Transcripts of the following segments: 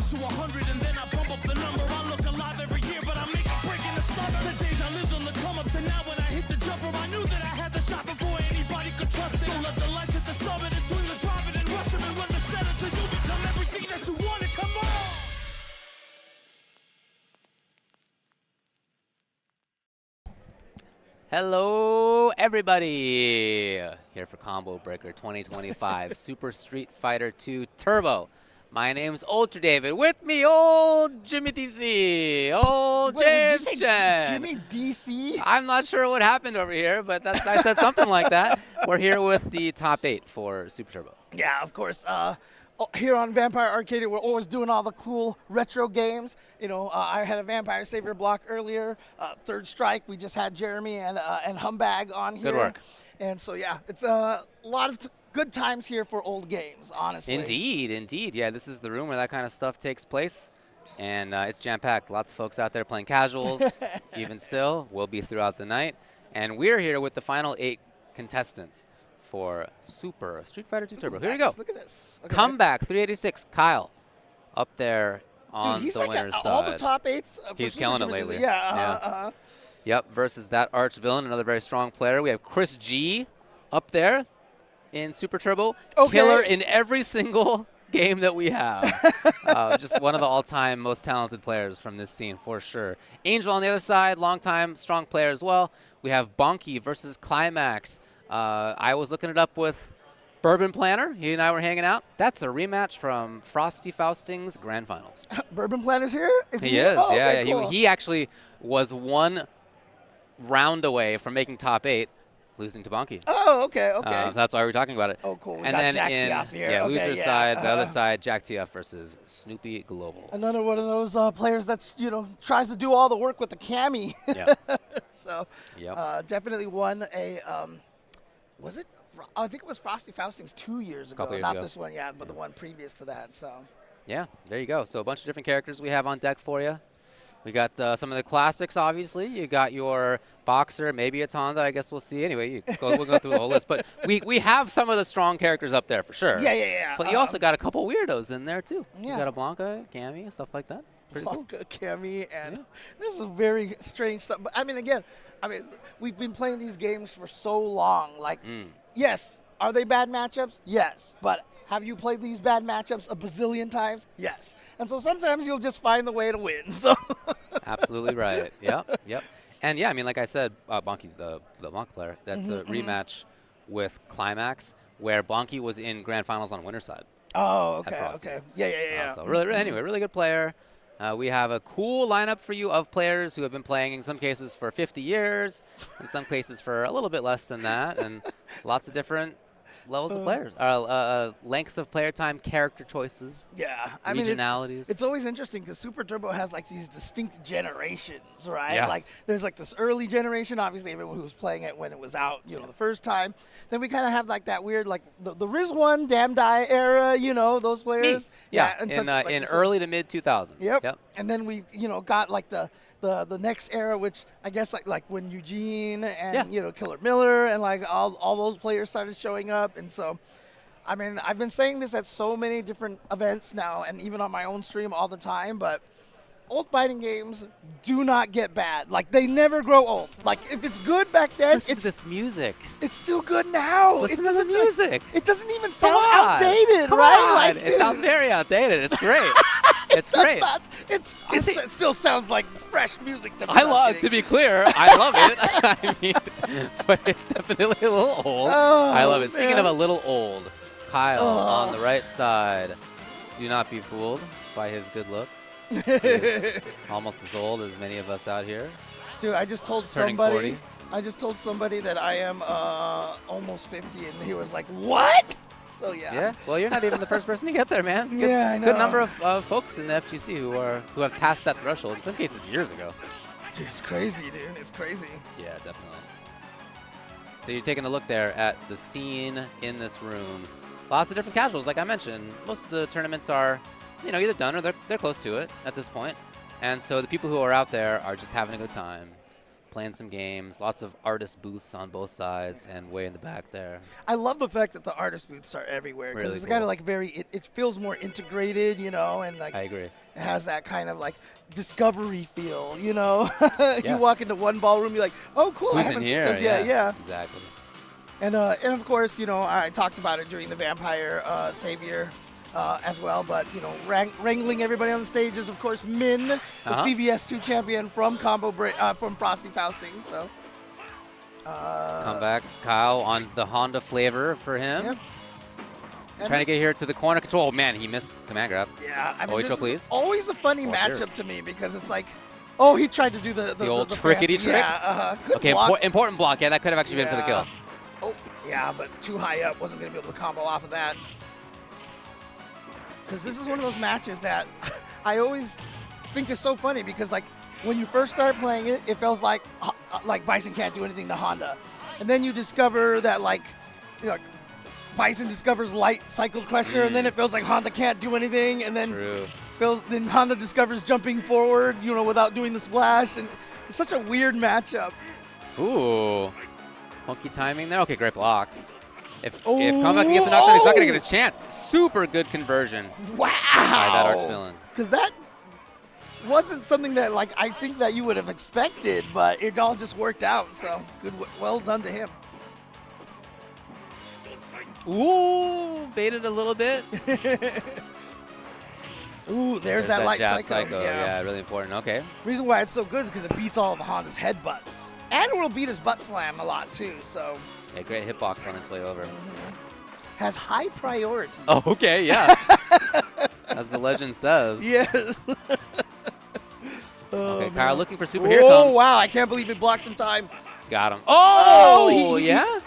push to 100 and then I bump up the number. I look alive every year, but I make a break in the summer. The days I lived on the come up to now when I hit the jumper, I knew that I had the shot before anybody could trust it. So let the lights hit the summit and swing the drop it and rush him and run the center till you become everything that you wanted. Come on! Hello, everybody! Here for Combo Breaker 2025 Super Street Fighter 2 Turbo. My name's UltraDavid. With me, old Jimmy DC, old James Chen. Jimmy DC? I'm not sure what happened over here, but I said something like that. We're here with the top 8 for Super Turbo. Yeah, of course. Here on Vampire Arcade, we're always doing all the cool retro games. You know, I had a Vampire Savior block earlier. Third Strike, we just had Jeremy and Humbag on here. Good work. And so, yeah, it's a lot of good times here for old games, honestly. Indeed, indeed. Yeah, this is the room where that kind of stuff takes place. And it's jam-packed. Lots of folks out there playing casuals, even still, will be throughout the night. And we're here with the final 8 contestants for Super Street Fighter 2 Turbo. Here we go. Look at this. Okay. Comeback 386. Kyle up there on Dude, the winner's side. All the top 8s. He's killing it lately. Yeah. Yep, versus that arch villain, another very strong player. We have Chris G up there in Super Turbo. Okay. Killer in every single game that we have. Just one of the all-time most talented players from this scene for sure. Angel on the other side, long-time strong player as well. We have Bonky versus Climax. I was looking it up with Bourbon Planner. He and I were hanging out. That's a rematch from Frosty Fausting's Grand Finals. Bourbon Planner's here? He is, oh, yeah. okay, cool. He actually was one round away from making top 8, losing to Bonky. Oh, okay. That's why we're talking about it. Oh, cool. We and got then Jack in TF here. yeah, Okay, loser's side, the other side, Jack TF versus Snoopy Global. Another one of those players that's, tries to do all the work with the cami. Yeah. So, Yep. definitely won a, was it? I think it was Frosty Fausting's 2 years ago. Couple years Not ago. this one, but the one previous to that. So. Yeah, there you go. So a bunch of different characters we have on deck for you. We got some of the classics, obviously. You got your Boxer. Maybe it's Honda. I guess we'll see. Anyway, we'll go through the whole list. But we have some of the strong characters up there for sure. Yeah. But you also got a couple weirdos in there, too. Yeah. You got a Blanca, Cammy, and stuff like that. Pretty cool. Blanca, Cammy, and this is very strange stuff. But, again, we've been playing these games for so long. Like, yes, are they bad matchups? Yes. But have you played these bad matchups a bazillion times? Yes. And so sometimes you'll just find the way to win. So Absolutely right. Yep. And yeah, like I said, Bonky's the Blanca player. That's a rematch with Climax, where Bonky was in Grand Finals on winner's side. Oh, okay. Yeah. So anyway, really good player. We have a cool lineup for you of players who have been playing in some cases for 50 years, in some cases for a little bit less than that, and lots of different levels of players, lengths of player time, character choices, regionalities. It's always interesting because Super Turbo has like these distinct generations, right? Yeah. Like there's like this early generation, obviously everyone who was playing it when it was out, the first time. Then we kind of have like that weird like the Riz One, Damn Die era, those players. In early to mid 2000s. Yep. And then we got like the next era, which I guess like when Eugene and Killer Miller and like all those players started showing up. And so I've been saying this at so many different events now and even on my own stream all the time, but old fighting games do not get bad. Like they never grow old. Like if it's good back then, Listen to this music. It's still good now. Listen to the music. It doesn't even sound outdated, right? Like, it sounds very outdated. It's great. It's great. It still sounds like fresh music to me. To be clear, I love it. But it's definitely a little old. Oh, I love it. Speaking man. of a little old, Kyle on the right side. Do not be fooled by his good looks. He's almost as old as many of us out here. Dude, I just told Turning somebody. 40. I just told somebody that I am almost 50, and he was like, "What?" So yeah. Yeah. Well, you're not even the first person to get there, man. It's a good, Yeah, I know. good number of folks in the FGC who have passed that threshold. In some cases, years ago. Dude, it's crazy, dude. It's crazy. Yeah, definitely. So you're taking a look there at the scene in this room. Lots of different casuals, like I mentioned. Most of the tournaments are, either done or they're close to it at this point. And so the people who are out there are just having a good time, playing some games. Lots of artist booths on both sides and way in the back there. I love the fact that the artist booths are everywhere because Really it's cool. kind of like it feels more integrated, you know, and like I agree. it has that kind of like discovery feel, you know. Yeah. You walk into one ballroom, you're like, oh, cool. I Who's haven't in seen here? this yet. Yeah. Exactly. And of course, you know, I talked about it during the Vampire Savior as well. But, you know, wrangling everybody on the stage is, of course, Min, the CVS2 champion from from Frosty Fausting. So, Come back, Kyle, on the Honda flavor for him. Yep. Trying to get here to the corner control. Oh, man, he missed the command grab. Yeah, I mean, OHL, this is please. always a funny Oh, matchup cheers. to me because it's like, oh, he tried to do the old the trickety fancy- trick? Yeah, good Okay, block. important block. Yeah, that could have actually been for the kill. Oh, yeah, but too high up. Wasn't going to be able to combo off of that. Because this is one of those matches that I always think is so funny because, like, when you first start playing it, it feels like Bison can't do anything to Honda. And then you discover that, like, you know, Bison discovers light cycle crusher, and then it feels like Honda can't do anything. And then then Honda discovers jumping forward, you know, without doing the splash. And it's such a weird matchup. Ooh. Funky timing there. Okay, great block. If Comeback can get the knockdown, he's not going to get a chance. Super good conversion. Wow. By that arch villain. Because that wasn't something that, like, I think that you would have expected, but it all just worked out. So good, well done to him. Ooh, baited a little bit. Ooh, there's that light jab psycho. Yeah, really important. Okay. Reason why it's so good is because it beats all of Honda's headbutts. And it will beat his butt slam a lot, too. So Yeah, great hitbox on its way over. has high priority. Oh, okay, yeah. As the legend says. Yes. Okay, Kyle looking for super. Here comes. Oh, wow. I can't believe he blocked in time. Got him. Oh, he- yeah?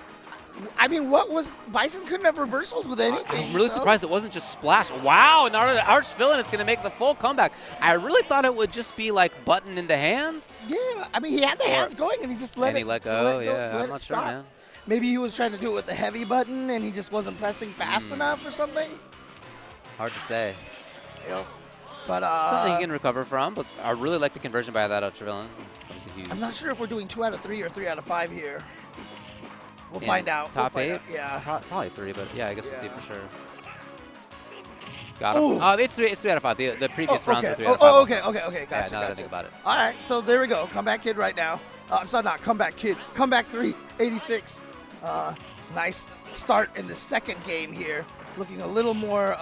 I mean, what was Bison couldn't have reversaled with anything. I'm really so- surprised it wasn't just splash. Wow, and our arch villain is going to make the full comeback. I really thought it would just be like button in the hands. Yeah, I mean, he had the hands going, and he just let And it he let go, yeah, let I'm it not sure, stop. man. Maybe he was trying to do it with the heavy button, and he just wasn't pressing fast enough or something. Hard to say. Yep. But Something he can recover from, but I really like the conversion by that arch villain. Obviously huge. I'm not sure if we're doing 2 out of 3 or 3 out of 5 here. We'll In find out. Top We'll 8? find out. Yeah. It's probably 3, but yeah, I guess we'll see Yeah. for sure. Got him. Ooh. It's 3 out of 5. The previous rounds were Okay. 3 out of 5. also. Okay. Yeah, Gotcha. now that I gotcha. think about it. All right, so there we go. Comeback Kid right now. I'm sorry, not Comeback Kid. Comeback 386. Nice start in the second game here. Looking a little more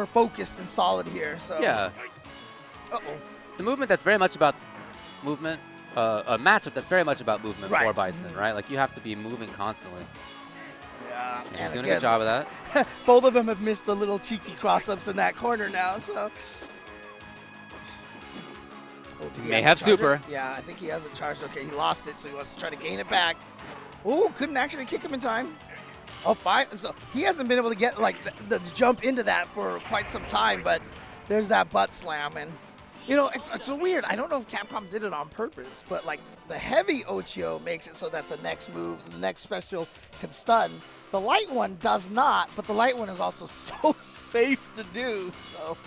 focused and solid here. So Yeah. Uh-oh. It's a movement that's very much about movement. A matchup that's very much about movement Right. for Bison, right? Like you have to be moving constantly. Yeah. And he's and doing a again, good job of that. Both of them have missed the little cheeky cross-ups in that corner now. So. Oh, did he May a have charger? super. Yeah, I think he hasn't charged. Okay, he lost it, so he wants to try to gain it back. Oh, couldn't actually kick him in time. Oh, fine. So he hasn't been able to get like the jump into that for quite some time, but there's that butt slam. And, you know, it's so weird. I don't know if Capcom did it on purpose, but like the heavy Ochio makes it so that the next move, the next special can stun. The light one does not, but the light one is also so safe to do. So.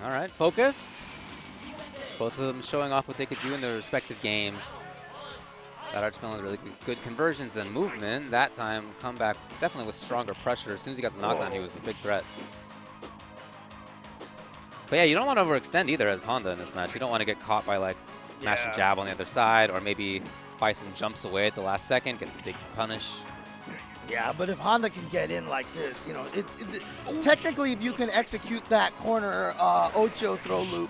All right, focused. Both of them showing off what they could do in their respective games. That arch villain with really good conversions and movement. That time, comeback definitely with stronger pressure. As soon as he got the knockdown, he was a big threat. But yeah, you don't want to overextend either as Honda in this match. You don't want to get caught by like mashing jab on the other side, or maybe Bison jumps away at the last second, gets a big punish. Yeah, but if Honda can get in like this, you know, technically if you can execute that corner Ocho throw loop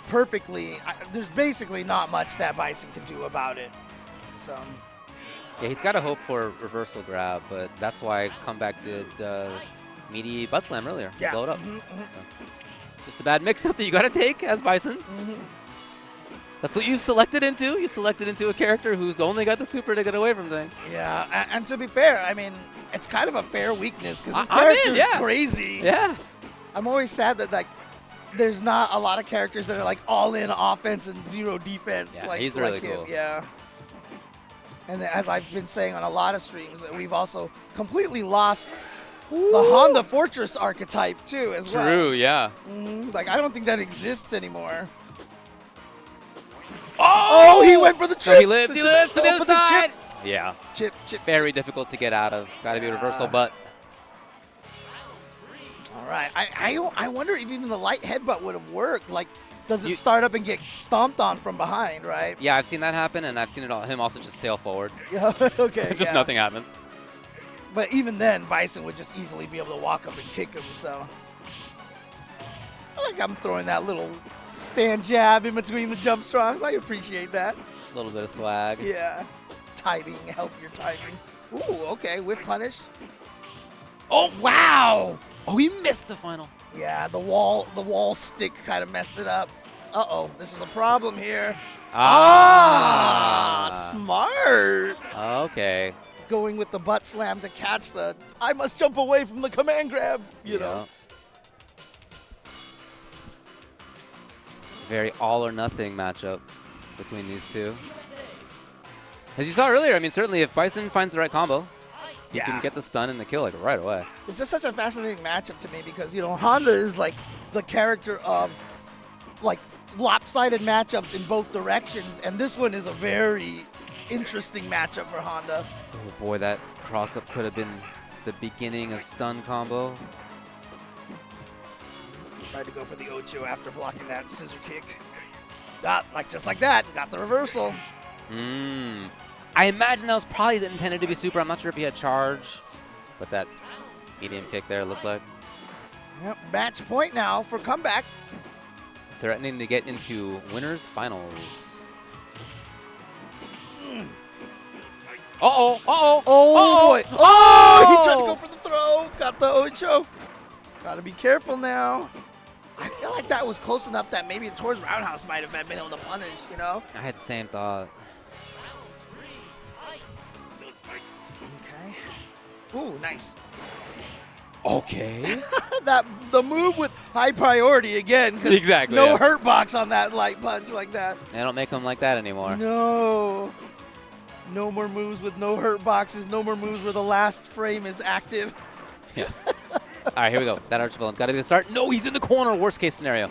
perfectly, there's basically not much that Bison can do about it. So. Yeah, he's got to hope for reversal grab, but that's why comeback did meaty butt slam earlier. Yeah. Blow it up. Just a bad mix-up that you got to take as Bison. That's what you selected into. You selected into a character who's only got the super to get away from things. Yeah, and to be fair, I mean, it's kind of a fair weakness because this I'm in, character yeah. is crazy. Yeah. I'm always sad that like there's not a lot of characters that are like all in offense and zero defense. Yeah, like he's like really him. cool. Yeah. And as I've been saying on a lot of streams, we've also completely lost the Honda Fortress archetype too, as well. True, yeah. Like I don't think that exists anymore. Oh, he went for the chip. No, he lives to the other for side. chip. Yeah. Chip. Very difficult to get out of. Got to be a reversal, but. All right. I wonder if even the light headbutt would have worked. Like, does it start up and get stomped on from behind, right? Yeah, I've seen that happen, and I've seen him also just sail forward. Yeah. Okay. Just nothing happens. But even then, Bison would just easily be able to walk up and kick him. So, I like I'm throwing that little stand jab in between the jump strongs. I appreciate that. A little bit of swag. Yeah. Timing, help your timing. Ooh, okay, whiff punish. Oh, wow! Oh, he missed the final. Yeah, the wall stick kind of messed it up. Uh-oh, this is a problem here. Smart. Okay. Going with the butt slam to catch the, I must jump away from the command grab, you know. It's a very all or nothing matchup between these two. As you saw earlier, I mean, certainly if Bison finds the right combo, he can get the stun and the kill like right away. It's just such a fascinating matchup to me because, you know, Honda is like the character of like lopsided matchups in both directions, and this one is a very interesting matchup for Honda. Oh boy, that cross-up could have been the beginning of stun combo. He tried to go for the Ocho after blocking that scissor kick. Just like that, got the reversal. I imagine that was probably intended to be super. I'm not sure if he had charge, but that medium kick there looked like. Yep, match point now for comeback. Threatening to get into winners finals. Oh boy. Oh, he tried to go for the throw. Got the Ocho. Gotta be careful now. I feel like that was close enough that maybe Tor's roundhouse might have been able to punish, you know? I had the same thought. Okay. Ooh, nice. Okay. The move with high priority again. Exactly. No hurt box on that light punch like that. They don't make them like that anymore. No. No more moves with no hurt boxes. No more moves where the last frame is active. Yeah. All right, here we go. That arch villain got to be the start. No, he's in the corner. Worst case scenario.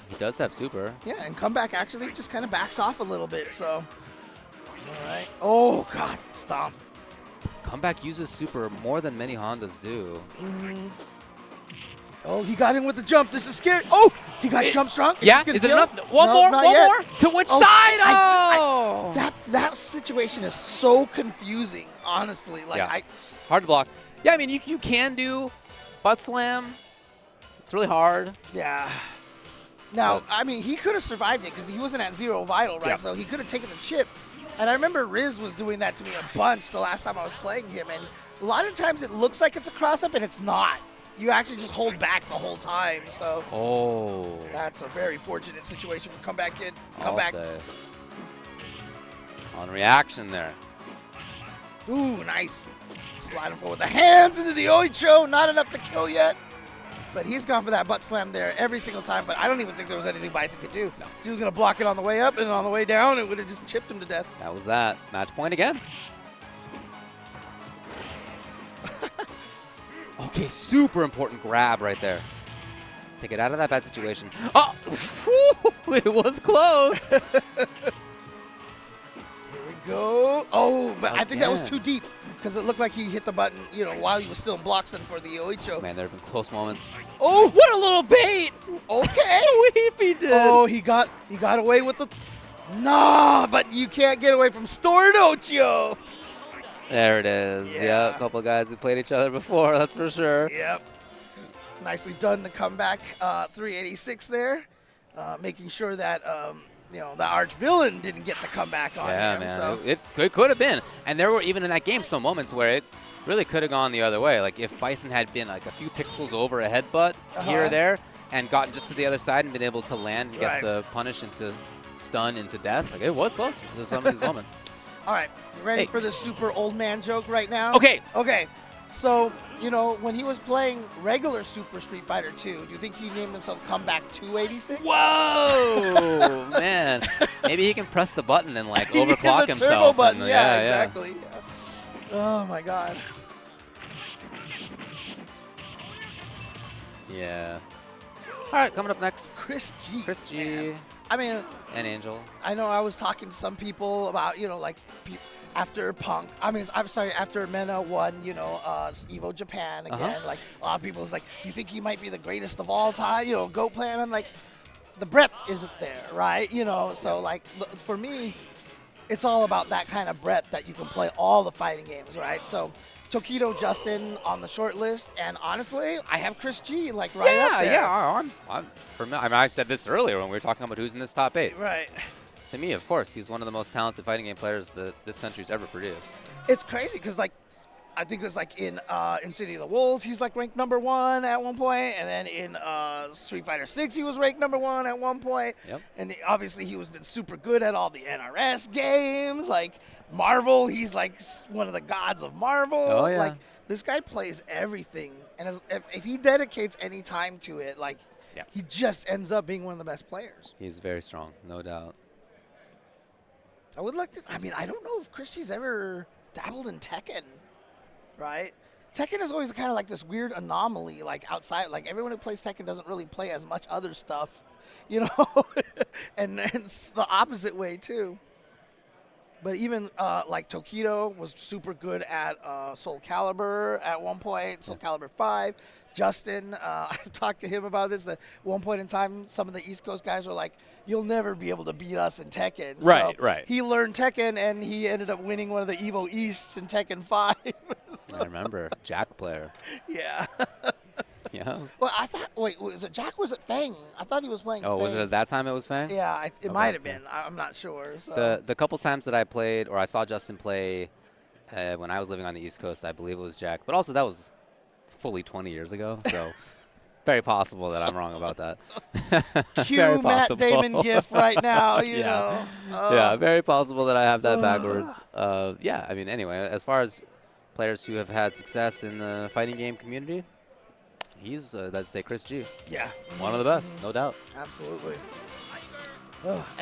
He does have super. Yeah, and comeback actually just kind of backs off a little bit. So, all right. Oh God, stomp. Comeback uses super more than many Hondas do. Oh, he got in with the jump. This is scary. Oh, he got jump strong. Yeah, is it enough? One more? To which side? That situation is so confusing, honestly. Like, hard to block. Yeah, I mean, you can do butt slam. It's really hard. Yeah. Now, I mean, he could have survived it because he wasn't at 0 vital, right? Yeah. So he could have taken the chip. And I remember Riz was doing that to me a bunch the last time I was playing him. And a lot of times it looks like it's a cross-up, and it's not. You actually just hold back the whole time. So that's a very fortunate situation for Comeback Kid. Comeback. On reaction there. Ooh, nice. Sliding forward with the hands into the Oicho. Not enough to kill yet. But he's gone for that butt slam there every single time. But I don't even think there was anything Bison could do. No. He was going to block it on the way up, and then on the way down, it would have just chipped him to death. That was that. Match point again. Okay, super important grab right there. To get out of that bad situation. Oh, whew, it was close. Here we go. Oh, but I think that was too deep because it looked like he hit the button, you know, while he was still in block stun for the Oicho. Man, there have been close moments. Oh, what a little bait. Okay. Sweep he did. Oh, he got away with the... Nah, but you can't get away from stored Oicho. There it is. Yeah, a couple of guys who played each other before, that's for sure. Yep. Nicely done to come back 386 there, making sure that you know, the arch villain didn't get the comeback on him. Yeah, man, so. it could have been. And there were even in that game some moments where it really could have gone the other way. Like if Bison had been like a few pixels over a headbutt here or there and gotten just to the other side and been able to land and get the punish into stun into death, like it was close. There's some of these moments. All right, ready for the super old man joke right now? Okay. Okay. So, you know, when he was playing regular Super Street Fighter 2, do you think he named himself Comeback 286? Whoa, man. Maybe he can press the button and, like, overclock the himself. Turbo button, and, yeah, exactly. Yeah. Oh, my God. Yeah. All right, coming up next, Chris G. Chris G. Man. I mean, and Angel. I know I was talking to some people about, like after Punk, after Mena won, Evo Japan again, like a lot of people was like, you think he might be the greatest of all time, GOAT player? And I'm like, the breadth isn't there, right? So like for me, it's all about that kind of breadth that you can play all the fighting games, right? So Tokido, Justin on the short list, and honestly, I have Chris G right up there. Yeah. I said this earlier when we were talking about who's in this top 8. Right. To me, of course, he's one of the most talented fighting game players that this country's ever produced. It's crazy because, I think it was in City of the Wolves, he's ranked number 1 at one point, and then in Street Fighter 6, he was ranked number 1 at one point. Yep. And obviously, he was been super good at all the NRS games, Marvel. He's one of the gods of Marvel. Oh yeah. This guy plays everything, and if he dedicates any time to it, he just ends up being one of the best players. He's very strong, no doubt. I would like to. I mean, I don't know if Christy's ever dabbled in Tekken, right? Tekken is always kind of this weird anomaly, outside. Everyone who plays Tekken doesn't really play as much other stuff, and it's the opposite way too. But even Tokido was super good at Soul Calibur at one point, Soul Calibur 5. Justin, I've talked to him about this. At one point in time, some of the East Coast guys were like, you'll never be able to beat us in Tekken. Right, so right. He learned Tekken, and he ended up winning one of the Evo Easts in Tekken 5. I remember. Jack player. Yeah. Yeah. Well, I thought, was it Jack? Was it Fang? I thought he was playing Oh, Fang. was it at that time it was Fang? Yeah, it might have been. I'm not sure. So. The couple times that I played, or I saw Justin play when I was living on the East Coast, I believe it was Jack. But also that was fully 20 years ago, so very possible that I'm wrong about that. Cue very Matt possible. Damon gif right now, you Yeah. know. Yeah, very possible that I have that backwards. Yeah, I mean, anyway, as far as players who have had success in the fighting game community, he's, let's say, Chris G. Yeah. One of the best, no doubt. Absolutely.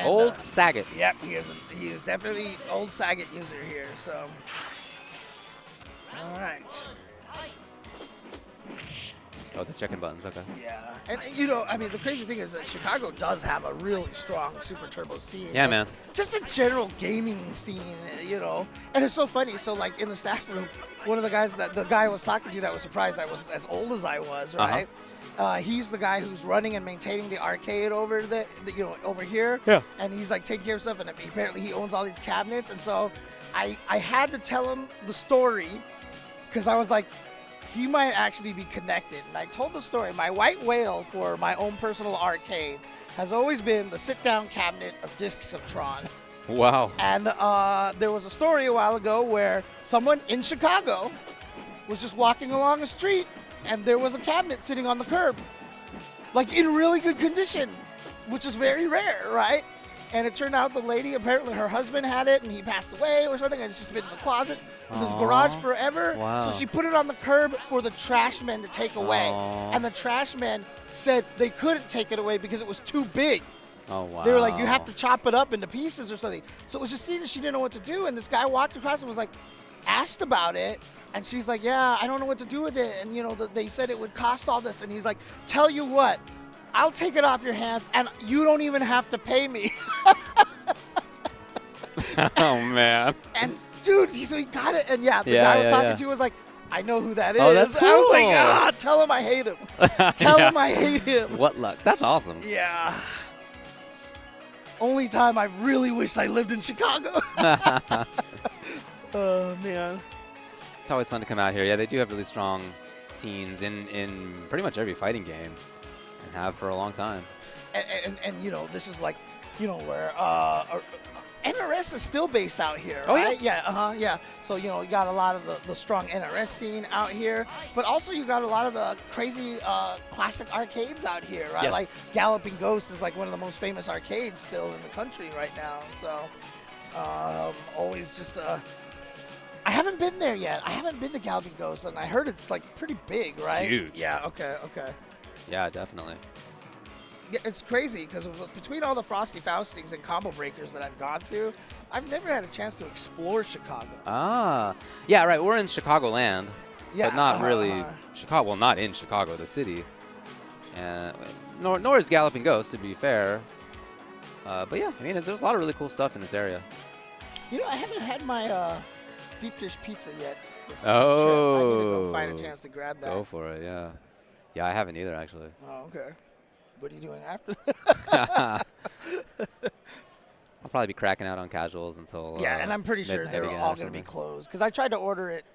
Old Saget. Yep, he is definitely old Saget user here, so. All right. Oh, the checking buttons, okay. Yeah. And, I mean, the crazy thing is that Chicago does have a really strong Super Turbo scene. Yeah, man. Just a general gaming scene, And it's so funny. So, in the staff room, one of the guy I was talking to that was surprised I was as old as I was, right? He's the guy who's running and maintaining the arcade over over here. Yeah. And he's taking care of stuff, and apparently he owns all these cabinets. And so I had to tell him the story because I was like, he might actually be connected. And I told the story. My white whale for my own personal arcade has always been the sit-down cabinet of discs of Tron. Wow. And there was a story a while ago where someone in Chicago was just walking along a street and there was a cabinet sitting on the curb, in really good condition, which is very rare, right? And it turned out the lady, apparently her husband had it and he passed away or something, and it's just been in the closet in the garage forever. Wow. So she put it on the curb for the trash men to take away. And the trash men said they couldn't take it away because it was too big. Oh, wow. They were like, you have to chop it up into pieces or something. So it was just seen that she didn't know what to do. And this guy walked across and was asked about it. And she's like, yeah, I don't know what to do with it. And, they said it would cost all this. And he's like, tell you what, I'll take it off your hands and you don't even have to pay me. Oh, man. And, dude, so he got it. And, the guy I was talking to was like, I know who that is. Oh, that's cool. I was like, tell him I hate him. Tell him I hate him. What luck. That's awesome. Yeah. Only time I really wished I lived in Chicago. Oh, man. It's always fun to come out here. Yeah, they do have really strong scenes in pretty much every fighting game and have for a long time. And this is where NRS is still based out here, Oh, right? Yeah, So, you got a lot of the strong NRS scene out here, but also you got a lot of the crazy classic arcades out here, right? Yes. Galloping Ghost is one of the most famous arcades still in the country right now. So, always just I haven't been there yet. I haven't been to Galloping Ghost, and I heard it's pretty big, right? It's huge. Yeah. Okay. Yeah, definitely. Yeah, it's crazy because between all the Frosty Faustings and combo breakers that I've gone to, I've never had a chance to explore Chicago. Ah, yeah, right. We're in Chicagoland, Yeah, but not really Chicago. Well, not in Chicago, the city. nor is Galloping Ghost, to be fair. But yeah, I mean, there's a lot of really cool stuff in this area. You know, I haven't had my deep dish pizza yet. This trip. I need to Oh. go find a chance to grab that. Go for it, yeah. Yeah, I haven't either, actually. Oh, okay. What are you doing after that? I'll probably be cracking out on casuals until Yeah, and I'm pretty sure midnight they're again all or going to be something. closed. Because I tried to order it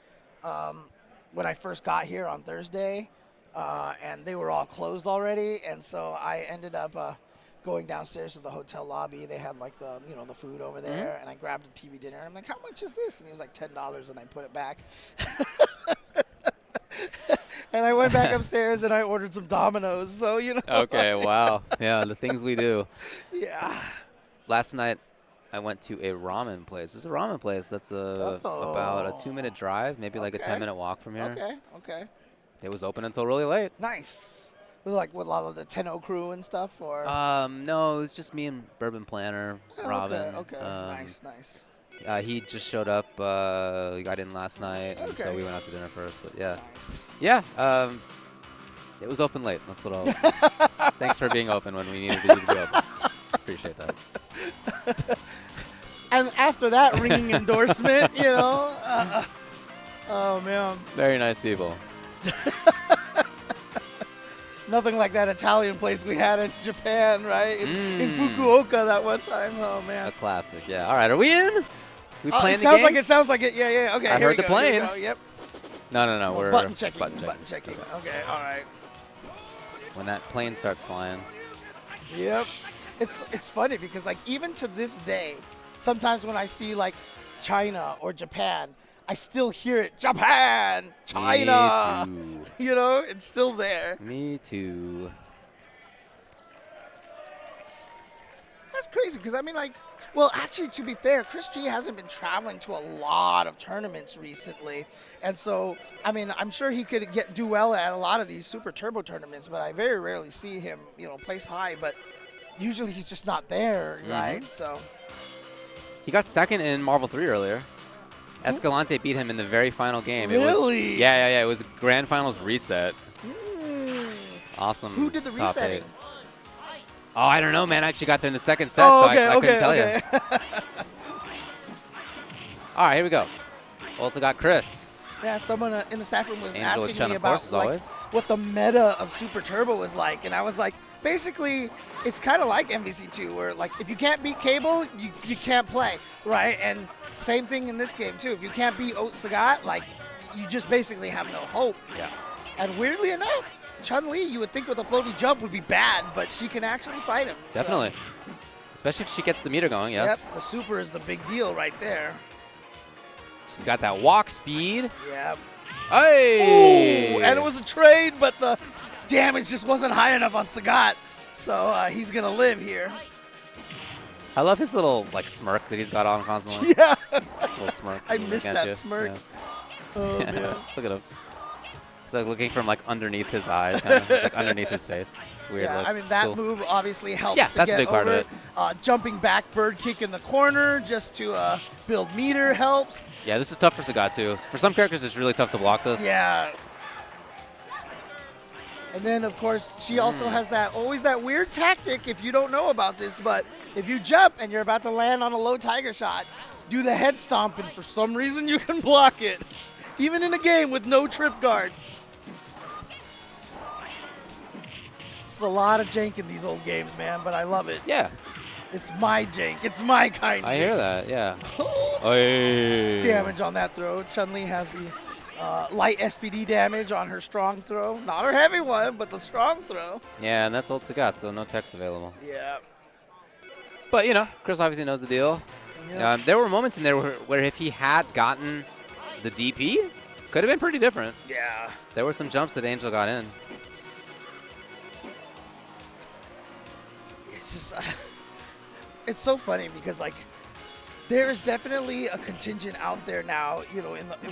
when I first got here on Thursday, and they were all closed already. And so I ended up going downstairs to the hotel lobby. They had like the the food over there, and I grabbed a TV dinner. I'm like, how much is this? And it was like $10, and I put it back. And I went back upstairs and I ordered some Domino's. So Okay, wow. Yeah, the things we do. Yeah. Last night, I went to a ramen place. It's a ramen place that's about a 2-minute drive, maybe like a Okay. 10-minute walk from here. Okay. It was open until really late. Nice. Was it like with a lot of the Tenno crew and stuff, or? No, it was just me and Bourbon Planner, Robin. Okay. Nice. He just showed up. He got in last night, and so Okay. we went out to dinner first. But yeah, Nice. yeah. It was open late. That's what I'll. Thanks for being open when we needed you to be open. Appreciate that. And after that ringing endorsement, oh man, Very nice people. nothing like that Italian place we had in Japan, right? In Fukuoka that one time. Oh A man. classic. Yeah. All right. Are we in? We Oh, playing it the sounds game? like it. Sounds like it. Yeah. Okay. I here heard we the go, here we plane. go, Yep. No. We're Button checking. Button checking. Okay. All right. When that plane starts flying. Yep. It's funny because like even to this day, sometimes when I see like China or Japan, I still hear it. Japan, China. Me too. It's still there. Me too. That's crazy because I mean like, well actually to be fair, Chris G hasn't been traveling to a lot of tournaments recently, and so I mean I'm sure he could do well at a lot of these Super Turbo tournaments, but I very rarely see him place high. But usually he's just not there, right? So He got second in Marvel 3 earlier. Escalante beat him in the very final game. Really? Yeah. It was a grand finals reset. Awesome. Who did the top resetting? 8. Oh, I don't know, man. I actually got there in the second set, Oh, so okay, I couldn't tell okay. you. All right, here we go. Also got Chris. Yeah, someone in the staff room was Angela asking Chen, me of about course, as always. what the meta of Super Turbo was like, and I was like, basically, it's kind of like MVC2, where like if you can't beat Cable, you can't play, right? And same thing in this game too. If you can't beat Oat Sagat, like you just basically have no hope. Yeah. And weirdly enough, Chun-Li, you would think with a floaty jump would be bad, but she can actually fight him. so- Definitely. Especially if she gets the meter going, yes. Yep, the super is the big deal right there. She's got that walk speed. Yeah. Hey! Ooh, and it was a trade, but the damage just wasn't high enough on Sagat. So he's going to live here. I love his little like smirk that he's got on constantly. Yeah. Little smirk. I looking miss at that you. smirk. Yeah. Oh, Yeah. man. Look at him. It's like looking from like underneath his eyes, kind of. It's like underneath his face. It's weird. Yeah, look. I mean, It's that cool. move obviously helps Yeah, to that's a get big part of over it. Jumping back bird kick in the corner just to build meter helps. Yeah, this is tough for Sagat too. For some characters, it's really tough to block this. Yeah. And then, of course, she also has always that weird tactic, if you don't know about this, but if you jump and you're about to land on a low tiger shot, do the head stomp, and for some reason you can block it, even in a game with no trip guard. It's a lot of jank in these old games, man, but I love it. Yeah, It's my jank. It's my kind I jank. hear that. Yeah. Oh, Hey. damage on that throw. Chun-Li has the light SPD damage on her strong throw. Not her heavy one, but the strong throw. Yeah, and that's old Sagat, so no text available. Yeah. But you know, Chris obviously knows the deal. Yeah. There were moments in there where if he had gotten the DP, could have been pretty different. Yeah. There were some jumps that Angel got in. It's just, it's so funny because like, there is definitely a contingent out there now,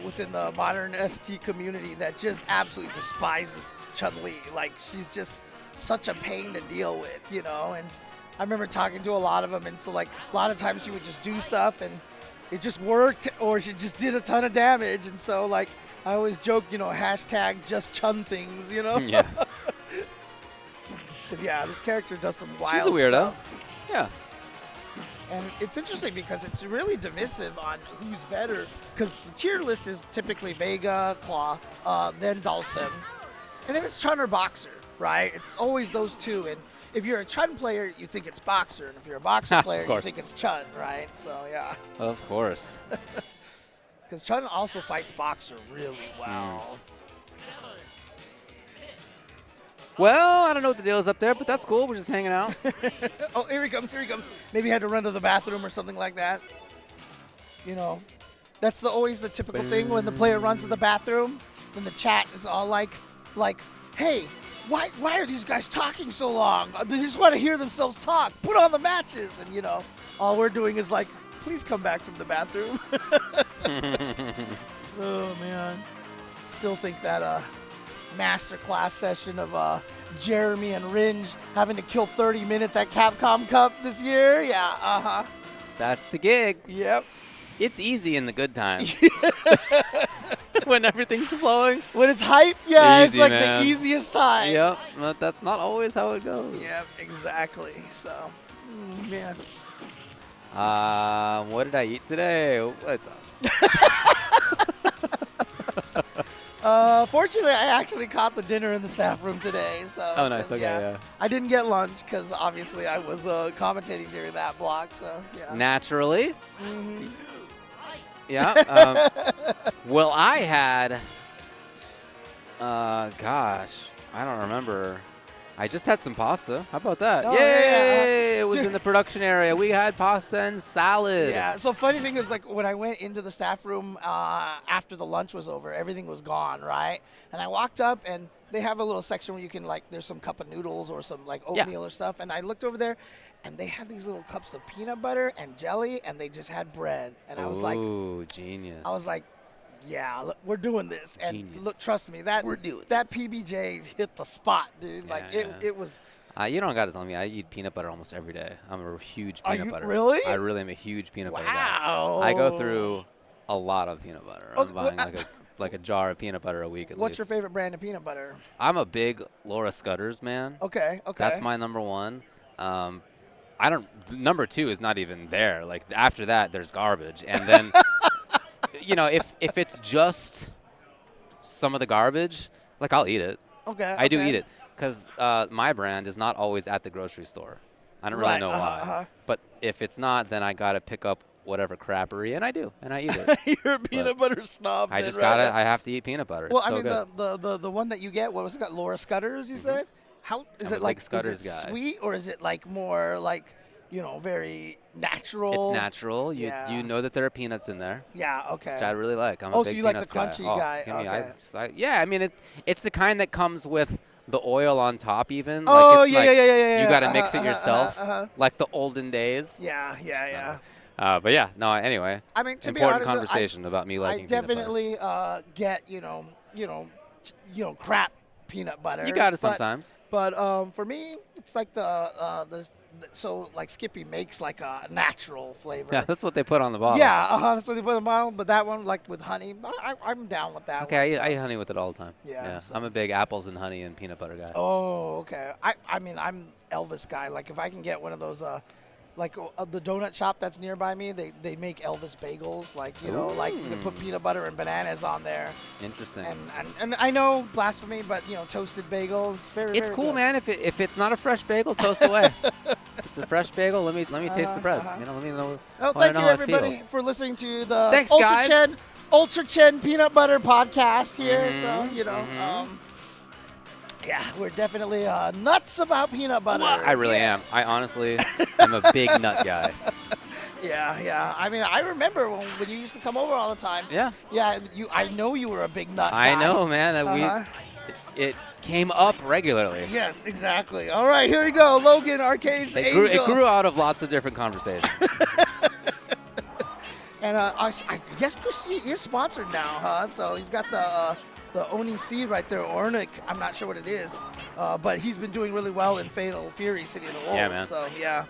within the modern ST community that just absolutely despises Chun-Li. Like she's just such a pain to deal with, and I remember talking to a lot of them, and so like a lot of times she would just do stuff and it just worked, or she just did a ton of damage, and so like I always joke, hashtag just Chun things, Yeah. 'Cause, yeah, this character does some wild She's a weirdo. stuff. Yeah. And it's interesting because it's really divisive on who's better. Because the tier list is typically Vega, Claw, then Dhalsim. And then it's Chun or Boxer, right? It's always those two. And if you're a Chun player, you think it's Boxer. And if you're a Boxer player, you think it's Chun, right? So, yeah. Of course. Because Chun also fights Boxer really well. Well, I don't know what the deal is up there, but that's cool. We're just hanging out. Oh, here he comes, here he comes. Maybe he had to run to the bathroom or something like that. You know, that's always the typical thing when the player runs to the bathroom. Then the chat is all like, hey, why are these guys talking so long? They just want to hear themselves talk. Put on the matches. And, you know, all we're doing is like, please come back from the bathroom. Oh, man. Still think that masterclass session of Jeremy and Ringe having to kill 30 minutes at Capcom Cup this year. Yeah, That's the gig. Yep. It's easy in the good times. When everything's flowing. When it's hype, yeah, Easy, it's like man. the easiest time. Yep, but that's not always how it goes. Yep, exactly. So, man. What did I eat today? What's up? Fortunately, I actually caught the dinner in the staff room today. So. Oh, nice. Okay, yeah. I didn't get lunch because obviously I was commentating during that block. So, yeah. Naturally. Mm-hmm. Yeah. Well, I had, gosh, I don't remember. I just had some pasta. How about that? Oh, Yay! yeah. It was in the production area. We had pasta and salad. Yeah, so funny thing is, like, when I went into the staff room after the lunch was over, everything was gone, right? And I walked up, and they have a little section where you can, like, there's some cup of noodles or some, like, oatmeal or stuff. And I looked over there, and they had these little cups of peanut butter and jelly, and they just had bread. And I was like, ooh, genius. I was like, yeah, look, we're doing this. And Genius. look, trust me, that PBJ hit the spot, dude. Yeah, Like, yeah. it was. You don't got to tell me. I eat peanut butter almost every day. I'm a huge peanut butter. Really? I really am a huge peanut butter guy. Wow. I go through a lot of peanut butter. I'm Okay, buying well, like a jar of peanut butter a week at What's least. your favorite brand of peanut butter? I'm a big Laura Scudder's man. Okay. That's my number one. Number two is not even there. Like after that, there's garbage. And then, you know, if it's just some of the garbage, like I'll eat it. Okay. I do eat it because my brand is not always at the grocery store. I don't really know why. But if it's not, then I gotta pick up whatever crappery, and I do, and I eat it. You're a peanut butter snob. I just gotta. I have to eat peanut butter. Well, It's so I mean, good. the one that you get, what was it got? Laura Scudder's, you said? How is I'm it a like? big Scudder's is it guy. sweet or is it like more like, you know, very natural? It's natural. Yeah. You know that there are peanuts in there, Yeah. Okay. which I really like. I'm a Oh, big so you like the peanuts crunchy guy. give me- Okay. yeah, I mean it's the kind that comes with the oil on top even. Oh, like it's yeah, like yeah. You got to mix it yourself, like the olden days. Yeah. But yeah, no. Anyway, I mean, to be important honest, conversation about me I liking peanut butter. definitely get you know crap peanut butter. You got it but- sometimes. But for me, it's like so like Skippy makes like a natural flavor. Yeah, that's what they put on the bottle. Yeah, that's what they put in the bottle. But that one, like with honey, I'm down with that. Okay, one, I eat honey with it all the time. Yeah, so- I'm a big apples and honey and peanut butter guy. Oh, okay. I mean, I'm Elvis guy. Like if I can get one of those, like the donut shop that's nearby me, they make Elvis bagels. Like you know, like they put peanut butter and bananas on there. Interesting. And I know blasphemy, but you know, toasted bagel. It's very. It's very cool, good. man. If it's not a fresh bagel, toast away. If it's a fresh bagel, let me taste the bread. You know, let me know. Oh, wanna thank know you how it everybody feels. for listening to the Thanks, Ultra guys. Chen Ultra Chen peanut butter podcast here. So you know, yeah, we're definitely nuts about peanut butter. I really am. I honestly am a big nut guy. Yeah. I mean, I remember when you used to come over all the time. Yeah. Yeah, I know you were a big nut guy. I know, man. That it came up regularly. Yes, exactly. All right, here we go. Logan, Arcade's Angel. It grew out of lots of different conversations. And I guess Christy is sponsored now, huh? So he's got the Oni seed right there, Ornick. I'm not sure what it is, but he's been doing really well in Fatal Fury, City of the Wolves. Yeah, man. So yeah.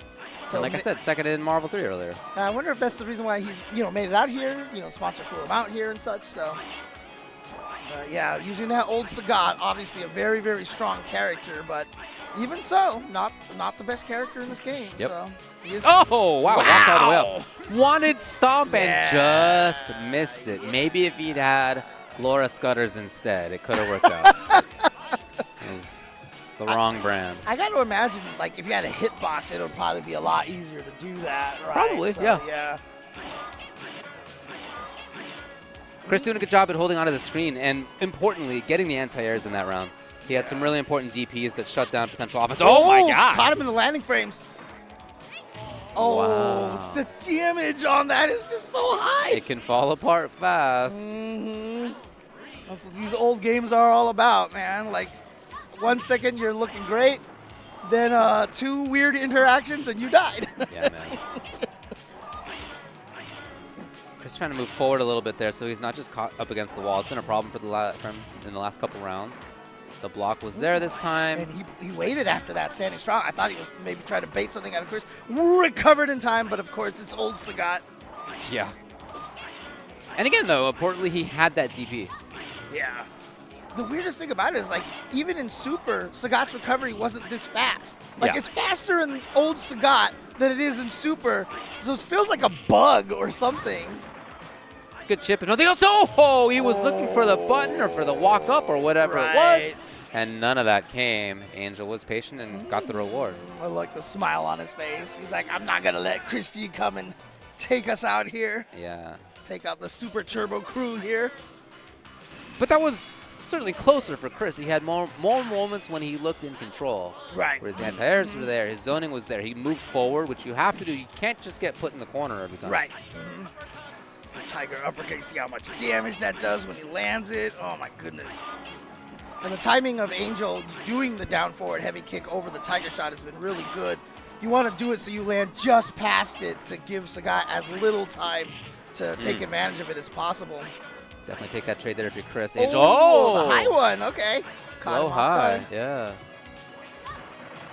So And like I said, second in Marvel 3 earlier. I wonder if that's the reason why he's made it out here. Sponsor flew him out here and such. So yeah, using that old Sagat, obviously a very very strong character, but Even so, not the best character in this game. Yep. So he is Oh, wow. Walked all the way Wow. up. Wanted stomp and Yeah. just missed it. Maybe if he'd had Laura Scutters instead, it could have worked out. It's the wrong brand. I got to imagine, like, if you had a hitbox, it would probably be a lot easier to do that, right? Probably, So, yeah. Chris doing a good job at holding onto the screen and, importantly, getting the anti-airs in that round. He had some really important DPs that shut down potential offense. Oh, my God. Caught him in the landing frames. Oh, Wow. the damage on that is just so high. It can fall apart fast. Mm-hmm. That's what these old games are all about, man. Like, 1 second you're looking great, then 2 weird interactions and you died. Yeah, man. Chris trying to move forward a little bit there so he's not just caught up against the wall. It's been a problem for him in the last couple rounds. The block was there this time. And he waited after that, standing strong. I thought he was maybe trying to bait something out of Chris. Recovered in time, but of course it's old Sagat. Yeah. And again, though, importantly, he had that DP. Yeah. The weirdest thing about it is, like, even in Super, Sagat's recovery wasn't this fast. Like, Yeah. it's faster in old Sagat than it is in Super, so it feels like a bug or something. Good chip and nothing else. Oh, he was looking for the button or for the walk up or whatever it was. And none of that came. Angel was patient and got the reward. I like the smile on his face. He's like, I'm not going to let Chris G come and take us out here. Yeah. Take out the Super Turbo crew here. But that was certainly closer for Chris. He had more moments when he looked in control. Right. Where his anti-airs were there, his zoning was there. He moved forward, which you have to do. You can't just get put in the corner every time. Right. Tiger uppercut, you see how much damage that does when he lands it. Oh my goodness. And the timing of Angel doing the down forward heavy kick over the Tiger shot has been really good. You want to do it so you land just past it to give Sagat as little time to take advantage of it as possible. Definitely take that trade there if you're Chris. Angel. Oh, the high one. Okay. Caught So him off high. guard. Yeah.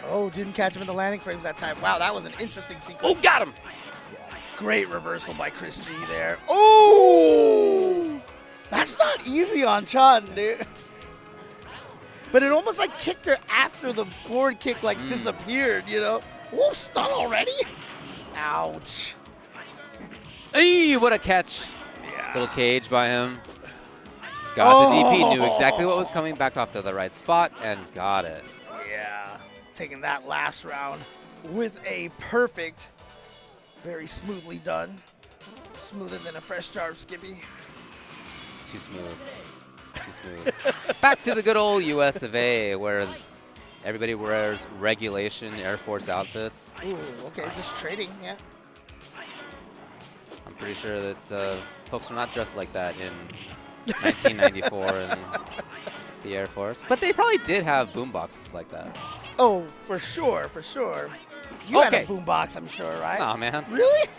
Oh, didn't catch him in the landing frames that time. Wow, that was an interesting sequence. Oh, got him. Great reversal by Chris G there. Oh! That's not easy on Chun, dude. But it almost like kicked her after the forward kick like disappeared, you know? Oh, stun already? Ouch. Hey, what a catch. Yeah. Little cage by him. Got the DP, knew exactly what was coming, back off to the right spot, and got it. Yeah. Taking that last round with a perfect, very smoothly done. Smoother than a fresh jar of Skippy. It's too smooth. It's too smooth. Back to the good old US of A, where everybody wears regulation Air Force outfits. Ooh, okay, just trading, yeah. I'm pretty sure that folks were not dressed like that in 1994 in the Air Force. But they probably did have boomboxes like that. Oh, for sure, for sure. You had a Okay. boombox, I'm sure, right? Aw, man. Really?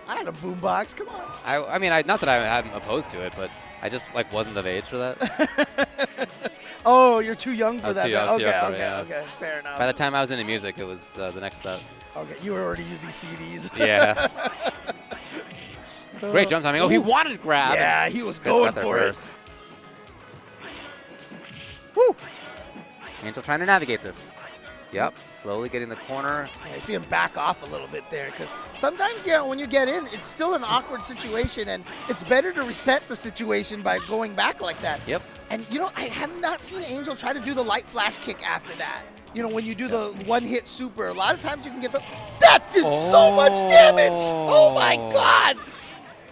I had a boombox. Come on. I mean, not that I'm opposed to it, but I just like wasn't of age for that. Oh, you're too young for I was that. too young Okay, for it, okay, yeah. okay. Fair enough. By the time I was into music, it was the next step. Okay, you were already using CDs. Yeah. Great jump timing. Oh, he wanted to grab. Yeah, he was Chris going got there for first. Woo! Angel trying to navigate this. Yep, slowly getting the corner. Yeah, I see him back off a little bit there because sometimes, yeah, when you get in, it's still an awkward situation, and it's better to reset the situation by going back like that. Yep. And, you know, I have not seen Angel try to do the light flash kick after that. You know, when you do the one-hit super, a lot of times you can get the... That did so much damage! Oh, my God!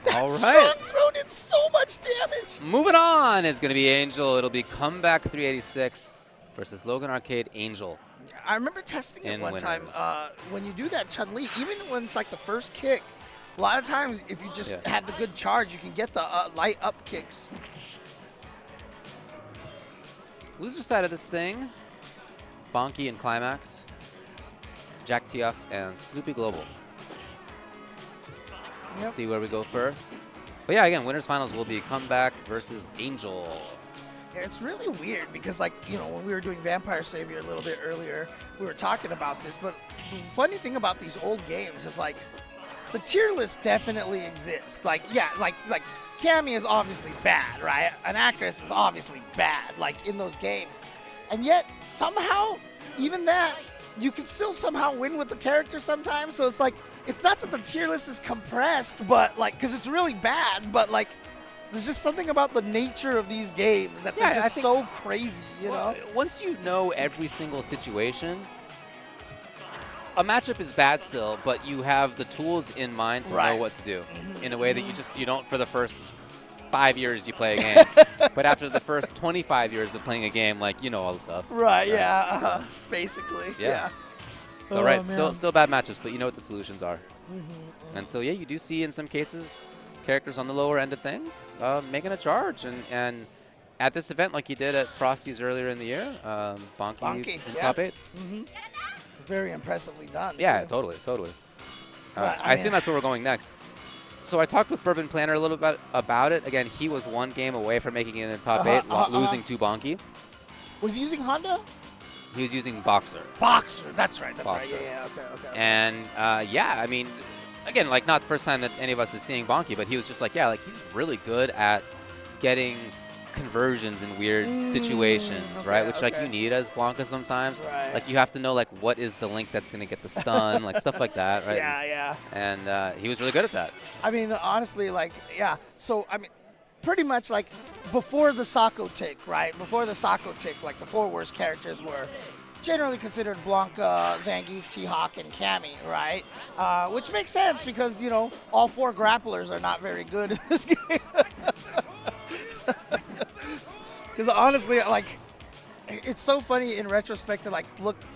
That All right. strong throw did so much damage! Moving on is going to be Angel. It'll be comeback 386 versus Logan Arcade Angel. I remember testing it In one time. winners. When you do that Chun-Li, even when it's like the first kick, a lot of times if you just have the good charge, you can get the light up kicks. Loser side of this thing, Bonky and Climax, Jack Tieff and Snoopy Global. Let's see where we go first. But yeah, again, winners finals will be comeback versus Angel. Yeah, it's really weird because, like, you know, when we were doing Vampire Savior a little bit earlier, we were talking about this. But the funny thing about these old games is, like, the tier list definitely exists. Like, yeah, like Cammy is obviously bad, right? An actress is obviously bad, like, in those games. And yet, somehow, even that, you can still somehow win with the character sometimes. So it's like, it's not that the tier list is compressed, but like, because it's really bad, but like, there's just something about the nature of these games that they're just so crazy, you know? Once you know every single situation, a matchup is bad still, but you have the tools in mind to know what to do in a way that you don't for the first 5 years you play a game, but after the first 25 years of playing a game, like, you know all the stuff. Right, yeah, basically, yeah. So, right, still bad matchups, but you know what the solutions are. And so, yeah, you do see in some cases characters on the lower end of things making a charge. And at this event, like you did at Frosty's earlier in the year, Bonky in top 8. Very impressively done. Yeah, too. totally. But, I assume that's where we're going next. So I talked with Bourbon Planner a little bit about it. Again, he was one game away from making it in the top 8, losing to Bonky. Was he using Honda? He was using Boxer. Boxer, that's right. Boxer. Right. Yeah, okay. And yeah, I mean, again, like not the first time that any of us is seeing Bonky, but he was just like, yeah, like he's really good at getting conversions in weird situations, right? Which like you need as Blanca sometimes. Right. Like you have to know like what is the link that's going to get the stun, like stuff like that, right? Yeah. And he was really good at that. I mean, honestly, like, yeah. So, I mean, pretty much like before the Sako tick, right? Before the Sako tick, like the 4 worst characters were generally considered Blanca, Zangief, T-Hawk, and Cammy, right? Which makes sense because, you know, all 4 grapplers are not very good in this game. Because honestly, like, it's so funny in retrospect to like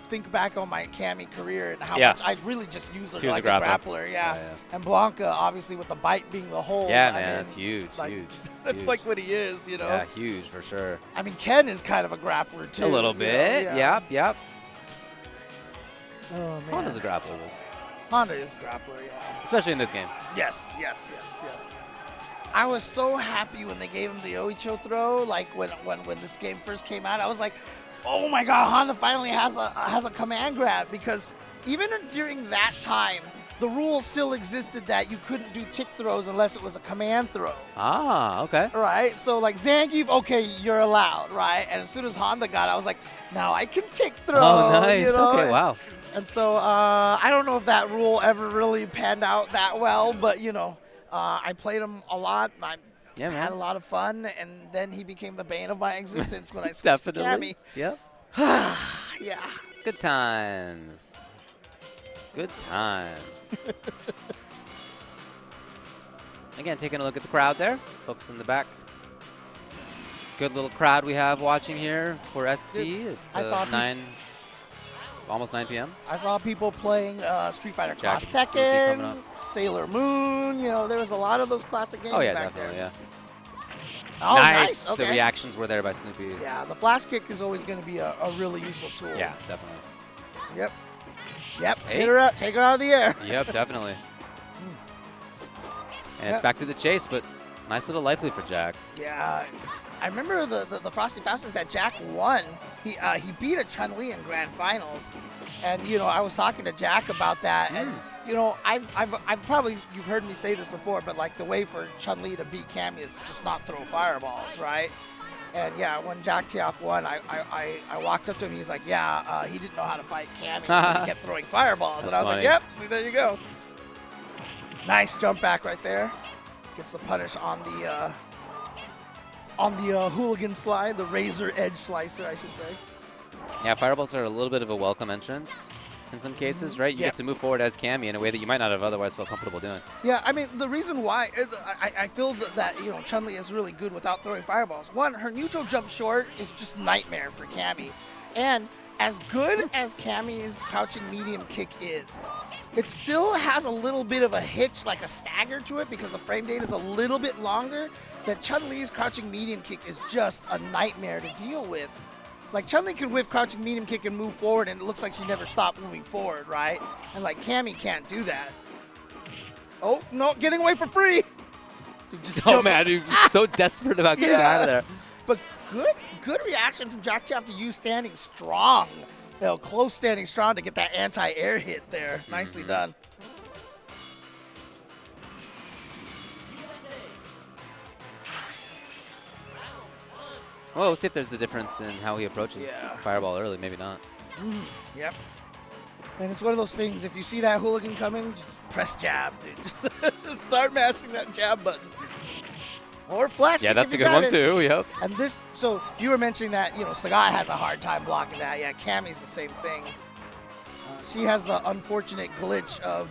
think back on my Cammy career and how much I really just used her like a grappler. Yeah. And Blanca, obviously, with the bite being the whole. Yeah, man, that's huge. Like, huge. That's huge. like what he is, you know. Yeah, huge for sure. I mean, Ken is kind of a grappler too. A little bit. Yep. Oh man. Honda's a grappler. Honda is a grappler, yeah. Especially in this game. Yes. I was so happy when they gave him the Oicho throw. Like when this game first came out, I was like, oh my God, Honda finally has a command grab, because even during that time, the rule still existed that you couldn't do tick throws unless it was a command throw. Ah, okay. Right? So like Zangief, okay, you're allowed, right? And as soon as Honda got it, I was like, now I can tick throw. Oh, nice. You know? Okay, wow. And so I don't know if that rule ever really panned out that well, but you know, I played him a lot. I had a lot of fun, and then he became the bane of my existence when I switched to Cammy. Yep. Yeah. Good times. Good times. Again, taking a look at the crowd there. Folks in the back. Good little crowd we have watching here for ST. It's almost 9 p.m. I saw people playing Street Fighter Cross Tekken, Sailor Moon. You know, there was a lot of those classic games back there. Yeah. Oh, nice. Okay. The reactions were there by Snoopy. Yeah, the flash kick is always going to be a really useful tool. Yeah, definitely. Yep. Hey. Hit her out. Take her out of the air. Yep, definitely. And it's back to the chase, but nice little life lead for Jack. Yeah. I remember the Frosty Fastest that Jack won. He beat a Chun-Li in Grand Finals, and you know I was talking to Jack about that, and you know I've probably, you've heard me say this before, but like the way for Chun-Li to beat Cammy is to just not throw fireballs, right? And yeah, when Jack Tiaf won, I walked up to him. He's like, yeah, he didn't know how to fight Cammy. He kept throwing fireballs, and I was like, yep, see, there you go. Nice jump back right there. Gets the punish on the hooligan slide, the razor edge slicer, I should say. Yeah, fireballs are a little bit of a welcome entrance in some cases, right? You get to move forward as Cammy in a way that you might not have otherwise felt comfortable doing. Yeah, I mean, the reason why I feel that you know Chun-Li is really good without throwing fireballs. One, her neutral jump short is just nightmare for Cammy, and as good as Cammy's crouching medium kick is, it still has a little bit of a hitch, like a stagger to it, because the frame data is a little bit longer. That Chun-Li's crouching medium kick is just a nightmare to deal with. Like, Chun-Li can whiff crouching medium kick and move forward, and it looks like she never stopped moving forward, right? And, like, Cammy can't do that. Oh, no, getting away for free. Man, he's so desperate about getting out of there. But good reaction from Jack Tiaf to you standing strong. You know, close standing strong to get that anti-air hit there. Nicely done. Well, we'll see if there's a difference in how he approaches Fireball early. Maybe not. Yep. And it's one of those things, if you see that hooligan coming, just press jab, dude. Start mashing that jab button. Or flash kick. Yeah, that's if a you good got one it. too. Yep. And this, so you were mentioning that, you know, Sagat has a hard time blocking that. Yeah, Cammy's the same thing. She has the unfortunate glitch of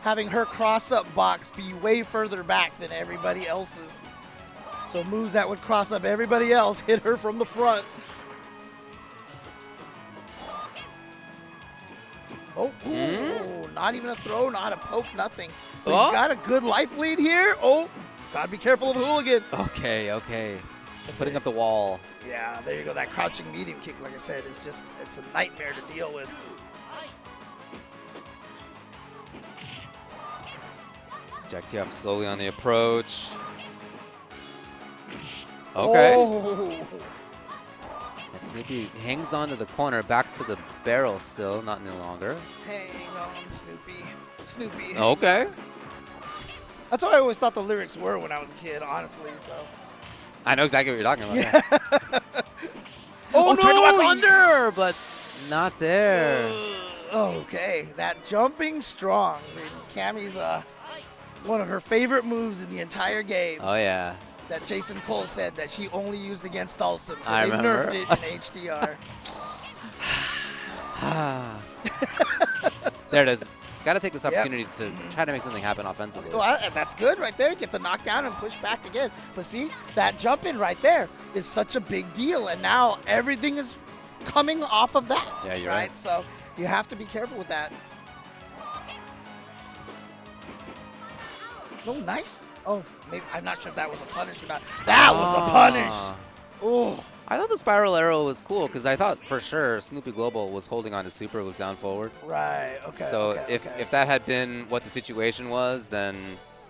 having her cross-up box be way further back than everybody else's. So moves that would cross up everybody else hit her from the front. Oh, ooh, not even a throw, not a poke, nothing. But he's got a good life lead here. Oh, gotta be careful of a hooligan. Okay. Putting up the wall. Yeah, there you go. That crouching medium kick, like I said, is just, it's a nightmare to deal with. Jack TF slowly on the approach. Okay. Oh. And Snoopy hangs on to the corner, back to the barrel still, not any longer. Hang on, Snoopy. Snoopy. Okay. That's what I always thought the lyrics were when I was a kid, honestly. So. I know exactly what you're talking about. Yeah. Oh, no! tried to walk under, but not there. Okay, that jumping strong. I mean, Cammy's one of her favorite moves in the entire game. Oh, yeah. That Jason Cole said that she only used against Dawson, so I they remember. nerfed it in HDR. There it is. Got to take this opportunity to try to make something happen offensively. Well, that's good right there. Get the knockdown and push back again. But see, that jump in right there is such a big deal, and now everything is coming off of that. Yeah, you're right. So you have to be careful with that. No, nice. Oh, maybe I'm not sure if that was a punish or not. That was a punish. Oh. I thought the spiral arrow was cool because I thought for sure Snoopy Global was holding on to super with down forward. Right. Okay. So okay, if that had been what the situation was, then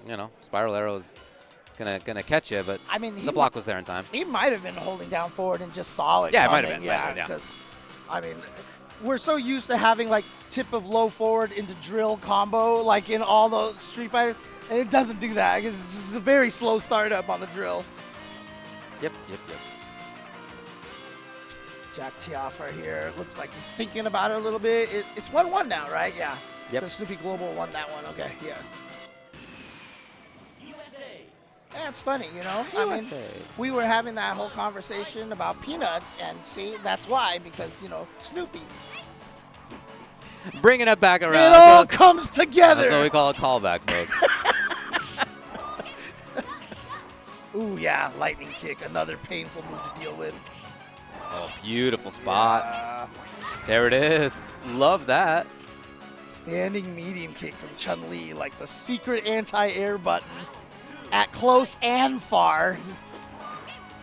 you know spiral arrow's gonna catch you. But I mean, the block was there in time. He might have been holding down forward and just saw it. Yeah, it coming. might have been. Yeah, because I mean, we're so used to having like tip of low forward into drill combo like in all the Street Fighters, and it doesn't do that because it's just a very slow startup on the drill. Yep. Jack Tiafa here. Looks like he's thinking about it a little bit. It's 1-1 now, right? Yeah. Yep. So Snoopy Global won that one. Okay, yeah. Yeah, it's funny, you know? I mean, we were having that whole conversation about peanuts, and see, that's why, because, you know, Snoopy. Bringing it back around. It all comes together. That's what we call a callback, folks. Ooh, yeah, lightning kick. Another painful move to deal with. Oh, beautiful spot. Yeah. There it is. Love that. Standing medium kick from Chun-Li, like the secret anti-air button at close and far.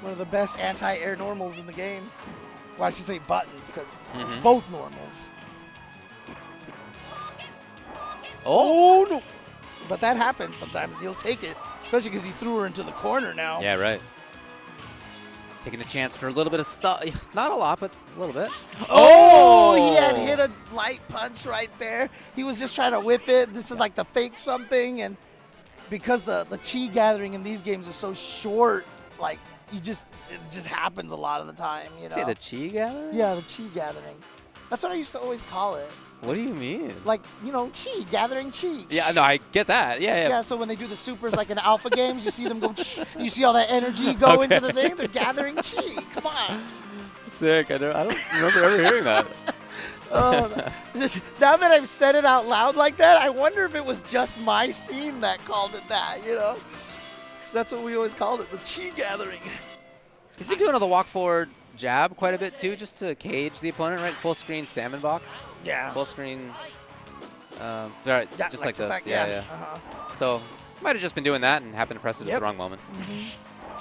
One of the best anti-air normals in the game. Well, I should say buttons, because it's both normals. Oh, no. But that happens sometimes. You'll take it, especially because he threw her into the corner now. Yeah, right. Taking a chance for a little bit of stuff. Not a lot, but a little bit. Oh, he had hit a light punch right there. He was just trying to whiff it. This is like to fake something. And because the chi gathering in these games is so short, like it just happens a lot of the time, you know? Say the chi gathering? Yeah, the chi gathering. That's what I used to always call it. What do you mean? Like, you know, chi, gathering chi. Yeah, no, I get that. Yeah. Yeah, so when they do the supers like in alpha games, you see them go, you see all that energy go into the thing. They're gathering chi. Come on. Sick. I don't remember ever hearing that. Now that I've said it out loud like that, I wonder if it was just my scene that called it that, you know? 'Cause that's what we always called it, the chi gathering. He's been doing all the walk forward jab quite a bit too, just to cage the opponent, right? Full screen salmon box. Yeah. Full screen. Right, just like this. Yeah. So might have just been doing that and happened to press it at the wrong moment.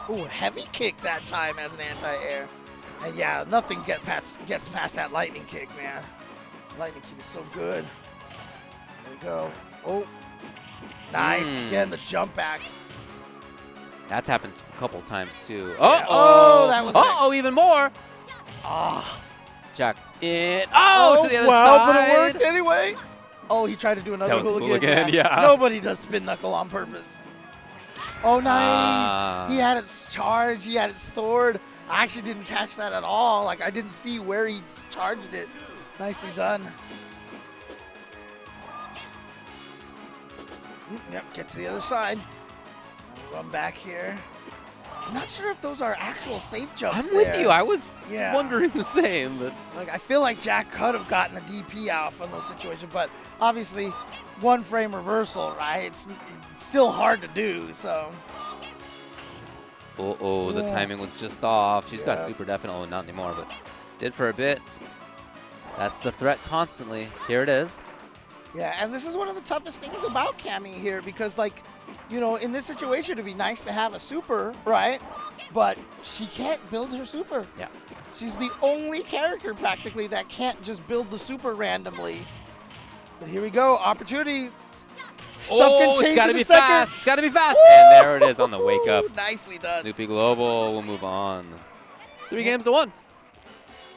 Ooh, heavy kick that time as an anti-air. And yeah, nothing gets past that lightning kick, man. Lightning kick is so good. There we go. Oh, nice. Again, the jump back. That's happened a couple times too. Yeah. Oh, that was. Oh, even more. Ah. Jack in. Oh, to the other wow, side. but it worked anyway. Oh, he tried to do another That was hooligan. yeah. Nobody does spin knuckle on purpose. Oh, nice. He had it charged. He had it stored. I actually didn't catch that at all. Like, I didn't see where he charged it. Nicely done. Yep, get to the other side. I'll run back here. I'm not sure if those are actual safe jumps. I'm with you. I was Yeah. wondering the same. But Like, I feel like Jack could have gotten a DP out from those situations, but obviously, one frame reversal, right? It's still hard to do, so. oh, the timing was just off. She's got super definite, not anymore, but did for a bit. That's the threat constantly. Here it is. Yeah, and this is one of the toughest things about Cammy here because, like, you know, in this situation, it'd be nice to have a super, right? But she can't build her super. Yeah. She's the only character practically that can't just build the super randomly. But here we go, opportunity. Stuff can change it's got to in a be second. fast. It's got to be fast. And there it is on the wake up. Nicely done. Snoopy Global will move on. 3 games to 1.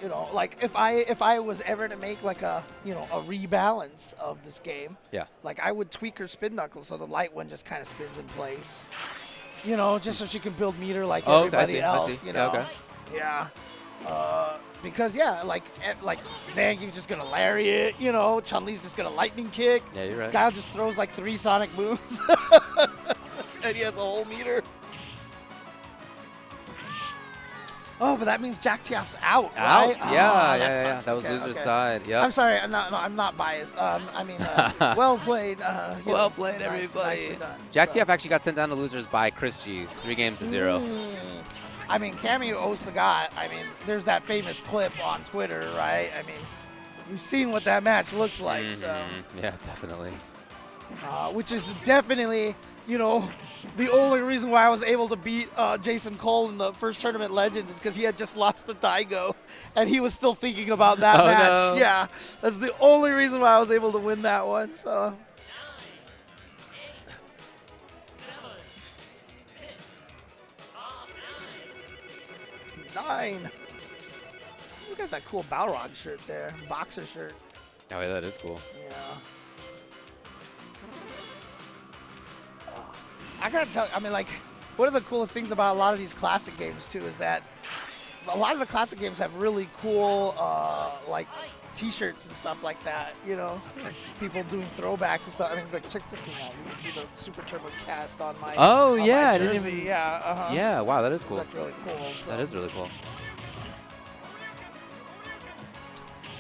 You know, like if I was ever to make like a, you know, a rebalance of this game, Yeah. like I would tweak her spin knuckles so the light one just kind of spins in place. You know, just so she can build meter like everybody else. I see. You know, Okay. yeah. Because like Zangief's just gonna lariat. You know, Chun-Li's just gonna lightning kick. Yeah, you're right. Guy just throws like 3 sonic moves, and he has a whole meter. Oh, but that means Jack Tiaf's out, right? Yeah. Sucks. That was Okay, loser's okay. side. Yeah. I'm sorry, I'm not biased. I mean, well played. Well played, nice, everybody. nicely done. Jack So, TF actually got sent down to losers by Chris G. 3 games to 0. I mean, Cammy Osagat, I mean, there's that famous clip on Twitter, right? I mean, you've seen what that match looks like, so. Yeah, definitely. Which is definitely, you know, the only reason why I was able to beat Jason Cole in the first tournament Legends is because he had just lost to Daigo, and he was still thinking about that match. No. Yeah, that's the only reason why I was able to win that one. So. Nine. Look at that cool Balrog shirt there, boxer shirt. Oh, yeah, that is cool. Yeah. I gotta tell you, I mean, like, one of the coolest things about a lot of these classic games, too, is that a lot of the classic games have really cool, like, T-shirts and stuff like that, you know? Like people doing throwbacks and stuff. I mean, like, check this thing out. You can see the Super Turbo cast on my Oh, on yeah. my I didn't jersey. even. Yeah, Yeah, wow, that is cool. That's really cool. So. That is really cool.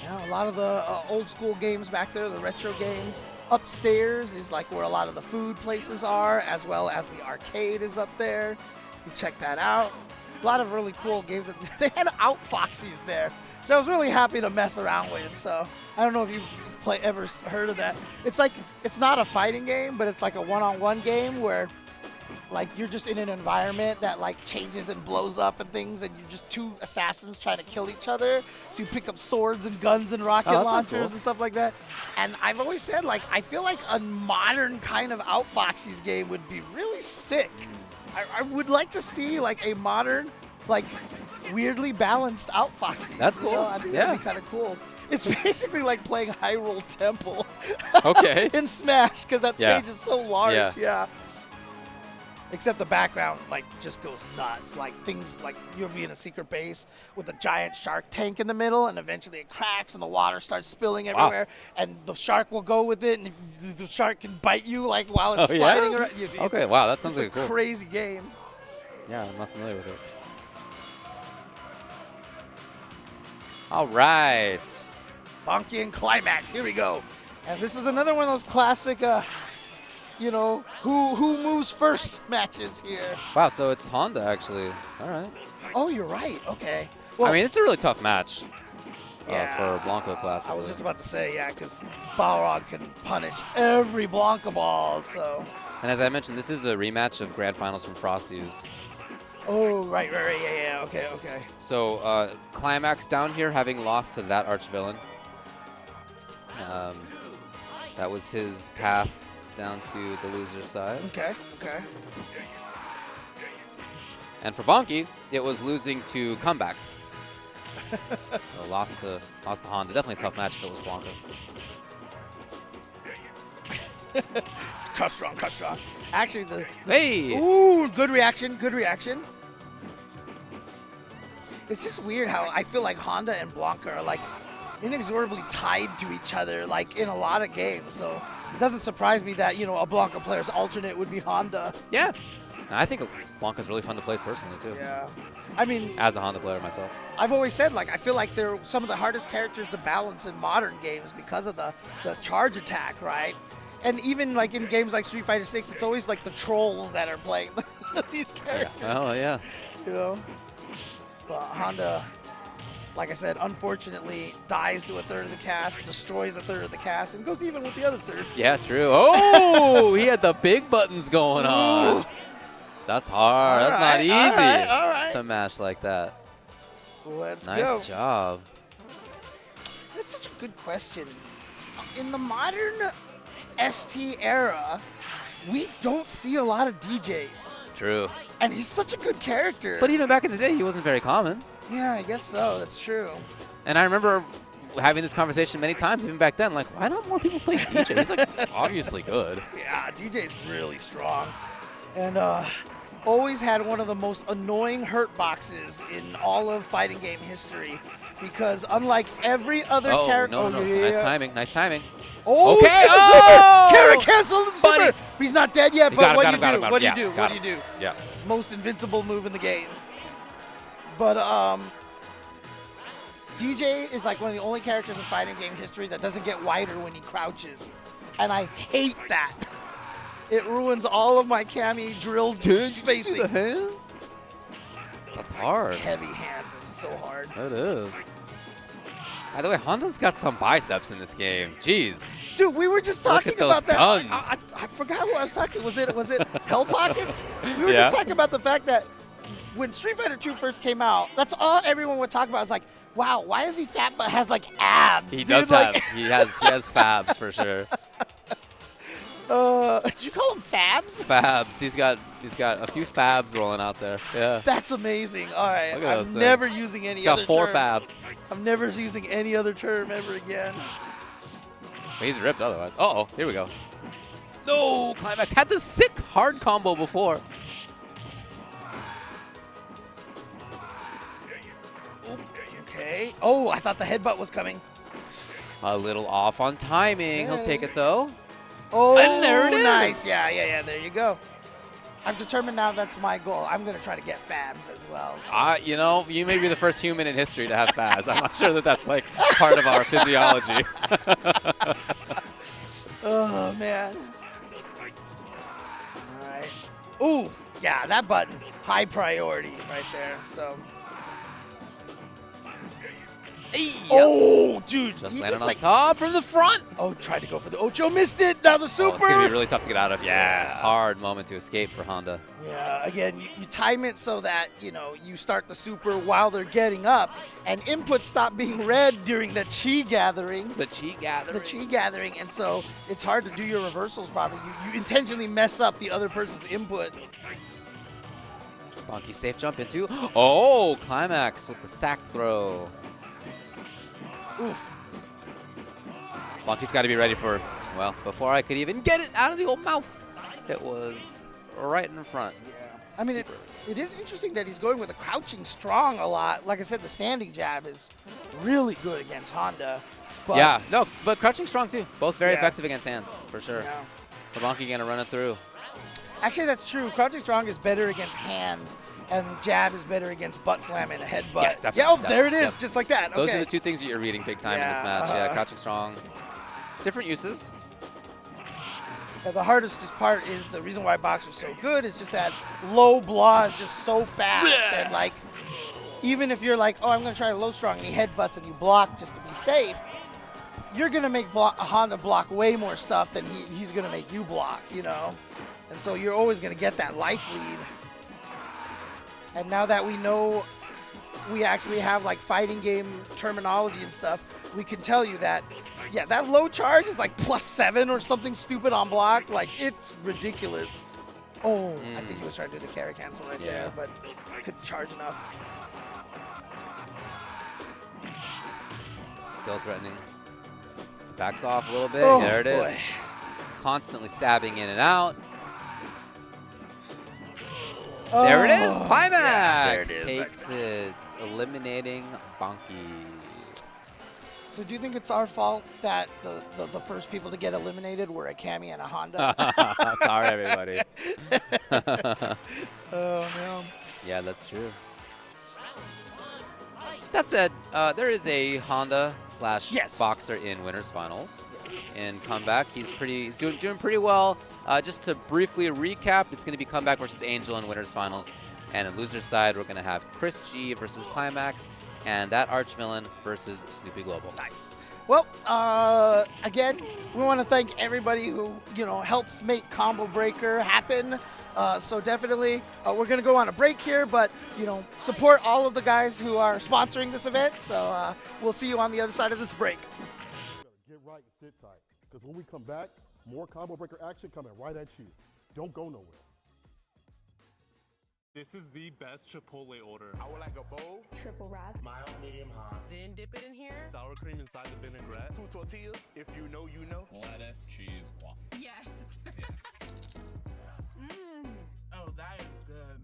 Yeah, a lot of the old school games back there, the retro games. Upstairs is like where a lot of the food places are, as well as the arcade is up there. You can check that out. A lot of really cool games. They had Outfoxies there, which I was really happy to mess around with. So I don't know if you've ever heard of that. It's like, it's not a fighting game, but it's like a one-on-one game where like you're just in an environment that like changes and blows up and things, and you're just 2 assassins trying to kill each other. So you pick up swords and guns and rocket that sounds launchers cool. and stuff like that. And I've always said, like, I feel like a modern kind of Outfoxies game would be really sick. I would like to see like a modern, like, weirdly balanced Outfoxies. That's you know? cool. I think Yeah. that'd be kind of cool. It's basically like playing Hyrule Temple. Okay. In Smash, because that Yeah. stage is so large. Yeah. Yeah. Except the background, like, just goes nuts. Like, things like you'll be in a secret base with a giant shark tank in the middle, and eventually it cracks and the water starts spilling everywhere, and the shark will go with it, and the shark can bite you, like, while it's sliding around. Okay, wow, that sounds It's like a a cool. crazy game. Yeah, I'm not familiar with it. All right. Bonky and Climax, here we go. And this is another one of those classic, you know, who moves first matches here. Wow, so it's Honda, actually. All right. Oh, you're right. Okay. Well, I mean, it's a really tough match yeah, for Blanca Classic. I was just about to say, yeah, because Balrog can punish every Blanca ball, so. And as I mentioned, this is a rematch of Grand Finals from Frosties. Oh, right, yeah, okay. So Climax down here, having lost to that archvillain. That was his path down to the loser's side. Okay. And for Bonky, it was losing to Comeback. So lost to Honda. Definitely a tough match if it was Blanca. Cut strong. Actually, Hey! Ooh, good reaction. It's just weird how I feel like Honda and Blanca are like inexorably tied to each other, like in a lot of games. So it doesn't surprise me that, you know, a Blanca player's alternate would be Honda. Yeah. I think Blanca's really fun to play personally, too. Yeah. I mean, as a Honda player myself. I've always said, like, I feel like they're some of the hardest characters to balance in modern games because of the charge attack, right? And even, like, in games like Street Fighter 6, it's always, like, the trolls that are playing these characters. Yeah. Oh, yeah. You know? But Honda, like I said, unfortunately dies to a third of the cast, destroys a third of the cast, and goes even with the other third. Yeah, true. Oh, he had the big buttons going on. That's hard. That's not easy to mash like that. Let's go. Nice job. That's such a good question. In the modern ST era, we don't see a lot of DJs. True. And he's such a good character. But even back in the day, he wasn't very common. Yeah, I guess so. That's true. And I remember having this conversation many times, even back then, like, why don't more people play DJ? He's, like, obviously good. Yeah, DJ's really strong. And always had one of the most annoying hurt boxes in all of fighting game history. Because unlike every other character... No. Nice timing. Nice timing. Oh, okay. Kara canceled the super. He's not dead yet, but what do you do? What do you do? What do you do? Yeah. Most invincible move in the game. But DJ is like one of the only characters in fighting game history that doesn't get wider when he crouches. And I hate that. It ruins all of my Cammy drilled spacing. Did you see the hands? That's hard. Heavy hands is so hard. That is. By the way, Honda's got some biceps in this game. Jeez. Dude, we were just talking about that. Guns. I forgot who I was talking. Was it Hell Pockets? We were just talking about the fact that when Street Fighter 2 first came out, that's all everyone would talk about. It's like, wow, why is he fat but has like abs? He does have. He has fabs for sure. Did you call him fabs? Fabs. He's got a few fabs rolling out there. Yeah. That's amazing. All right. Look at those I'm things. never using any other He's got 4 term. fabs. I'm never using any other term ever again. He's ripped otherwise. Uh-oh. Here we go. No! Climax had the sick hard combo before. Okay. Oh, I thought the headbutt was coming. A little off on timing. He'll take it, though. Oh, and there it is. Nice. Yeah. There you go. I've determined now that's my goal. I'm going to try to get fabs as well. So. You know, you may be the first human in history to have fabs. I'm not sure that that's, like, part of our physiology. Oh, man. All right. Ooh, yeah, that button. High priority right there. So. Oh, dude. Just landed on top from the front. Oh, tried to go for the Ocho, missed it. Now the super. It's going to be really tough to get out of. Yeah, hard moment to escape for Honda. Yeah, again, you time it so that, you know, you start the super while they're getting up, and inputs stop being read during the chi gathering. The chi gathering. And so it's hard to do your reversals properly. You intentionally mess up the other person's input. Bonky safe jump into. Oh, Climax with the sack throw. Oof. Bonky's got to be ready for, well, before I could even get it out of the old mouth, it was right in front. Yeah. I mean, it is interesting that he's going with a crouching strong a lot. Like I said, the standing jab is really good against Honda. But yeah, no, but crouching strong too. Both very effective against hands, for sure. Yeah. The Bonky going to run it through. Actually, that's true. Crouching strong is better against hands, and jab is better against butt slam and a headbutt. Yeah, definitely. There it is, just like that. Those okay. are the two things that you're reading big time in this match. Yeah, crouching strong. Different uses. Yeah, the hardest part is the reason why boxer's so good is just that low blah is just so fast. And like, even if you're like, oh, I'm going to try low strong, and he headbutts and you block just to be safe, you're going to make Honda block way more stuff than he's going to make you block, you know? And so you're always going to get that life lead. And now that we know we actually have like fighting game terminology and stuff, we can tell you that, yeah, that low charge is like +7 or something stupid on block. Like, it's ridiculous. Oh, I think he was trying to do the carry cancel right there, but couldn't charge enough. Still threatening. Backs off a little bit. Oh, there it is. boy. Constantly stabbing in and out. There it is. Climax. Yeah, there it is. Takes it, eliminating Bonky. So do you think it's our fault that the first people to get eliminated were a Cami and a Honda? Sorry, everybody. Oh, no. Yeah, that's true. That said, there is a Honda slash Boxer in winners finals. In comeback, he's doing pretty well. Just to briefly recap, it's going to be comeback versus Angel in winners finals, and in losers side, we're going to have Chris G versus Climax, and that arch villain versus Snoopy Global. Nice. Well, again, we want to thank everybody who helps make Combo Breaker happen. So definitely, we're going to go on a break here, but support all of the guys who are sponsoring this event. So we'll see you on the other side of this break. Get right and sit tight, because when we come back, more Combo Breaker action coming right at you. Don't go nowhere. This is the best Chipotle order. I would like a bowl, triple wrap, mild, medium, hot. then dip it in here. Sour cream inside the vinaigrette. 2 tortillas, if you know, you know. Lettuce, cheese, guac. Yes. Oh, that is good.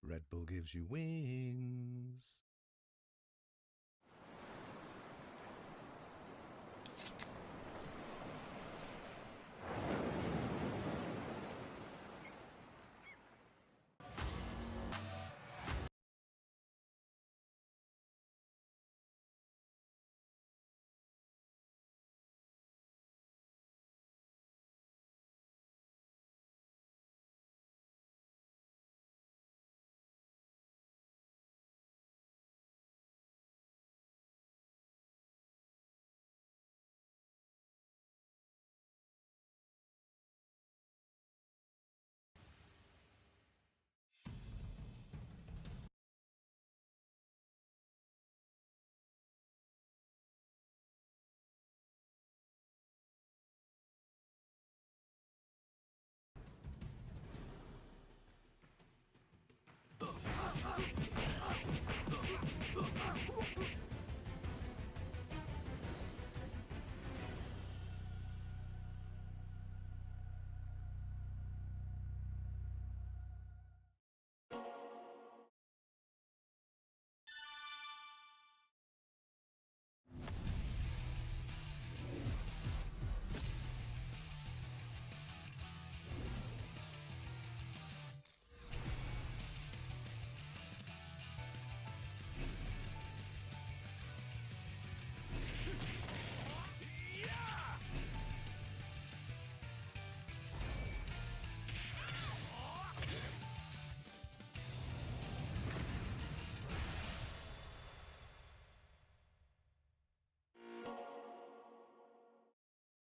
Red Bull gives you wings.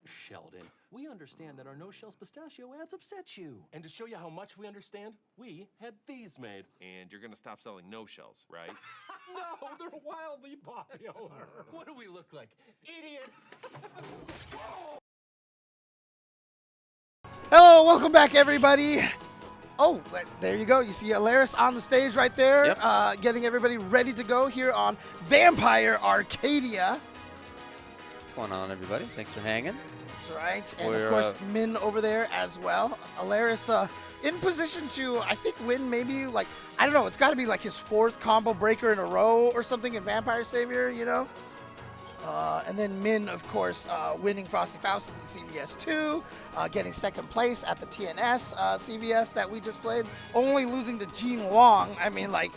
Sheldon, we understand that our no-shells pistachio ads upset you. And to show you how much we understand, we had these made. And you're gonna stop selling no-shells, right? No, they're wildly popular. What do we look like? Idiots! Hello, welcome back, everybody. Oh, there you go. You see Alaris on the stage right there, getting everybody ready to go here on Vampire Arcadia. What's going on, everybody? Thanks for hanging. That's right. And of course, Min over there as well. Alaris in position to, I think, win maybe, like, I don't know, it's got to be like his 4th combo breaker in a row or something in Vampire Savior, And then Min, of course, winning Frosty Faustins in CVS 2, getting 2nd place at the TNS CVS that we just played, only losing to Gene Wong. I mean, like,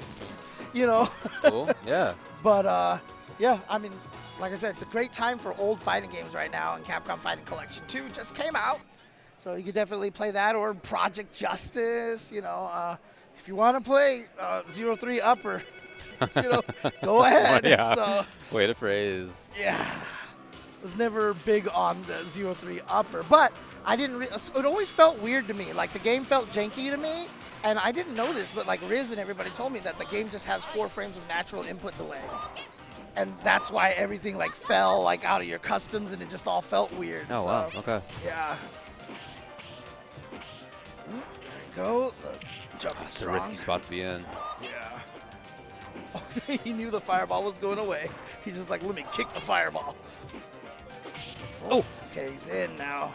That's cool, yeah. But, yeah, I mean, like I said, it's a great time for old fighting games right now, and Capcom Fighting Collection 2 just came out. So you could definitely play that, or Project Justice, if you want to play 03 Upper, go ahead. Yeah. So, Way to phrase. yeah. Was never big on the 03 Upper, but I didn't, it always felt weird to me. Like, the game felt janky to me, and I didn't know this, but like Riz and everybody told me that the game just has 4 frames of natural input delay. And that's why everything like fell like out of your customs, and it just all felt weird. Oh, so, wow, okay. Yeah. There you go. Jump It's a risky spot to be in. Yeah. Oh, he knew the fireball was going away. He's just like, let me kick the fireball. Oh. Okay, he's in now.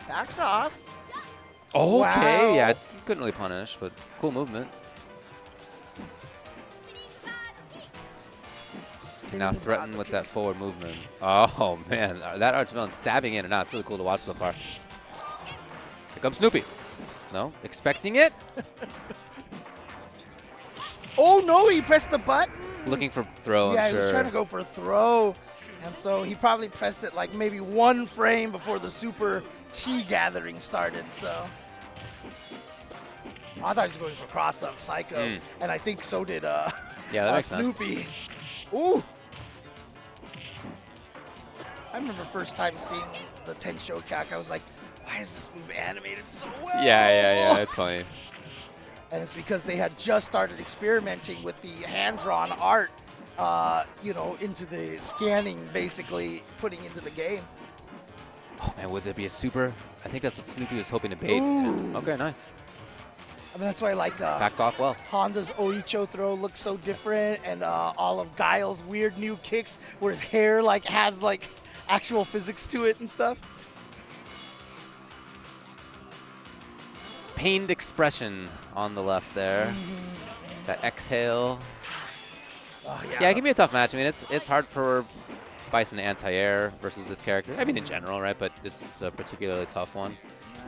Backs off. Okay, Wow. yeah. Couldn't really punish, but cool movement. Now threaten with that forward movement. Oh, man. That arch villain stabbing in and out. It's really cool to watch so far. Here comes Snoopy. No, expecting it. Oh, no, he pressed the button. Looking for throw, Yeah, I'm he was sure. trying to go for a throw. And so he probably pressed it like maybe 1 frame before the super chi gathering started. So I thought he was going for cross-up Psycho. And I think so did Yeah, that makes sense. Snoopy. Ooh. I remember first time seeing the Tensho Kak, I was like, why is this move animated so well? Yeah, it's funny. And it's because they had just started experimenting with the hand-drawn art, you know, into the scanning, basically putting into the game. Oh, man, would there be a super? I think that's what Snoopy was hoping to bait. Ooh. Okay, nice. I mean, that's why I like Backed off well. Honda's Oicho throw looks so different, and all of Guile's weird new kicks where his hair like has like actual physics to it and stuff. Pained expression on the left there. That exhale. Oh, Yeah, it can be a tough match. I mean, it's hard for Bison to anti-air versus this character. I mean, in general, right? But this is a particularly tough one.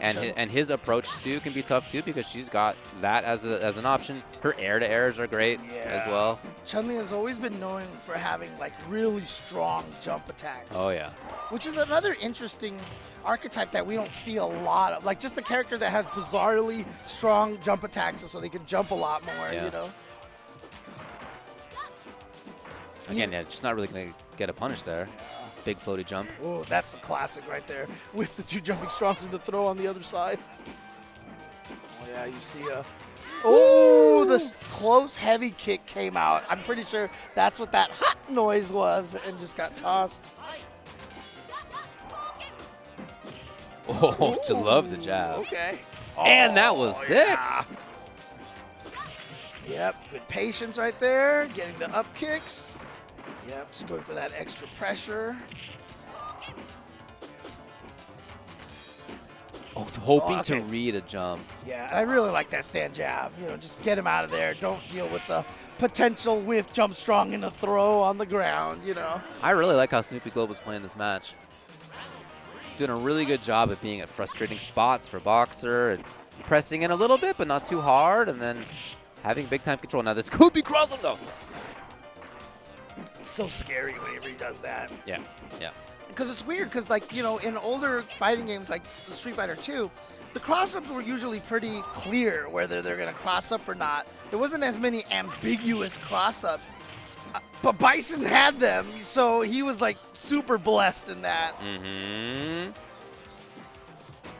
And his approach, too, can be tough, too, because she's got that as an option. Her air-to-airs are great as well. Chun-Li has always been known for having, like, really strong jump attacks. Oh, yeah. Which is another interesting archetype that we don't see a lot of. Like, just a character that has bizarrely strong jump attacks so they can jump a lot more, you know? Again, yeah, just not really going to get a punish there. Big floaty jump. Oh, that's a classic right there. With the 2 jumping strongs and the throw on the other side. Oh, yeah, you see a... Oh, this close heavy kick came out. I'm pretty sure that's what that hot noise was and just got tossed. Oh, you love the jab. Okay. And that was sick. Yeah. Yep, good patience right there. Getting the up kicks. Yep, just going for that extra pressure. Oh, hoping okay. to read a jump. Yeah, and I really like that stand jab. You know, just get him out of there. Don't deal with the potential whiff jump strong in a throw on the ground, you know. I really like how Snoopy Global's playing this match. Doing a really good job at being at frustrating spots for Boxer and pressing in a little bit, but not too hard, and then having big time control. Now this could be crossing though. It's so scary whenever he does that. Yeah, yeah. Because it's weird, because like, you know, in older fighting games like Street Fighter 2, the cross-ups were usually pretty clear whether they're going to cross up or not. There wasn't as many ambiguous cross-ups. But Bison had them, so he was like super blessed in that.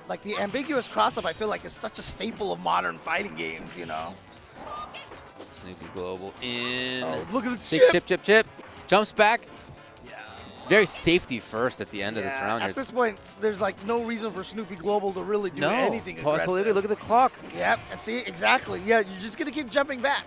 Like the ambiguous cross-up, I feel like is such a staple of modern fighting games, you know. Snoopy Global in. Oh, look at the Big chip. Jumps back. Yeah. Very safety first at the end of this round. At this point, there's like no reason for Snoopy Global to really do anything aggressive. Totally agree. Look at the clock. Yep, see, exactly. Yeah, you're just going to keep jumping back.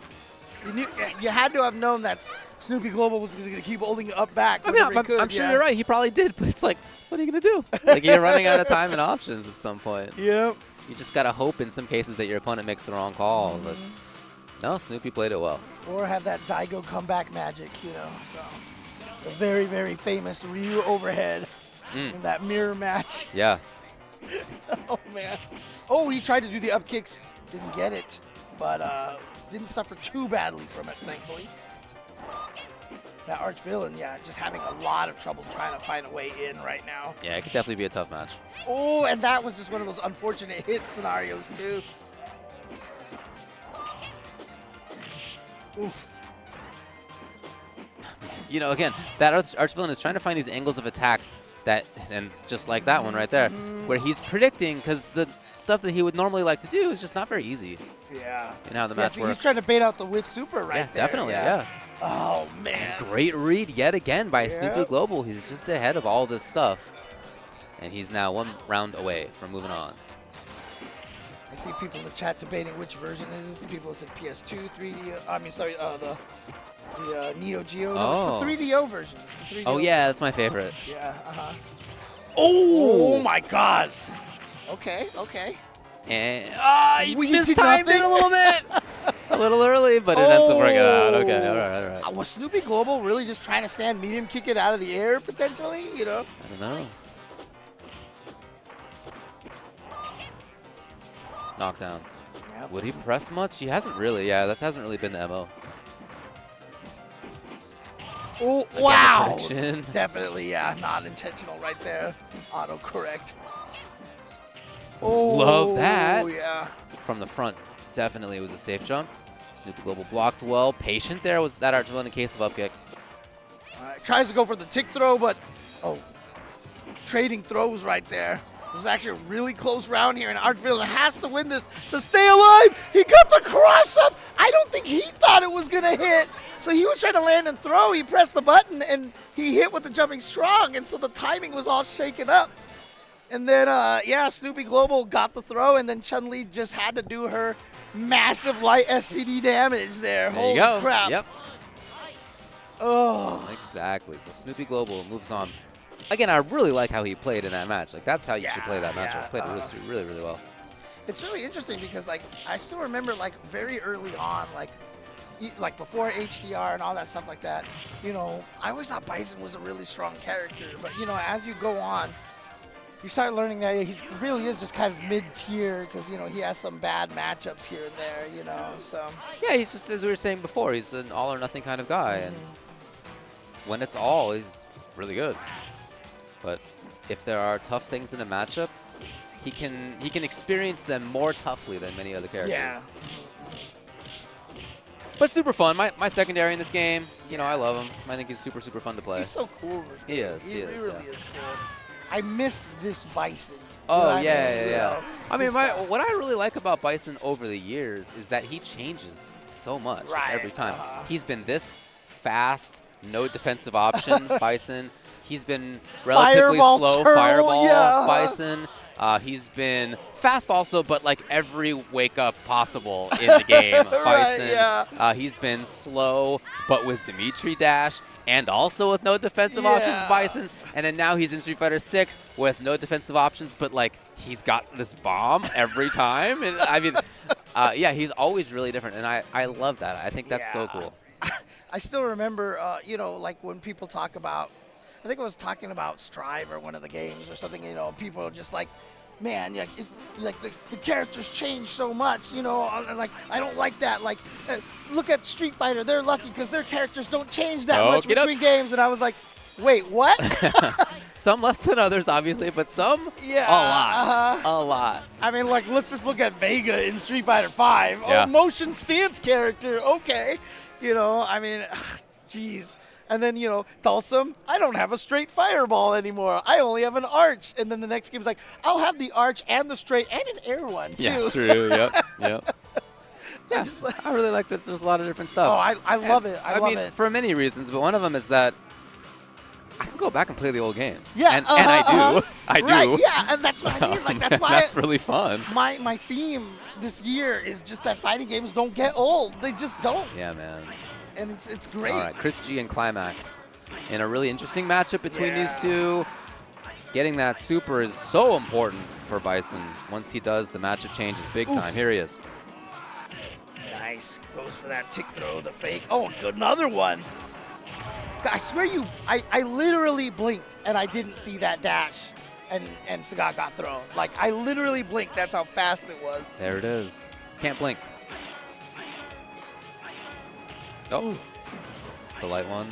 You had to have known that Snoopy Global was going to keep holding up back. I mean, I'm sure you're right. He probably did, but it's like, what are you going to do? Like, you're running out of time and options at some point. Yep. You just got to hope in some cases that your opponent makes the wrong call. But no, Snoopy played it well. Or have that Daigo comeback magic, you know. So the very, very famous Ryu overhead in that mirror match. Yeah. Oh, man. Oh, he tried to do the up kicks. Didn't get it. But didn't suffer too badly from it, thankfully. That arch villain, yeah, just having a lot of trouble trying to find a way in right now. Yeah, it could definitely be a tough match. Oh, and that was just one of those unfortunate hit scenarios, too. Oof. You know, again, that arch villain is trying to find these angles of attack that, and just like that one right there, where he's predicting, because the stuff that he would normally like to do is just not very easy. Yeah. In how the match works. He's trying to bait out the whiff super right there. Definitely, yeah. Oh, man. Great read yet again by Snoopy Global. He's just ahead of all this stuff. And he's now 1 round away from moving on. I see people in the chat debating which version it is. People said PS2, 3D. I mean, sorry, the Neo Geo. No, it's the 3DO version. It's the 3DO Oh, yeah, that's my favorite. Yeah, Oh! Oh, my God. Okay. And he We did mistimed it a little bit. A little early, but it ends up working out. Okay, all right. Was Snoopy Global really just trying to stand medium kick it out of the air, potentially? You know? I don't know. Knockdown. Yep. Would he press much? He hasn't really. Yeah, that hasn't really been the MO. Oh, Again, wow. correction. Definitely, yeah, not intentional right there. Autocorrect. Oh, Love that. Yeah. From the front, definitely it was a safe jump. Snoopy Global blocked well. Patient there was that arch in case of up kick. Tries to go for the tick throw, but trading throws right there. This is actually a really close round here, and Archville has to win this to stay alive. He got the cross up. I don't think he thought it was gonna hit. So he was trying to land and throw. He pressed the button, and he hit with the jumping strong, and so the timing was all shaken up. And then, yeah, Snoopy Global got the throw, and then Chun-Li just had to do her massive light SPD damage there. There Holy you go. crap. Yep. Oh. Exactly. So Snoopy Global moves on. Again, I really like how he played in that match. Like, that's how you should play that match. Played really, really well. It's really interesting because, like, I still remember, like, very early on, like before HDR and all that stuff like that, you know, I always thought Bison was a really strong character. But, you know, as you go on, you start learning that he really is just kind of mid-tier because, you know, he has some bad matchups here and there, you know, so. Yeah, he's just, as we were saying before, he's an all-or-nothing kind of guy. And when it's all, he's really good. But if there are tough things in a matchup, he can experience them more toughly than many other characters. Yeah. But super fun. My secondary in this game, you know, I love him. I think he's super, super fun to play. He's so cool in this game. He is. He really yeah. is cool. I missed this Bison. Oh, You know what I mean? yeah. I mean, This, what I really like about Bison over the years is that he changes so much every time. He's been this fast, no defensive option Bison. He's been relatively slow fireball Bison. He's been fast also, but like every wake up possible in the game Bison. He's been slow, but with Dimitri dash. And also with no defensive options, Bison. And then now he's in Street Fighter 6 with no defensive options, but like he's got this bomb every time. And I mean, yeah, he's always really different. And I love that. I think that's so cool. I still remember, you know, like when people talk about, I think I was talking about Strive or one of the games or something, you know, people are just like, man, like the characters change so much, you know, like I don't like that. Like, look at Street Fighter, they're lucky because their characters don't change that much between games. And I was like, wait, what? Some less than others, obviously, but some a lot. I mean, like, let's just look at Vega in Street Fighter 5. Yeah. Oh, motion stance character, okay. You know, I mean, jeez. And then, you know, Dhalsim, I don't have a straight fireball anymore. I only have an arch. And then the next game's like, I'll have the arch and the straight and an air one, too. Yeah, true. Yep. Yeah, I really like that there's a lot of different stuff. Oh, I love it. I love it. For many reasons, but one of them is that I can go back and play the old games. Yeah, and I do. I do. Right, yeah, and that's what I mean. Like, that's why that's really fun. My theme this year is just that fighting games don't get old. They just don't. Yeah, man. And it's great. All right, Chris G and Climax in a really interesting matchup between these two. Getting that super is so important for Bison. Once he does, the matchup changes big time. Here he is. Nice. Goes for that tick throw, the fake. Oh, good, another one. I swear I literally blinked and I didn't see that dash and Sagat got thrown. Like, I literally blinked. That's how fast it was. There it is. Can't blink. Oh, the light one.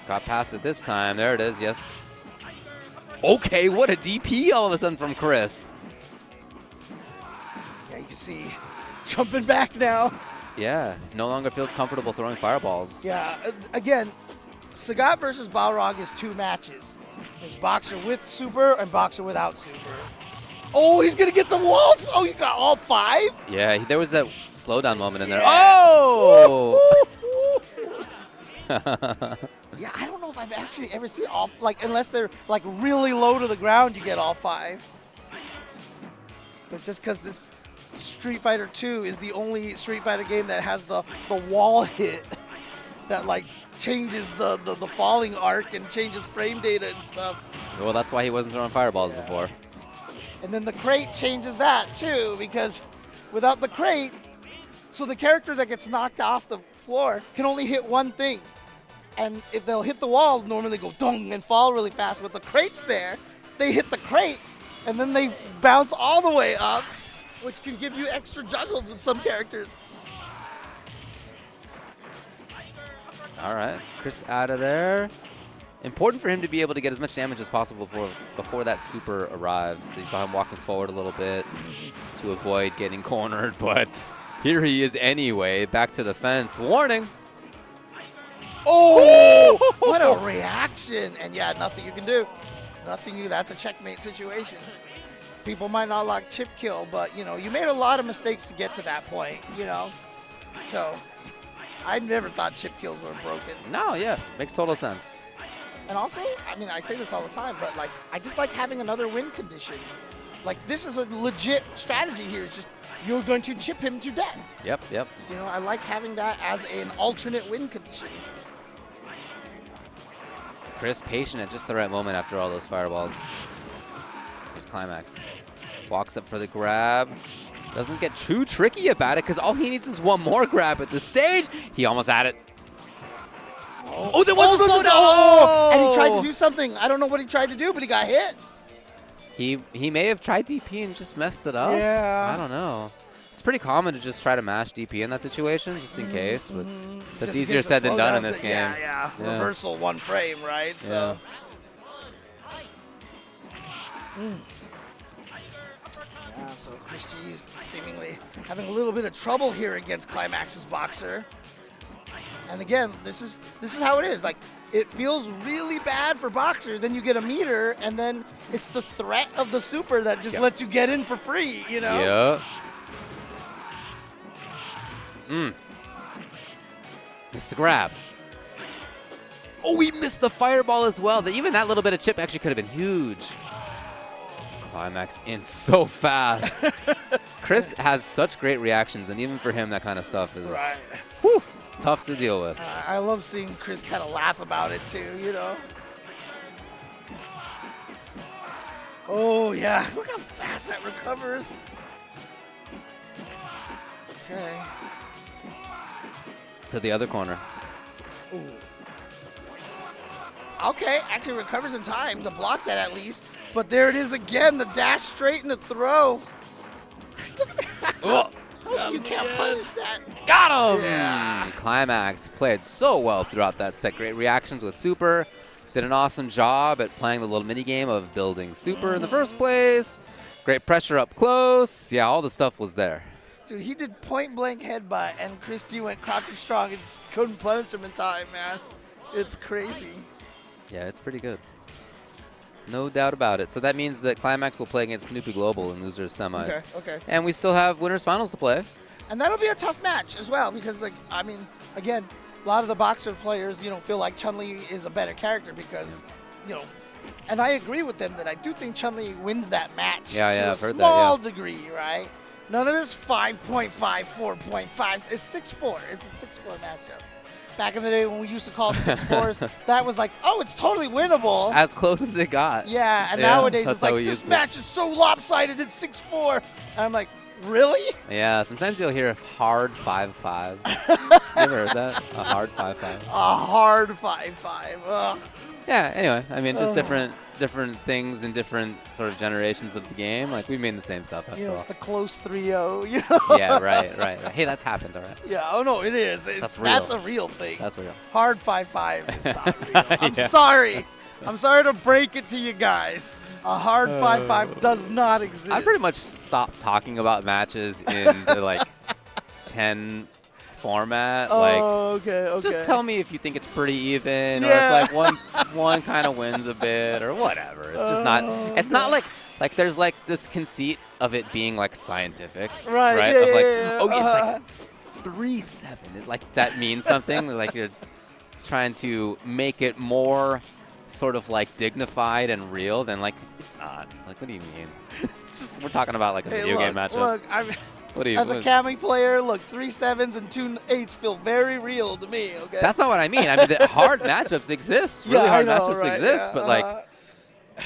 Got past it this time. There it is, yes. Okay, what a DP all of a sudden from Chris. Yeah, you can see jumping back now. Yeah, no longer feels comfortable throwing fireballs. Yeah, again, Sagat versus Balrog is 2 matches. There's Boxer with super and Boxer without super. Oh, he's going to get the walls. Oh, you got all 5? Yeah, there was that slowdown moment in there. Oh! Yeah, I don't know if I've actually ever seen all, like, unless they're, like, really low to the ground, you get all 5. But just because this Street Fighter 2 is the only Street Fighter game that has the wall hit that, like, changes the falling arc and changes frame data and stuff. Well, that's why he wasn't throwing fireballs before. And then the crate changes that too, because without the crate, so the character that gets knocked off the floor can only hit one thing. And if they'll hit the wall, normally go dong and fall really fast. With the crates there, they hit the crate, and then they bounce all the way up, which can give you extra juggles with some characters. All right, Chris out of there. Important for him to be able to get as much damage as possible before that super arrives. So you saw him walking forward a little bit to avoid getting cornered, but here he is anyway, back to the fence. Warning. Oh, what a reaction. And yeah, nothing you can do. That's a checkmate situation. People might not like chip kill, but you know, you made a lot of mistakes to get to that point, you know. So I never thought chip kills were broken. No, yeah, makes total sense. And also, I mean, I say this all the time, but like, I just like having another win condition. Like, this is a legit strategy here. It's just, you're going to chip him to death. Yep. You know, I like having that as an alternate win condition. Chris patient at just the right moment after all those fireballs. Here's Climax. Walks up for the grab. Doesn't get too tricky about it because all he needs is one more grab at the stage. He almost had it. Oh, there was a slowdown! Oh, and he tried to do something. I don't know what he tried to do, but he got hit. He may have tried DP and just messed it up. Yeah. I don't know. It's pretty common to just try to mash DP in that situation, just in case. But that's Just easier against said the than done in slowdowns this that- game. Yeah. Reversal, one frame, right? So. Yeah, so Chris G is seemingly having a little bit of trouble here against Climax's boxer. And again, this is how it is. Like, it feels really bad for boxer. Then you get a meter, and then it's the threat of the super that just lets you get in for free. You know? Yeah. Missed the grab. Oh, he missed the fireball as well. Even that little bit of chip actually could have been huge. Climax in so fast. Chris has such great reactions, and even for him, that kind of stuff is whew, tough to deal with. I love seeing Chris kind of laugh about it too, you know? Oh, yeah. Look how fast that recovers. Okay. To the other corner. Ooh. Okay, actually recovers in time to block that at least. But there it is again, the dash straight and the throw. Look at that. Oh. You can't punish that. Got him! Yeah. Climax played so well throughout that set. Great reactions with super. Did an awesome job at playing the little mini game of building super in the first place. Great pressure up close. Yeah, all the stuff was there. Dude, he did point blank headbutt, and Chris G went crouching strong and just couldn't punish him in time, man. It's crazy. Yeah, it's pretty good. No doubt about it. So that means that Climax will play against Snoopy Global in losers semis. Okay. And we still have winners finals to play. And that'll be a tough match as well because, like, I mean, again, a lot of the boxer players, you know, feel like Chun-Li is a better character because, you know, and I agree with them that I do think Chun-Li wins that match to a I've heard small that, degree, right? None of this 5.5, 4.5. It's 6-4. It's a 6-4 matchup. Back in the day when we used to call 6-4s, that was like, oh, it's totally winnable. As close as it got. Yeah, and nowadays that's it's like, how we this used it. match is so lopsided, it's 6-4. And I'm like, really? Yeah, sometimes you'll hear a hard 5-5. You ever heard that? A hard 5-5. A hard 5-5. Ugh. Yeah, anyway, I mean, just different things in different sort of generations of the game. Like, we mean the same stuff after You know, all. it's the close 3-0, you know? Yeah, right. Hey, that's happened, all right? Yeah, oh no, it is. That's a real thing. That's real. Hard 5-5 is not real. I'm sorry. I'm sorry to break it to you guys. A hard 5-5 does not exist. I pretty much stopped talking about matches in the, like, 10 format. Okay. Just tell me if you think it's pretty even, Yeah. or if like one kind of wins a bit, or whatever. It's just not. It's not like there's like this conceit of it being like scientific, Right, yeah, Of like, yeah, oh, it's like 3-7. It's like that means something. Like you're trying to make it more sort of like dignified and real than like it's not. Like, what do you mean? It's just we're talking about like a video game matchup. Look, What do you? as a Kami player, look, 3 7s and 2 8s feel very real to me. Okay. That's not what I mean. I mean, the hard matchups exist. Really Yeah, I hard know, matchups right, exist, yeah, but like,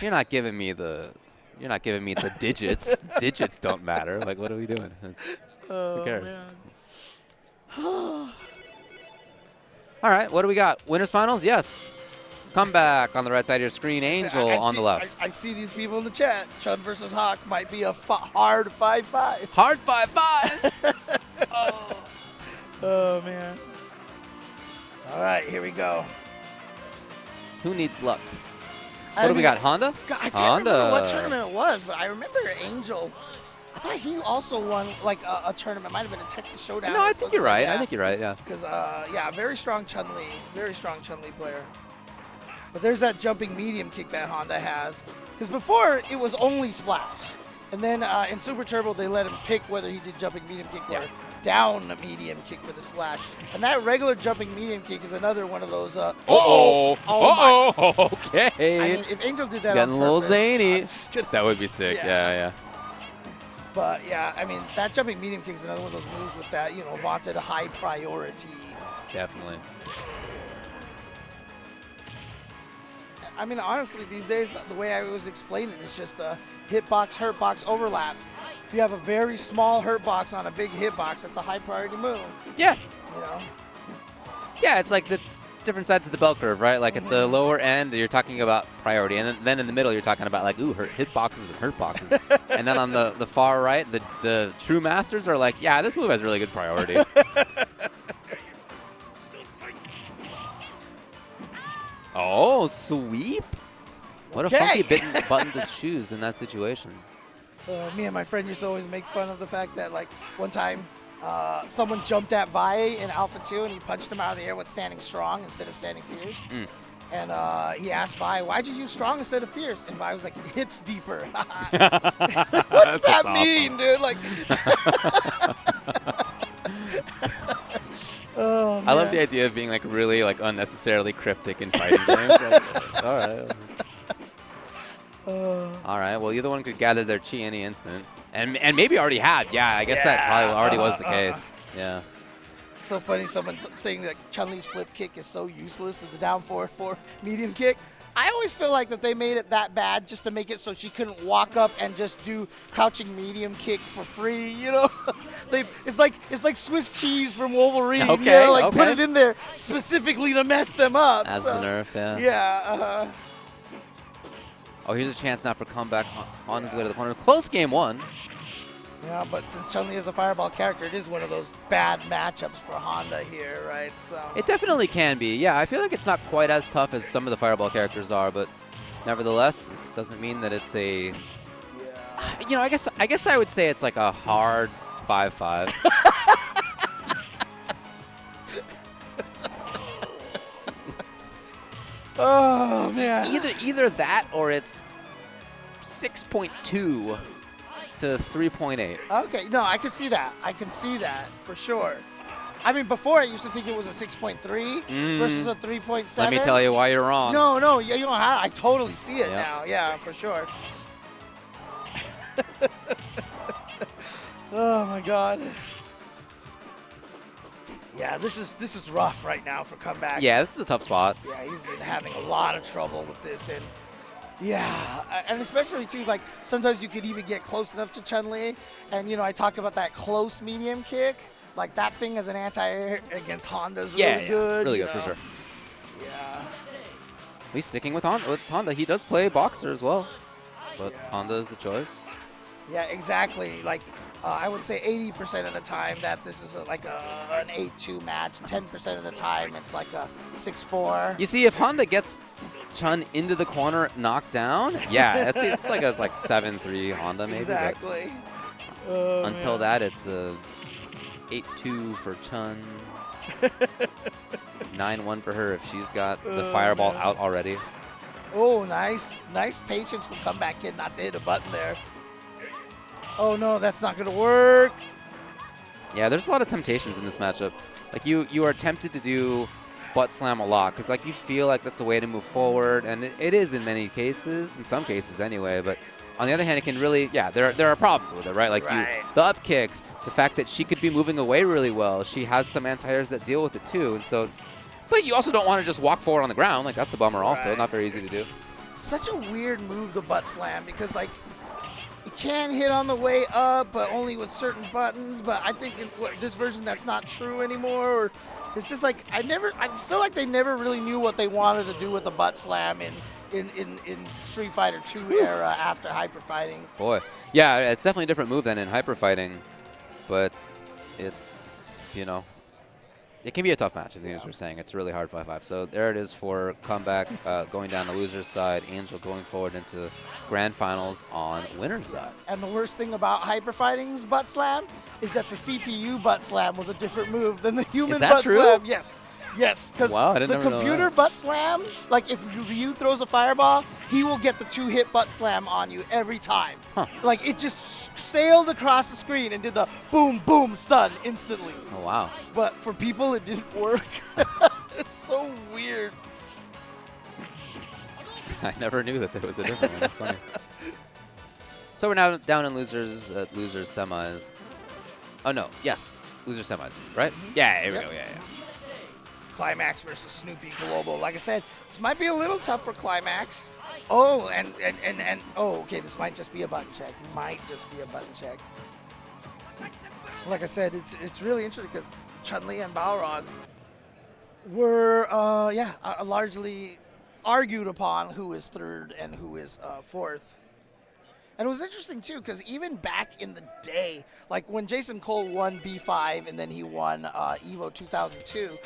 you're not giving me the You're not giving me the digits. Digits don't matter. Like, what are we doing? Who cares? All right, what do we got? Winners finals? Yes. Comeback on the right side of your screen. Angel on the left. I see these people in the chat. Chun versus Hawk might be a hard 5-5. Hard 5-5. Oh, man. All right, here we go. Who needs luck? What do we got? Honda? I can't remember what tournament it was, but I remember Angel. I thought he also won like a tournament. It might have been a Texas Showdown. No, I think you're right. I think you're right, yeah. Because, yeah, very strong Chun-Li. Very strong Chun-Li player. But there's that jumping medium kick that Honda has. Because before, it was only splash. And then in Super Turbo, they let him pick whether he did jumping medium kick or down medium kick for the splash. And that regular jumping medium kick is another one of those. Okay. I mean, if Angel did that Getting on a little purpose, zany. I'm just kidding. That would be sick. Yeah. But yeah, I mean, that jumping medium kick is another one of those moves with that, you know, vaunted high priority. Definitely. I mean, honestly, these days, the way I always explain it is just a hitbox, hurtbox overlap. If you have a very small hurtbox on a big hitbox, that's a high priority move. Yeah. You know? Yeah, it's like the different sides of the bell curve, right? Like at the lower end, you're talking about priority, and then in the middle, you're talking about like, ooh, hitboxes and hurtboxes. And then on the far right, the true masters are like, yeah, this move has really good priority. Oh, sweep? What a funky button to choose in that situation. Me and my friend used to always make fun of the fact that, like, one time someone jumped at Vi in Alpha 2 and he punched him out of the air with standing strong instead of standing fierce. And he asked Vi, why'd you use strong instead of fierce? And Vi was like, it hits deeper. What does that mean, dude? Like, oh, man. I love the idea of being like really like unnecessarily cryptic in fighting games. Like, all right. All right. Well, either one could gather their chi any instant, and maybe already have. Yeah, I guess that probably already was the case. Yeah. So funny, someone saying that Chun-Li's flip kick is so useless, that the down forward 4 medium kick. I always feel like that they made it that bad just to make it so she couldn't walk up and just do crouching medium kick for free, you know? It's like Swiss cheese from Wolverine, okay, you know? Like put it in there specifically to mess them up. As the nerf, yeah. Yeah. Oh, here's a chance now for comeback on his way to the corner. Close game one. Yeah, but since Chun-Li is a fireball character, it is one of those bad matchups for Honda here, right? So it definitely can be. Yeah, I feel like it's not quite as tough as some of the fireball characters are, but nevertheless, it doesn't mean that it's a. Yeah. You know, I guess I would say it's like a hard 5-5. Oh man. Either that or it's 6.2 to 3.8. Okay, no, I can see that. I can see that for sure. I mean, before I used to think it was a 6.3 versus a 3.7. Let me tell you why you're wrong. No, you know how I totally see it now. Yeah, for sure. Oh my God. Yeah, this is rough right now for comeback. Yeah, this is a tough spot. Yeah, he's been having a lot of trouble with this, and yeah, and especially too, like sometimes you could even get close enough to Chun-Li, and you know I talked about that close medium kick, like that thing as an anti-air against Honda's really good. Really good for sure. Yeah. He's sticking with Honda. He does play boxer as well, but Honda is the choice. Yeah, exactly. Like I would say 80% of the time that this is like an 8-2 match. 10% of the time it's like a 6-4. You see, if Honda gets Chun into the corner, knocked down, yeah, it's like 7-3 Honda maybe. Exactly. Until that, it's a 8-2 for Chun. 9-1 for her if she's got the fireball out already. Oh, nice patience from Comeback Kid not to hit a button there. Oh no, that's not gonna work. Yeah, there's a lot of temptations in this matchup. Like you are tempted to do butt slam a lot because like you feel like that's a way to move forward, and it is in many cases, in some cases anyway. But on the other hand, it can really, there are problems with it, right? Like the up kicks, the fact that she could be moving away really well. She has some anti-airs that deal with it too, and so it's. But you also don't want to just walk forward on the ground. Like that's a bummer also. Not very easy to do. Such a weird move, the butt slam, because like can hit on the way up, but only with certain buttons. But I think in this version that's not true anymore. Or it's just like I feel like they never really knew what they wanted to do with the butt slam in Street Fighter 2 era after Hyper Fighting. Boy, yeah, it's definitely a different move than in Hyper Fighting, but it's, you know, it can be a tough match, as we're saying. It's really hard 5-5. So there it is for comeback going down the loser's side. Angel going forward into grand finals on winner's side. And the worst thing about Hyper Fighting's butt slam is that the CPU butt slam was a different move than the human butt slam. Yes. Yes, because the computer butt slam, like if Ryu throws a fireball, he will get the 2-hit butt slam on you every time. Huh. Like it just sailed across the screen and did the boom, boom, stun instantly. Oh, wow. But for people, it didn't work. It's so weird. I never knew that there was a different one. That's funny. So we're now down in losers semis. Oh, no. Yes. Loser semis, right? Yeah, here we go. Yeah. Climax versus Snoopy Global. Like I said, this might be a little tough for Climax. Oh, and okay, this might just be a button check. Like I said, it's really interesting because Chun-Li and Balrog were largely argued upon who is third and who is fourth. And it was interesting, too, because even back in the day, like when Jason Cole won B5 and then he won EVO 2002,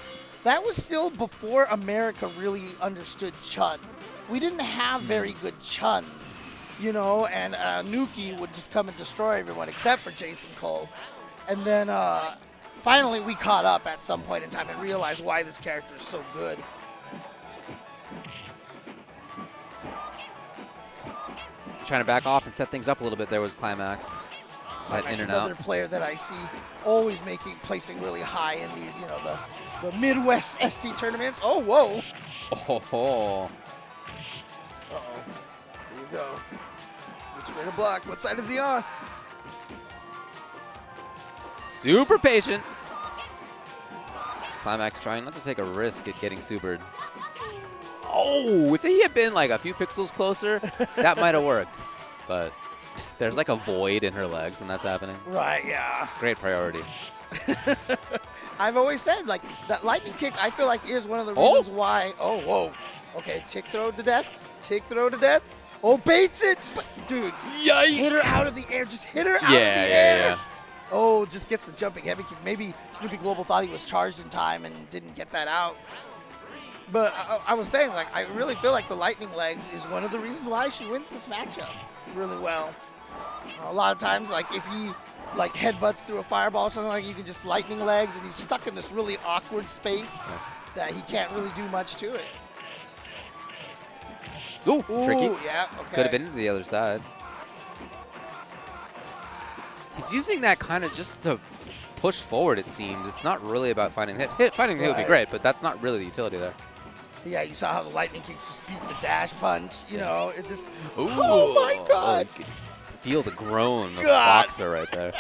that was still before America really understood Chun. We didn't have very good Chuns, you know, and Nuki would just come and destroy everyone except for Jason Cole. And then finally we caught up at some point in time and realized why this character is so good. Trying to back off and set things up a little bit there was Climax. That in and another out. Player that I see always placing really high in these, you know, the Midwest ST tournaments. Oh, whoa. Oh. Uh-oh. Here we go. Which way to block? What side is he on? Super patient. Climax trying not to take a risk at getting supered. Oh, if he had been like a few pixels closer, that might have worked. But there's like a void in her legs, and that's happening. Right, yeah. Great priority. I've always said, like, that lightning kick, I feel like, is one of the reasons why. Oh, whoa. Okay, tick throw to death. Oh, baits it. But, dude, yikes. Hit her out of the air. Just hit her out of the air. Yeah. Oh, just gets the jumping heavy kick. Maybe Snoopy Global thought he was charged in time and didn't get that out. But I was saying, like, I really feel like the lightning legs is one of the reasons why she wins this matchup really well. A lot of times, like, if he, like, headbutts through a fireball or something, like, you can just lightning legs, and he's stuck in this really awkward space that he can't really do much to it. Ooh, tricky. Yeah, okay. Could have been to the other side. He's using that kind of just to push forward, it seems. It's not really about finding the hit. Finding the hit would be great, but that's not really the utility there. Yeah, you saw how the lightning kicks just beat the dash punch. You know, it just. Ooh, oh my God! Oh, feel the groan of the boxer right there.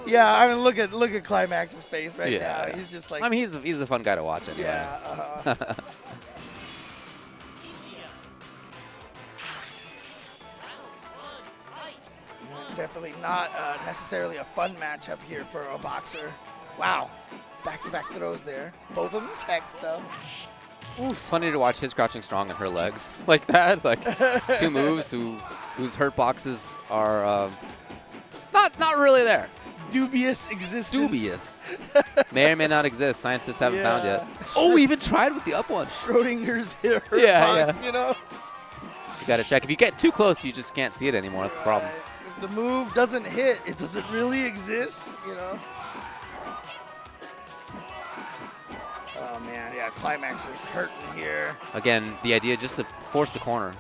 Yeah, I mean, look at Climax's face right now. He's just like. I mean, he's a fun guy to watch anyway. Yeah. Definitely not necessarily a fun matchup here for a boxer. Wow, back-to-back throws there. Both of them tech though. Oof. It's funny to watch his crouching strong and her legs like that. Like two moves whose hurt boxes are not really there. Dubious existence. Dubious. May or may not exist. Scientists haven't found yet. Oh, we even tried with the up one. Schrodinger's hurt box, you know? You got to check. If you get too close, you just can't see it anymore. That's the problem. If the move doesn't hit, it doesn't really exist, you know? Oh, man, yeah, Climax is hurting here. Again, the idea just to force the corner.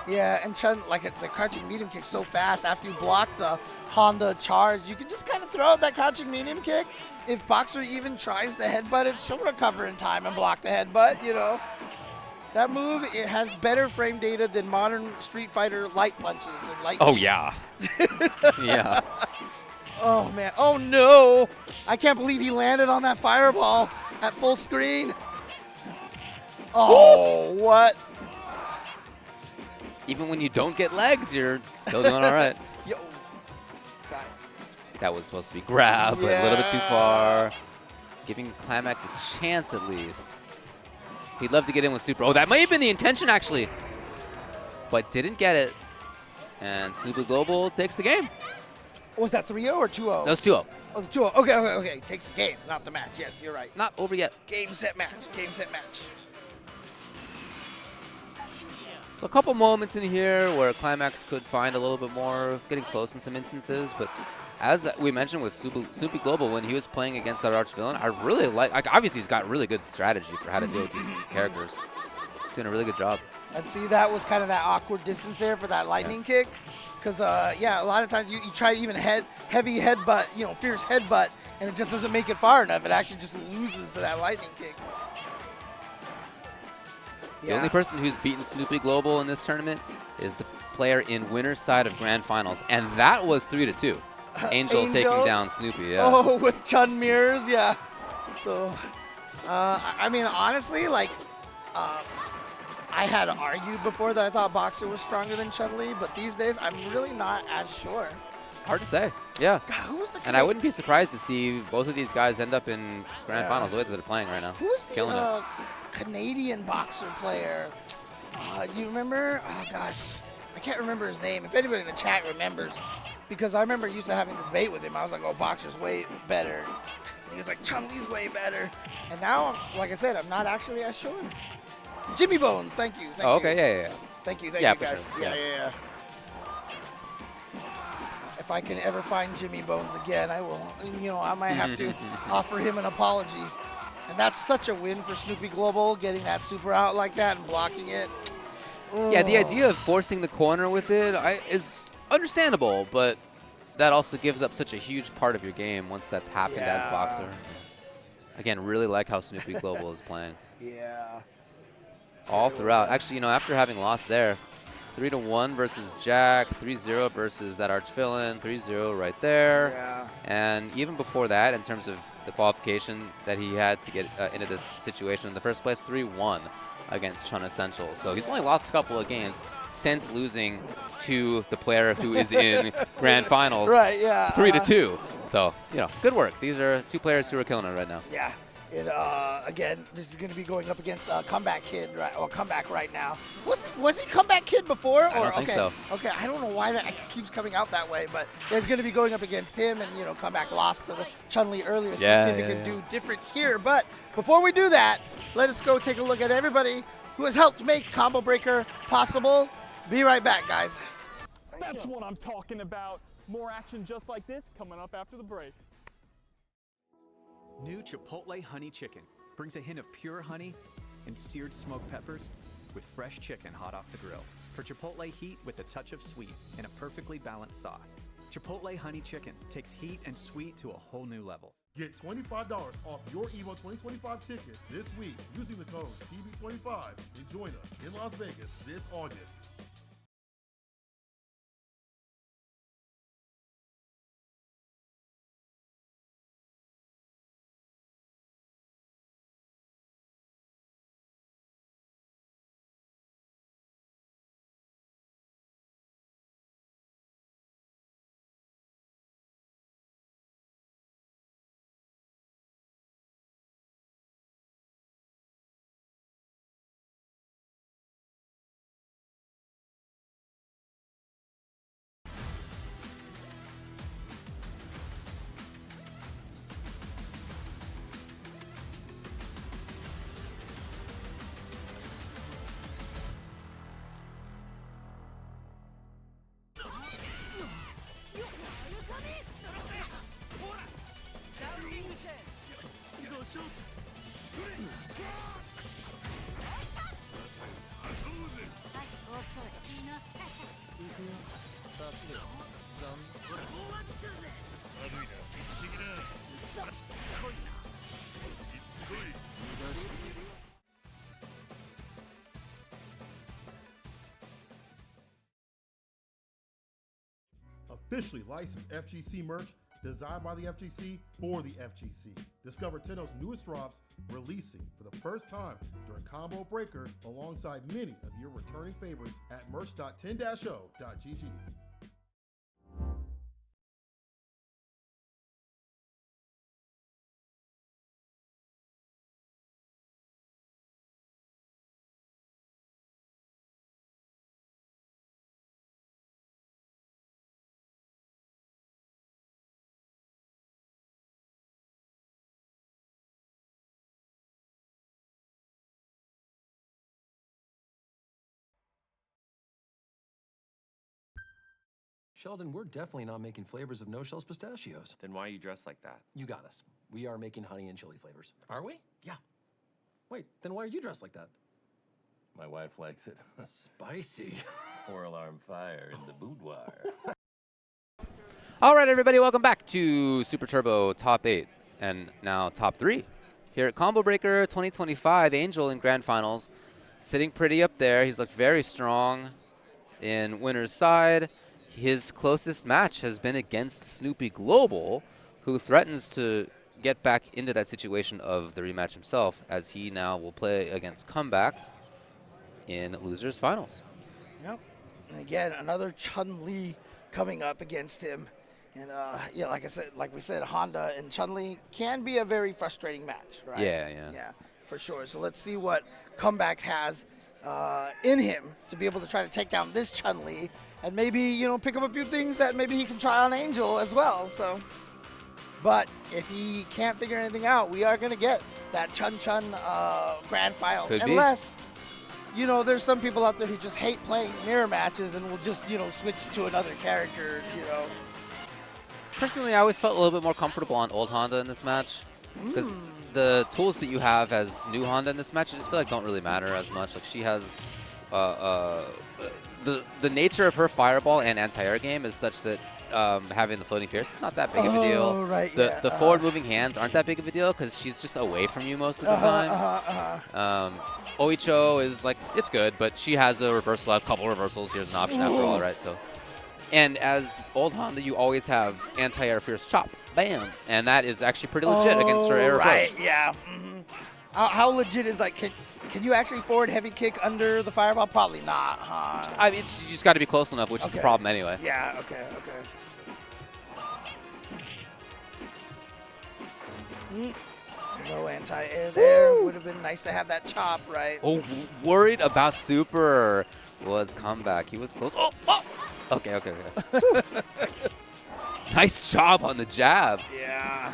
Yeah, and Chun, like the crouching medium kick so fast after you block the Honda charge, you can just kind of throw out that crouching medium kick. If Boxer even tries to headbutt it, she'll recover in time and block the headbutt, you know. That move, it has better frame data than modern Street Fighter light punches and light kicks. Yeah. Yeah. Oh, man. Oh, no. I can't believe he landed on that fireball at full screen. Oh, what? Even when you don't get legs, you're still doing all right. Yo. God. That was supposed to be grab, but a little bit too far. Giving Climax a chance at least. He'd love to get in with super. Oh, that might have been the intention actually, but didn't get it. And Snoopy Global takes the game. Was that 3-0 or 2-0? That was 2-0. Oh, 2-0. Okay. Takes the game, not the match. Yes, you're right. Not over yet. Game, set, match. Game, set, match. So a couple moments in here where Climax could find a little bit more, getting close in some instances, but as we mentioned with Snoopy Global, when he was playing against that arch villain, I really like obviously he's got really good strategy for how to deal with these characters. Doing a really good job. And see, that was kind of that awkward distance there for that lightning kick. Because, yeah, a lot of times you try even heavy headbutt, fierce headbutt, and it just doesn't make it far enough. It actually just loses to that lightning kick. The only person who's beaten Snoopy Global in this tournament is the player in winner's side of Grand Finals, and that was 3-2. Angel taking down Snoopy, yeah. Oh, with Chun mirrors, yeah. So, I mean, honestly, like, I had argued before that I thought Boxer was stronger than Chun-Li, but these days I'm really not as sure. Hard to say, yeah. God, who's the and I wouldn't be surprised to see both of these guys end up in Grand Finals the way that they're playing right now. Who's the Canadian boxer player? You remember? Oh, gosh. I can't remember his name. If anybody in the chat remembers, because I remember used to having the debate with him. I was like, oh, Boxer's way better. And he was like, Chun-Li's way better. And now, like I said, I'm not actually as sure. Jimmy Bones, thank you. Oh, okay, yeah. Thank you, for guys. Sure. Yeah. If I can ever find Jimmy Bones again, I will. I might have to offer him an apology. And that's such a win for Snoopy Global, getting that super out like that and blocking it. Yeah, the idea of forcing the corner with it is understandable, but that also gives up such a huge part of your game once that's happened as Boxer. Again, really like how Snoopy Global is playing. Yeah. All throughout. Actually, after having lost there, 3-1 versus Jack, 3-0 versus that arch villain, 3-0 right there. Yeah. And even before that, in terms of the qualification that he had to get into this situation in the first place, 3-1 against Chun Essential. So he's only lost a couple of games since losing to the player who is in Grand Finals. Right, yeah. 3-2. So, good work. These are two players who are killing it right now. Yeah. Again, this is going to be going up against Comeback Kid, right? Or Comeback right now. Was he Comeback Kid before? I don't think so. Okay, I don't know why that keeps coming out that way, but it's going to be going up against him, and Comeback lost to the Chun-Li earlier, so let's see if he can do different here. But before we do that, let us go take a look at everybody who has helped make Combo Breaker possible. Be right back, guys. That's what I'm talking about. More action just like this coming up after the break. New Chipotle Honey Chicken brings a hint of pure honey and seared smoked peppers with fresh chicken hot off the grill. For Chipotle heat with a touch of sweet and a perfectly balanced sauce. Chipotle Honey Chicken takes heat and sweet to a whole new level. Get $25 off your EVO 2025 ticket this week using the code CB25 and join us in Las Vegas this August. Officially licensed FGC merch Designed by the FGC for the FGC. Discover Tenno's newest drops releasing for the first time during Combo Breaker alongside many of your returning favorites at merch.10-o.gg. Sheldon, we're definitely not making flavors of no-shells pistachios. Then why are you dressed like that? You got us. We are making honey and chili flavors. Are we? Yeah. Wait, then why are you dressed like that? My wife likes it. Spicy. 4-alarm fire in the boudoir. All right, everybody, welcome back to Super Turbo Top 8 and now Top 3 here at Combo Breaker 2025. Angel in Grand Finals, sitting pretty up there. He's looked very strong in winner's side. His closest match has been against Snoopy Global, who threatens to get back into that situation of the rematch himself, as he now will play against Comeback in losers finals. Yep. And again, another Chun-Li coming up against him. And yeah, like we said, Honda and Chun-Li can be a very frustrating match, right? Yeah. Yeah, for sure. So let's see what Comeback has in him to be able to try to take down this Chun-Li. And maybe, you know, pick up a few things that maybe he can try on Angel as well. So, but if he can't figure anything out, we are going to get that Chun-Chun grand finals. Unless, you know, there's some people out there who just hate playing mirror matches and will just, you know, switch to another character, you know. Personally, I always felt a little bit more comfortable on old Honda in this match. Because the tools that you have as new Honda in this match, I just feel like don't really matter as much. Like, she has the nature of her fireball and anti-air game is such that having the floating fierce is not that big of a deal. Right, the forward-moving hands aren't that big of a deal because she's just away from you most of the time. Oicho is like, it's good, but she has a reversal, a couple reversals. Here's an option after all, right? So, and as old Honda, you always have anti-air fierce chop, bam, and that is actually pretty legit against her air right, approach. yeah. How legit is like? Can you actually forward heavy kick under the fireball? Probably not, huh? I mean, you just got to be close enough, which is the problem anyway. Yeah. Okay. No anti-air there. Would have been nice to have that chop, right? Oh, worried about Super was Comeback. He was close. Oh. Okay. Nice job on the jab. Yeah.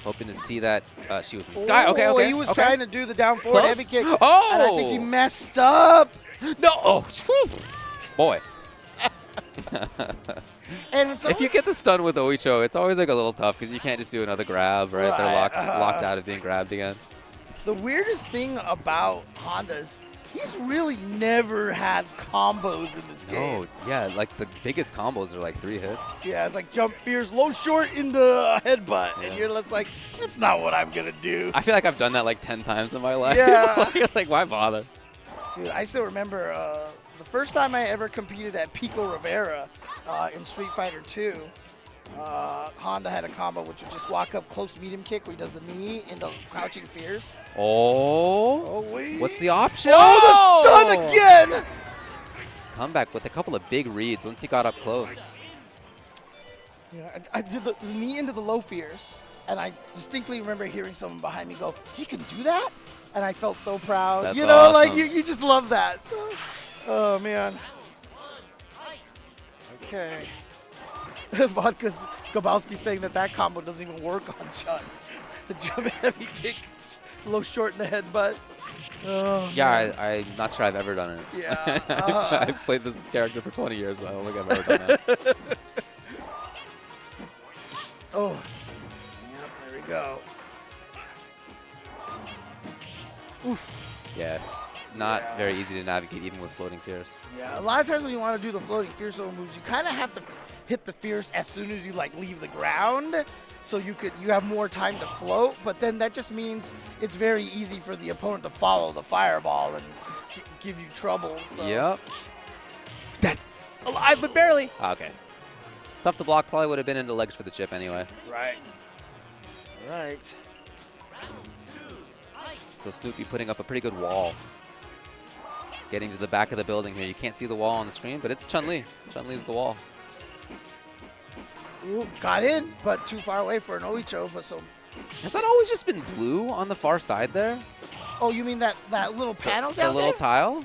Hoping to see that she was in the sky. Okay. He was trying to do the down forward Close. heavy kick. Oh! And I think he messed up. No. Oh, boy. And it's if you get the stun with Oicho, it's always like a little tough because you can't just do another grab, right? They're locked out of being grabbed again. The weirdest thing about Honda's, he's really never had combos in this game. No, yeah, like the biggest combos are like 3 hits. Yeah, it's like jump fierce, low short into a headbutt. And you're just like, that's not what I'm going to do. I feel like I've done that like 10 times in my life. Yeah. like, why bother? Dude, I still remember the first time I ever competed at Pico Rivera in Street Fighter 2. Honda had a combo which would just walk up close medium kick where he does the knee into crouching fierce. Oh, wait. What's the option? Oh, the stun again! Comeback with a couple of big reads once he got up close. Yeah, I did the knee into the low fierce, and I distinctly remember hearing someone behind me go, he can do that? And I felt so proud. That's you know, awesome. like you just love that. So, oh, man. Okay. Vodka Gabowski saying that combo doesn't even work on Chun. The jump heavy kick, low short in the headbutt. Oh, yeah, I'm not sure I've ever done it. Yeah. I've played this character for 20 years. So I don't think I've ever done it. Oh. Yep, there we go. Oof. Yeah, just not very easy to navigate even with floating fierce. Yeah, a lot of times when you want to do the floating fierce over moves, you kind of have to hit the fierce as soon as you like leave the ground, so you have more time to float. But then that just means it's very easy for the opponent to follow the fireball and just give you trouble. So. Yep. That's alive, but barely. Okay. Tough to block, probably would have been into legs for the chip anyway. Right. Right. So Snoopy putting up a pretty good wall. Getting to the back of the building here. You can't see the wall on the screen, but it's Chun-Li. Chun-Li's the wall. Ooh, got in, but too far away for an Oicho. But so. Has that always just been blue on the far side there? Oh, you mean that little panel down there? The little tile?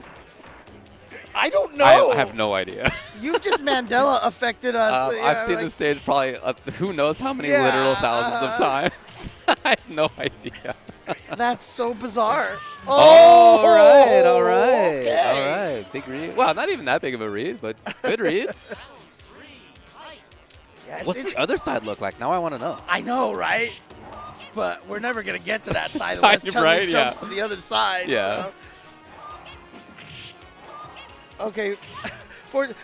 I don't know. I have no idea. You just Mandela affected us. I've seen the stage probably who knows how many literal thousands of times. I have no idea. That's so bizarre. Oh, all right. Okay. All right. Big read. Well, not even that big of a read, but good read. Yeah, What's the other side look like? Now I want to know. I know, right? But we're never going to get to that side unless Chun-Li jumps to the other side. Yeah. So. Okay.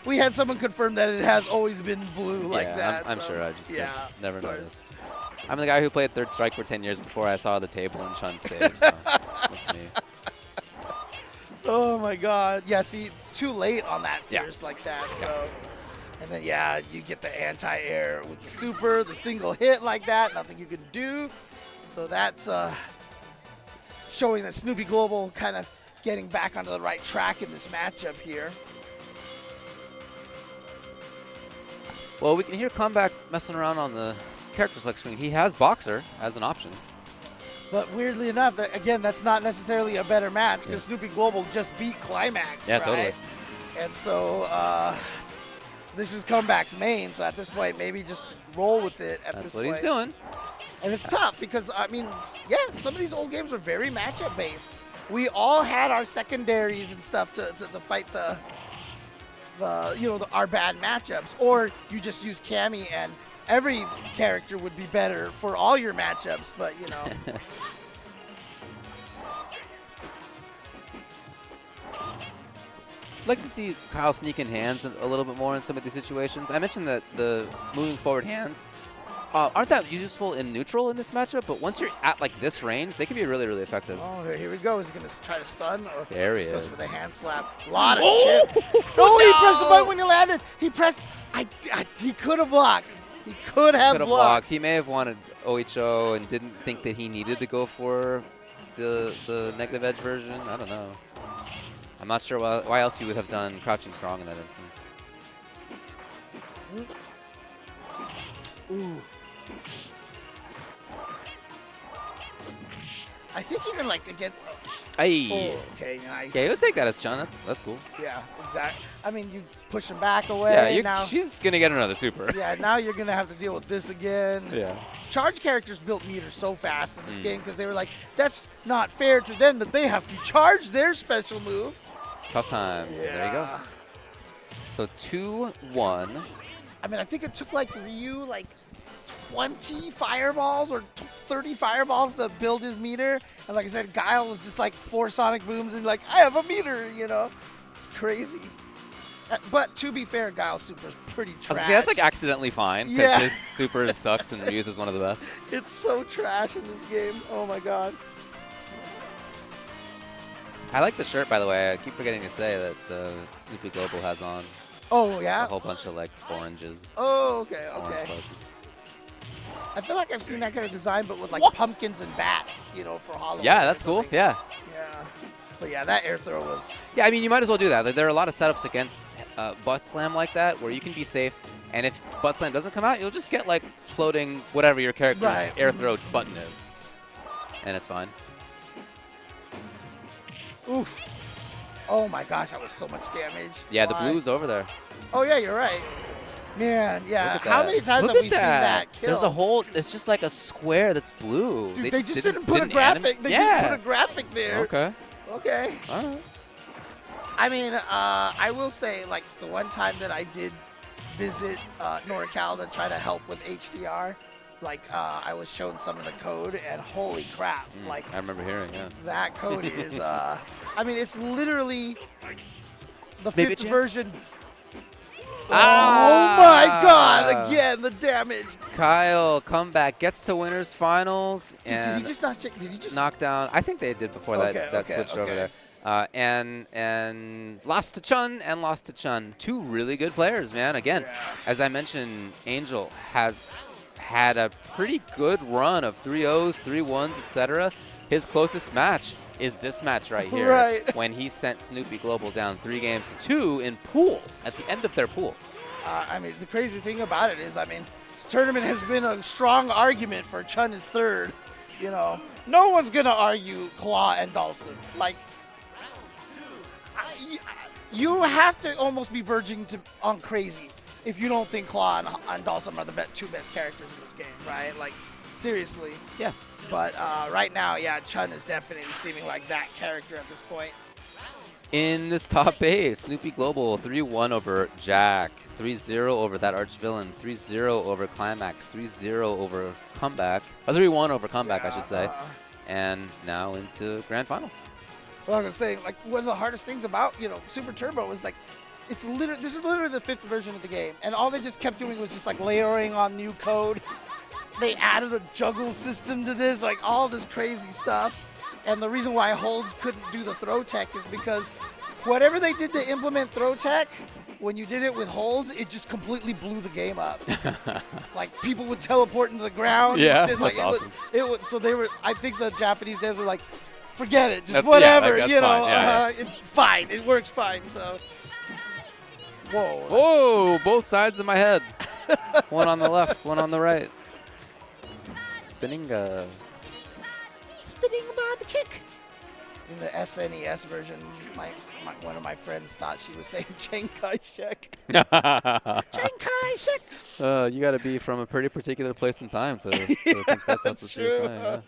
We had someone confirm that it has always been blue like that. I'm sure. I just have never noticed. I'm the guy who played Third Strike for 10 years before I saw the table in Chun's stage. So that's me. Oh, my God. Yeah, see, it's too late on that fierce like that. So. And then, you get the anti-air with the super, the single hit like that. Nothing you can do. So that's showing that Snoopy Global kind of getting back onto the right track in this matchup here. Well, we can hear Comeback messing around on the character select screen. He has Boxer as an option. But weirdly enough, again, that's not necessarily a better match because Snoopy Global just beat Climax, Yeah, right? totally. And so this is Comeback's main, so at this point, maybe just roll with it at this point. That's what he's doing. And it's tough because, I mean, some of these old games are very matchup-based. We all had our secondaries and stuff to fight our bad matchups, or you just use Cammy and every character would be better for all your matchups, but I'd like to see Kyle sneak in hands a little bit more in some of these situations. I mentioned that the moving forward hands aren't that useful in neutral in this matchup, but once you're at like this range, they can be really, really effective. Oh, here we go. He's going to try to stun. Oh, there he goes is. for the hand slap. A lot of shit. No, he pressed the button when he landed. He pressed. He could have blocked. He could have blocked. He may have wanted OHO and didn't think that he needed to go for the negative edge version. I don't know. I'm not sure why else you would have done crouching strong in that instance. Ooh. I think even like against. Hey. Oh, okay, nice. Okay, let's take that as Chun. That's cool. Yeah, exactly. I mean, you push him back away. Yeah, now, she's gonna get another super. Yeah, now you're gonna have to deal with this again. Yeah. Charge characters built meters so fast in this game because they were like, that's not fair to them that they have to charge their special move. Tough times. Yeah. There you go. So 2-1. I mean, I think it took like Ryu like 20 fireballs or 30 fireballs to build his meter. And like I said, Guile was just like 4 sonic booms and like, I have a meter, It's crazy. But to be fair, Guile's super is pretty trash. I was gonna say, that's like accidentally fine because his super sucks and Ryu's is one of the best. It's so trash in this game. Oh my god. I like the shirt, by the way. I keep forgetting to say that Snoopy Global has on. Oh, yeah? It's a whole bunch of like oranges. Oh, okay, orange slices. I feel like I've seen that kind of design, but with like pumpkins and bats, for Halloween. Yeah, that's cool. Yeah. Yeah. But yeah, that air throw was. Yeah, I mean, you might as well do that. Like, there are a lot of setups against butt slam like that where you can be safe. And if butt slam doesn't come out, you'll just get like floating whatever your character's air throw button is. And it's fine. Oof. Oh my gosh, that was so much damage. Yeah, the blue's over there. Oh yeah, you're right. Man, yeah. How many times have we seen that kill? There's a whole, it's just like a square that's blue. Dude, they just didn't put a graphic. They didn't put a graphic there. Okay. Okay. All right. I mean, I will say, like, the one time that I did visit NorCal to try to help with HDR, like, I was shown some of the code, and holy crap. Like, I remember hearing, that code is, I mean, it's literally the 5th version. Oh my god, again, the damage. Kyle, comeback, gets to winners finals. And did he just not check? Did he just knock down? I think they did before that switched over there. And lost to Chun and lost to Chun. Two really good players, man. Again, as I mentioned, Angel has had a pretty good run of 3-0s, 3-1s, etc. His closest match is this match right here, when he sent Snoopy Global down 3-2 in pools at the end of their pool. I mean, the crazy thing about it is, I mean, this tournament has been a strong argument for Chun is third. You know, no one's gonna argue Claw and Dawson. Like, you have to almost be verging on crazy if you don't think Claw and Dawson are the two best characters in this game, right? Like, seriously. Yeah. But right now, yeah, Chun is definitely seeming like that character at this point. In this top 8, Snoopy Global 3-1 over Jack, 3-0 over that arch villain, 3-0 over Climax, 3-0 over Comeback, or 3-1 over Comeback, I should say, and now into Grand Finals. Well, I was saying, like, one of the hardest things about, you know, Super Turbo is, like, this is literally the 5th version of the game, and all they just kept doing was just, like, layering on new code. They added a juggle system to this, like, all this crazy stuff. And the reason why Holds couldn't do the throw tech is because whatever they did to implement throw tech, when you did it with Holds, it just completely blew the game up. Like, people would teleport into the ground. Yeah, that's like, awesome. So they were, I think the Japanese devs were like, forget it, just that's, whatever, yeah, like, you know, fine. it's fine, it works fine, so. Whoa. Whoa, both sides of my head. One on the left, one on the right. Spinning about the kick. In the SNES version, one of my friends thought she was saying Chen Kai-shek. Chen Kai-shek! You got to be from a pretty particular place and time to think that's what she was saying.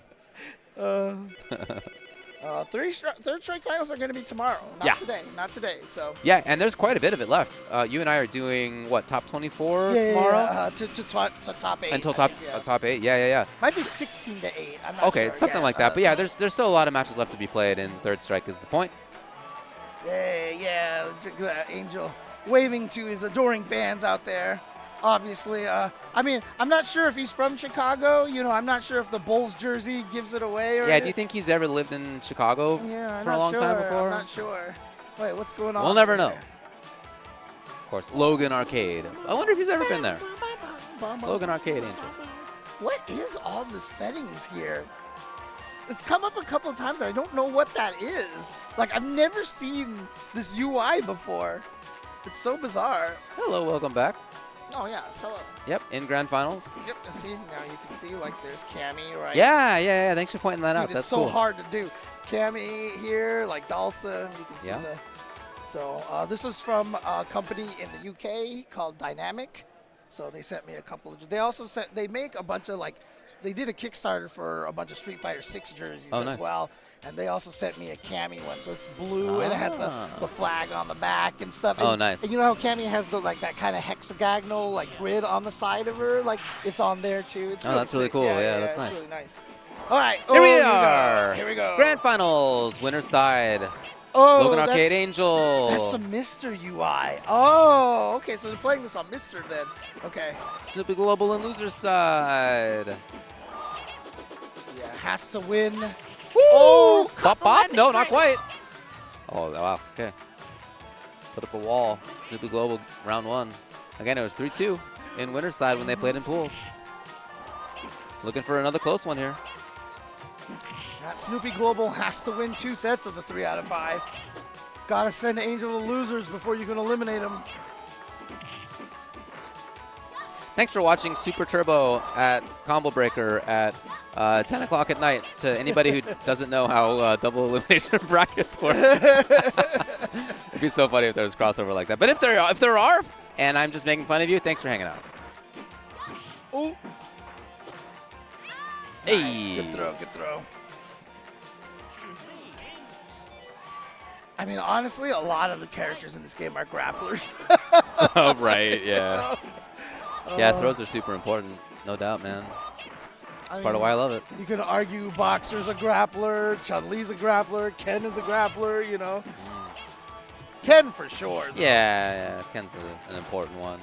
Third strike finals are going to be tomorrow, not today. So yeah, and there's quite a bit of it left. You and I are doing what, top 24 tomorrow? To top 8 until top 8. Yeah. Might be 16 to 8. I'm not okay, sure. something like that. But yeah, there's still a lot of matches left to be played, and third strike is the point. Yeah, Angel waving to his adoring fans out there. Obviously, I mean, I'm not sure if he's from Chicago. You know, I'm not sure if the Bulls jersey gives it away. Or yeah, do you think he's ever lived in Chicago for a long time before? I'm not sure. Wait, what's going on? We'll never know. Of course, Logan Arcade. I wonder if he's ever been there. Logan Arcade, Angel. What is all the settings here? It's come up a couple of times. I don't know what that is. Like, I've never seen this UI before. It's so bizarre. Hello, welcome back. Oh, yeah, hello. Yep, in Grand Finals. Yep, see, now you can see, like, there's Cammy, right? Yeah, thanks for pointing that out. That's so cool. hard to do. Cammy here, like Dawson, you can see So, this is from a company in the UK called Dynamic. So, they sent me a couple of, they also sent, they make a bunch of, like, they did a Kickstarter for a bunch of Street Fighter 6 jerseys as well. And they also sent me a Cammy one, so it's blue and it has the flag on the back and stuff. Oh, and, nice. And you know how Cammy has the that kind of hexagonal grid on the side of her, like it's on there too. It's that's really cool. Yeah, that's nice. It's really nice. All right, here we are. Here we go. Grand Finals, winner's side. Oh, Logan Arcade Angel. That's the Mr. UI. Oh, okay. So they're playing this on Mr. then. Okay. Snoopy Global and loser's side. Yeah, has to win. Woo! Oh, Bop. No, not quite. Oh, wow. Okay. Put up a wall. Snoopy Global, round 1. Again, it was 3-2 in winner's side when they played in pools. Looking for another close one here. That Snoopy Global has to win 2 sets of the 3 out of 5. Gotta send Angel to losers before you can eliminate him. Thanks for watching Super Turbo at Combo Breaker at 10 o'clock at night. To anybody who doesn't know how double elimination brackets work. It'd be so funny if there was crossover like that. But if there are, and I'm just making fun of you, thanks for hanging out. Oh. Hey. Nice. Good throw. I mean, honestly, a lot of the characters in this game are grapplers. Oh, right, yeah. Yeah, throws are super important, no doubt, man. It's part of why I love it. You could argue Boxer's a grappler, Chun-Li's a grappler, Ken is a grappler, you know. Ken for sure. Though. Yeah, Ken's an important one.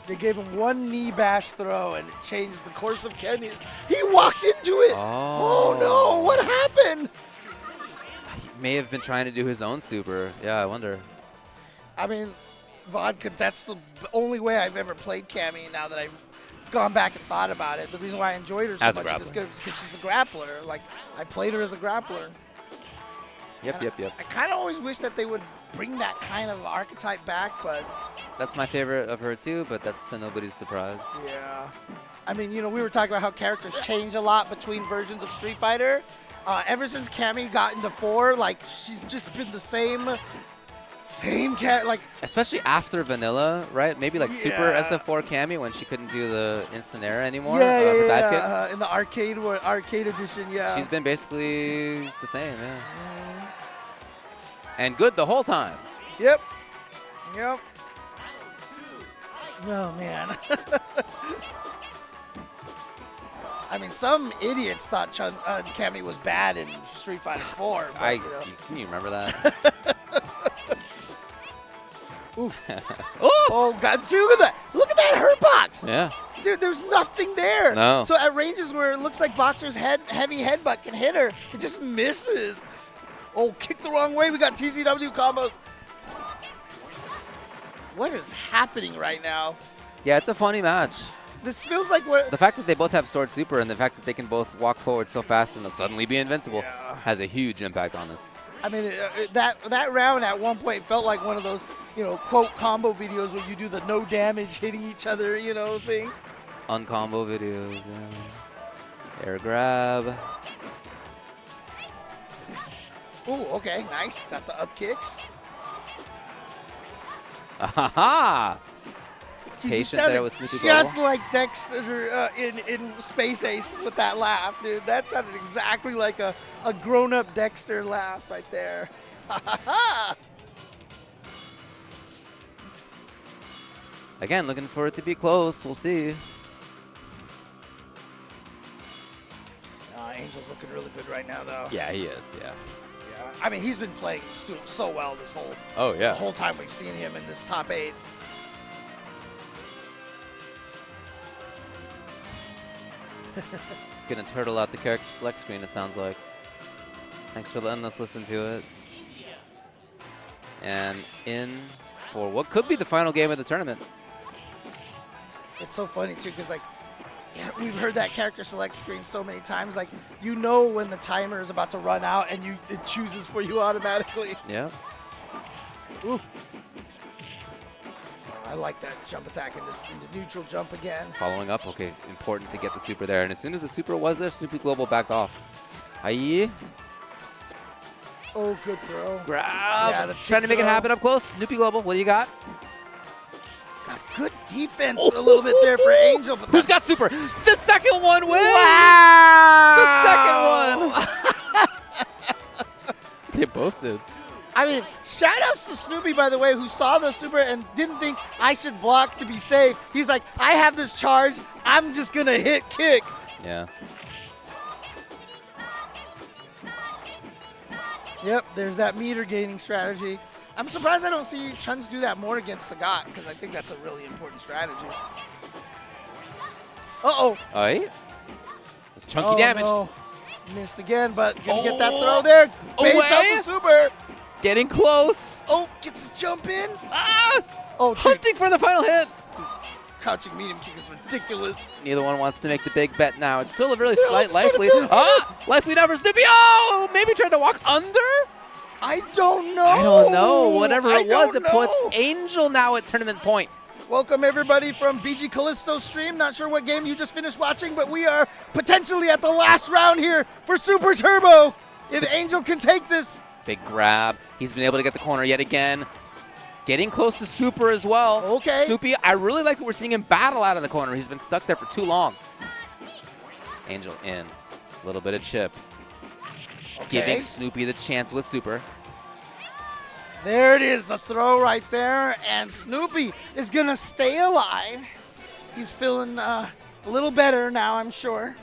They gave him one knee bash throw and it changed the course of Ken. He walked into it. Oh no, what happened? may have been trying to do his own super. Yeah, I wonder. I mean, Vodka, that's the only way I've ever played Cammy now that I've gone back and thought about it. The reason why I enjoyed her so As a much is grappler. because she's a grappler. Like, I played her as a grappler. Yep, yep. I kind of always wish that they would bring that kind of archetype back, but... That's my favorite of her too, but that's to nobody's surprise. Yeah. I mean, you know, we were talking about how characters change a lot between versions of Street Fighter. Ever since Cammy got into 4, like, she's just been the same cat, like... Especially after Vanilla, right? Maybe like Super SF4 Cammy when she couldn't do the instant era anymore for dive kicks. In the arcade edition, yeah. She's been basically the same, yeah. And good the whole time. Yep. Oh, man. I mean, some idiots thought Cammy was bad in Street Fighter 4. But, Can you remember that? Oof. Oh, God. Look at that. Look at that hurt box. Yeah. Dude, there's nothing there. No. So at ranges where it looks like Boxer's heavy headbutt can hit her, it just misses. Oh, kick the wrong way. We got TCW combos. What is happening right now? Yeah, it's a funny match. This feels like what... The fact that they both have sword super and the fact that they can both walk forward so fast and suddenly be invincible has a huge impact on this. I mean, that round at one point felt like one of those, you know, quote combo videos where you do the no damage hitting each other, you know, thing. Uncombo videos, yeah. Air grab. Ooh, okay, nice. Got the up kicks. Aha! Patient there with Snoopy just Global. like Dexter in Space Ace with that laugh, dude. That sounded exactly like a grown-up Dexter laugh right there. Again, looking for it to be close. We'll see. Angel's looking really good right now, though. Yeah, he is, yeah. I mean, he's been playing so well this whole the whole time we've seen him in this top 8. Gonna turtle out the character select screen, it sounds like. Thanks for letting us listen to it. And in for what could be the final game of the tournament. It's so funny, too, because, like, we've heard that character select screen so many times. Like, you know when the timer is about to run out and it chooses for you automatically. Yeah. Ooh. I like that jump attack into neutral jump again. Following up, okay, important to get the super there. And as soon as the super was there, Snoopy Global backed off. Aye. Oh, good throw. Grab. Yeah, trying to make it happen up close. Snoopy Global, what do you got? Got good defense a little bit there for Angel. But who's got super? The second one wins! Wow! The second one! They both did. I mean, shout outs to Snoopy, by the way, who saw the super and didn't think I should block to be safe. He's like, I have this charge. I'm just going to hit kick. Yeah. Yep, there's that meter gaining strategy. I'm surprised I don't see Chuns do that more against Sagat, because I think that's a really important strategy. Uh-oh. Aye. It's chunky damage. No. Missed again, but gonna get that throw there. Baits out the super. Getting close. Oh, gets a jump in. Ah! Oh, hunting for the final hit. Crouching medium kick is ridiculous. Neither one wants to make the big bet now. It's still a really slight life lead. Life lead over Snoopy. Oh, maybe tried to walk under? I don't know. I don't know. Whatever it was, it puts Angel now at tournament point. Welcome, everybody, from BG Callisto's stream. Not sure what game you just finished watching, but we are potentially at the last round here for Super Turbo. If Angel can take this. Big grab. He's been able to get the corner yet again. Getting close to Super as well. Okay. Snoopy, I really like that we're seeing him battle out of the corner. He's been stuck there for too long. Angel in. A little bit of chip. Okay. Giving Snoopy the chance with Super. There it is, the throw right there, and Snoopy is going to stay alive. He's feeling a little better now, I'm sure.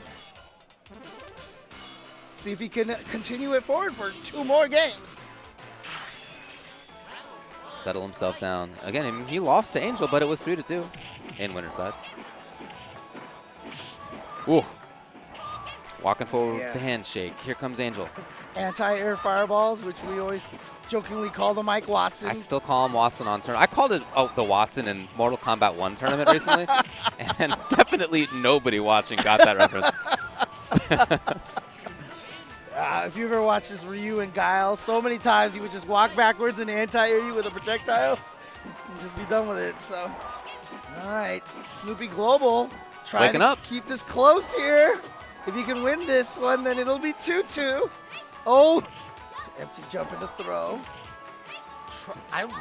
See if he can continue it forward for 2 more games. Settle himself down. Again, he lost to Angel, but it was 3-2 in winner's side. Ooh. Walking forward with the handshake. Here comes Angel. Anti-air fireballs, which we always jokingly call the Mike Watson. I still call him Watson on tournament. I called it the Watson in Mortal Kombat 1 tournament recently, and definitely nobody watching got that reference. If you ever watched this Ryu and Guile, so many times he would just walk backwards and anti-air you with a projectile and just be done with it. So, all right, Snoopy Global trying to keep this close here. If you can win this one, then it'll be 2-2. Oh, empty jump into throw.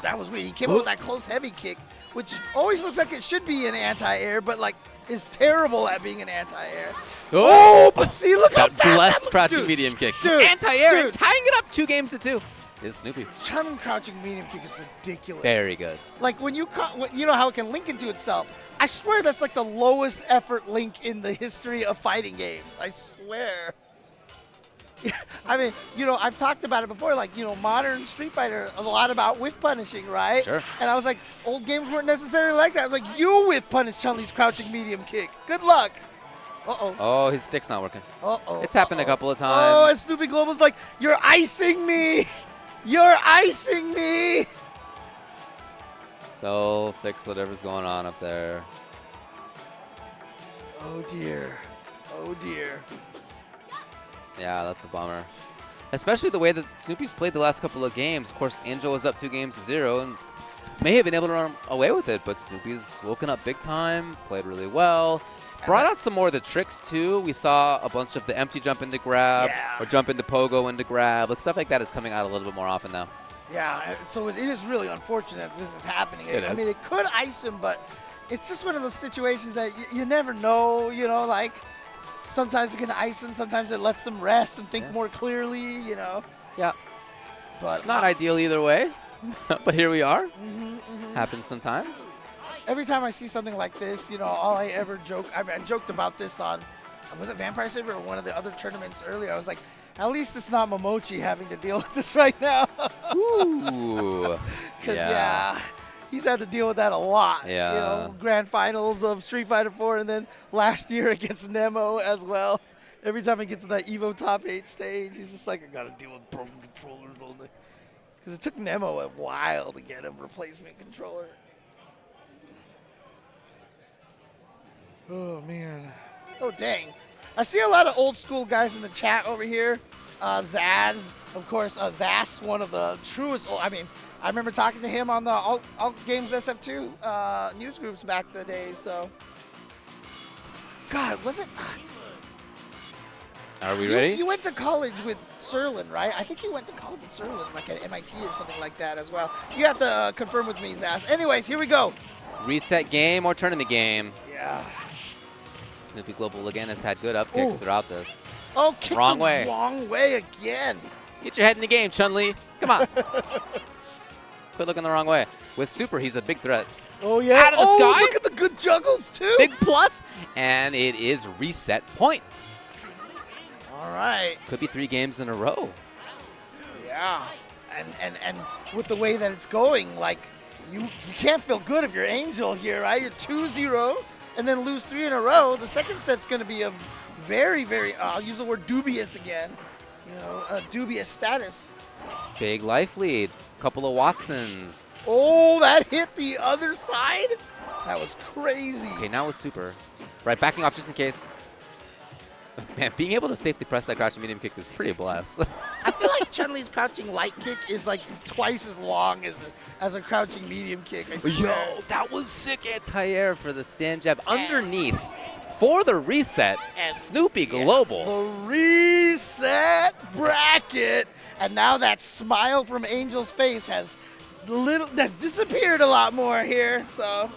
That was weird. He came up with that close heavy kick, which always looks like it should be an anti-air, but like is terrible at being an anti-air. Oh, but see, look how fast that blessed crouching medium kick. Anti-air, and tying it up 2-2 is Snoopy. Chun crouching medium kick is ridiculous. Very good. Like when you know how it can link into itself. I swear that's like the lowest effort link in the history of fighting games. I swear. I mean, I've talked about it before, like, modern Street Fighter, a lot about whiff punishing, right? Sure. And I was like, old games weren't necessarily like that. I was like, you whiff punish Chun-Li's crouching medium kick. Good luck. Uh-oh. Oh, his stick's not working. Uh-oh. It's happened a couple of times. Oh, and Snoopy Global's like, you're icing me. You're icing me. They'll fix whatever's going on up there. Oh, dear. Oh, dear. Yeah, that's a bummer. Especially the way that Snoopy's played the last couple of games. Of course, Angel was up 2-0 and may have been able to run away with it, but Snoopy's woken up big time, played really well. Brought out some more of the tricks, too. We saw a bunch of the empty jump into grab or jump into pogo into grab. Like, stuff like that is coming out a little bit more often now. Yeah, so it is really unfortunate this is happening. I mean, it could ice him, but it's just one of those situations that you never know, like sometimes it can ice him, sometimes it lets them rest and think more clearly, Yeah. But not ideal either way, but here we are. Happens sometimes. Every time I see something like this, all I ever joke, I joked about this on, was it Vampire Saver or one of the other tournaments earlier? I was like, at least it's not Momochi having to deal with this right now. Ooh. Because, he's had to deal with that a lot. Yeah. Grand finals of Street Fighter 4 and then last year against Nemo as well. Every time he gets to that Evo Top 8 stage, he's just like, I got to deal with broken controllers all day. Because it took Nemo a while to get a replacement controller. Oh, man. Oh, dang. I see a lot of old school guys in the chat over here. Zaz, of course, Zaz, one of the truest, I remember talking to him on the Alt Games SF2 news groups back in the day, so. God, was it? Are we ready? You went to college with Serlin, right? I think you went to college with Serlin, like at MIT or something like that as well. You have to confirm with me, Zaz. Anyways, here we go. Reset game or tournament game? Yeah. Snoopy Global again has had good up kicks throughout this. Oh, kicked wrong the way. Wrong way again. Get your head in the game, Chun-Li. Come on. Quit looking the wrong way. With Super, he's a big threat. Oh, yeah. Out of the sky. Look at the good juggles, too. Big plus. And it is reset point. All right. Could be 3 games in a row. Yeah. And with the way that it's going, like, you can't feel good if you're Angel here, right? You're 2-0 and then lose 3 in a row. The second set's going to be a very, very, I'll use the word dubious again, a dubious status. Big life lead. Couple of Watsons. Oh, that hit the other side? That was crazy. Okay, now with Super. Right, backing off just in case. Man, being able to safely press that crouching medium kick is pretty blessed. I feel like Chun-Li's crouching light kick is like twice as long as a crouching medium kick. Yo, that was sick anti-air for the stand jab underneath for the reset. And Snoopy Global. The reset bracket. And now that smile from Angel's face has disappeared a lot more here. So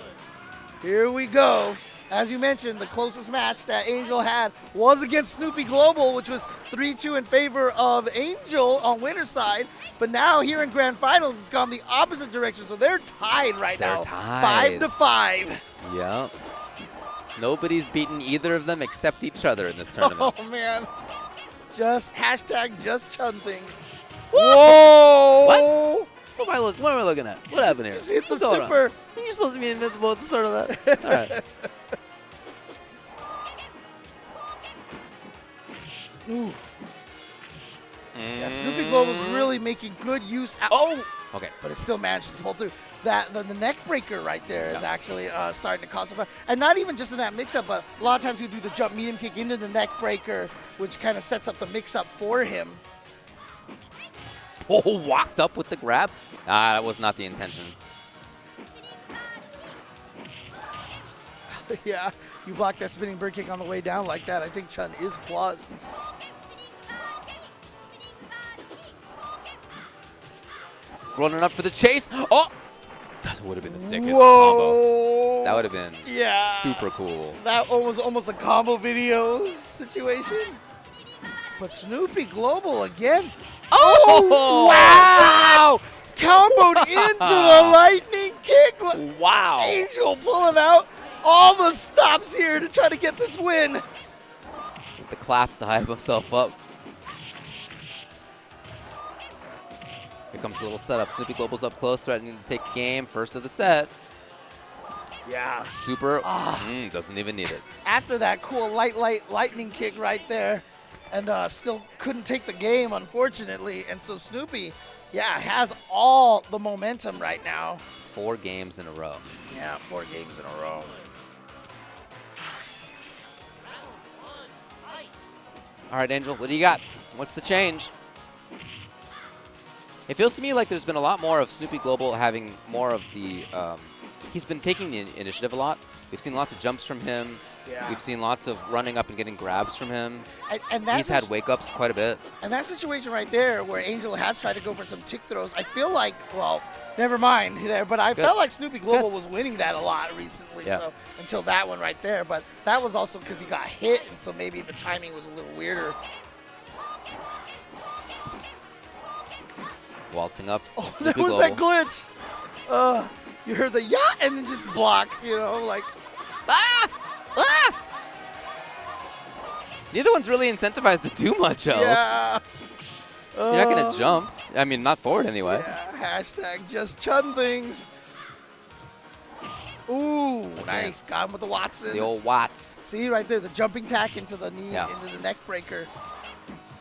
here we go. As you mentioned, the closest match that Angel had was against Snoopy Global, which was 3-2 in favor of Angel on winner's side. But now here in Grand Finals, it's gone the opposite direction. So they're tied right now. They're tied. 5-5. Yep. Nobody's beaten either of them except each other in this tournament. Oh, man. Just Chun things. Whoa! What? What am I looking at? What happened here? Just hit the What's going super. on? You're supposed to be invincible at the start of that. All right. Ooh. Yeah, Snoopy Global's really making good use. Okay. But it still managed to pull through. The neck breaker right there is actually starting to cause some. And not even just in that mix-up, but a lot of times he'll do the jump medium kick into the neck breaker, which kind of sets up the mix-up for him. Oh, walked up with the grab. That was not the intention. Yeah, you block that spinning bird kick on the way down like that. I think Chun is plus. Running up for the chase. Oh! That would have been the sickest combo. That would have been super cool. That one was almost a combo video situation. But Snoopy Global again. Oh, wow! Comboed into the lightning kick. Wow. Angel pulling out all the stops here to try to get this win. With the claps to hype himself up. Here comes a little setup. Snoopy Global's up close, threatening to take game. First of the set. Yeah. Super. Doesn't even need it. After that cool lightning kick right there, and still couldn't take the game, unfortunately. And so Snoopy, has all the momentum right now. 4 games in a row. Yeah, 4 games in a row. All right, Angel, what do you got? What's the change? It feels to me like there's been a lot more of Snoopy Global having more of the, he's been taking the initiative a lot. We've seen lots of jumps from him. Yeah. We've seen lots of running up and getting grabs from him. And he's had wake-ups quite a bit. And that situation right there where Angel has tried to go for some tick throws, I feel like, well, never mind there, but I felt like Snoopy Global was winning that a lot recently, so until that one right there. But that was also because he got hit, and so maybe the timing was a little weirder. Waltzing up. Oh, Snoopy there was Global. that glitch. You heard the and then just block, like. Neither one's really incentivized to do much else. Yeah. You're not going to jump. I mean, not forward anyway. Yeah, hashtag just Chun things. Ooh, nice. Got him with the Watson. The old Watts. See right there, the jumping tack into the knee, into the neck breaker.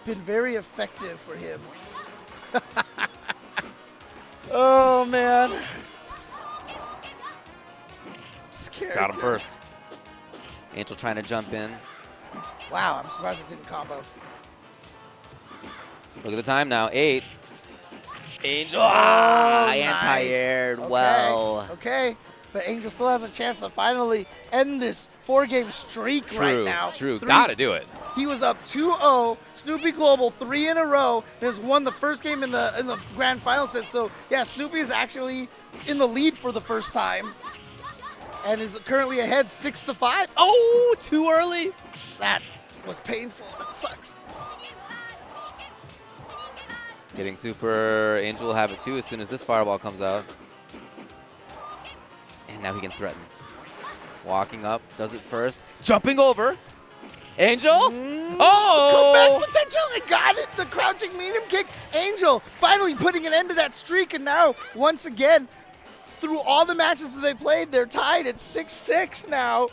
Been very effective for him. Oh, man. Scary. Got him first. Angel trying to jump in. Wow, I'm surprised it didn't combo. Look at the time now, 8. Angel, nice. anti-aired Okay. well. Okay, but Angel still has a chance to finally end this 4-game streak right now. True, gotta do it. He was up 2-0. Snoopy Global 3 in a row. Has won the first game in the grand final set. So yeah, Snoopy is actually in the lead for the first time, and is currently ahead 6-5. Oh, too early. That was painful. That sucks. Getting super. Angel will have it too as soon as this fireball comes out. And now he can threaten. Walking up, does it first. Jumping over. Angel. Oh! Comeback potential. I got it. The crouching medium kick. Angel finally putting an end to that streak. And now, once again, through all the matches that they played, they're tied at 6-6 now.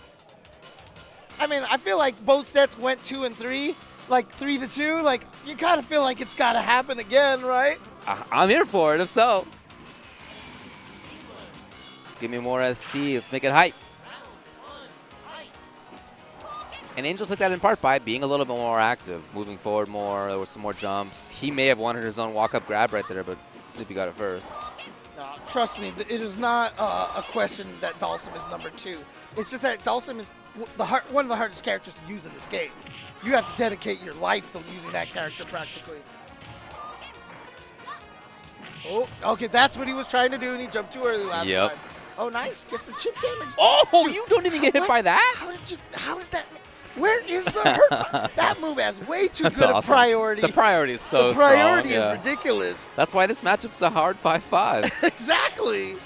I mean, I feel like both sets went 2 and 3, like 3-2. Like, you gotta feel like it's gotta happen again, right? I'm here for it, if so. Give me more ST. Let's make it hype. And Angel took that in part by being a little bit more active, moving forward more. There were some more jumps. He may have wanted his own walk-up grab right there, but Snoopy got it first. No, trust me, it is not a question that Dalsum is number 2. It's just that Dalsum is one of the hardest characters to use in this game. You have to dedicate your life to using that character practically. Oh, okay, that's what he was trying to do, and he jumped too early last time. Oh, nice. Gets the chip damage. Oh, you don't even get hit by that? How did that... Where is the hurt? That move has way too That's good awesome. a priority. The priority is so The priority strong. is ridiculous. That's why this matchup's a hard 5-5. Exactly.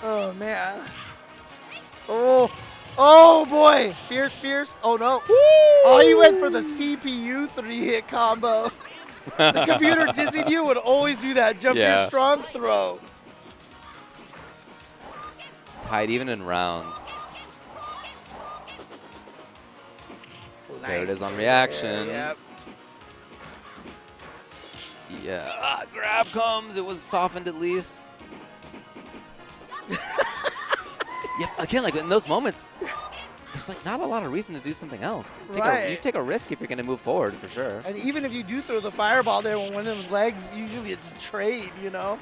Oh, man. Oh, boy. Fierce. Oh, no. Woo! Oh, he went for the CPU 3-hit combo. The computer dizzied you would always do that. Jump your strong throw. Tied even in rounds. Oh, There it nice. is on reaction. Yep. Yeah. Grab comes. It was softened at least. Yeah, again, like in those moments, there's like not a lot of reason to do something else. You take a risk if you're going to move forward for sure. And even if you do throw the fireball there when one of those legs, usually it's a trade, you know?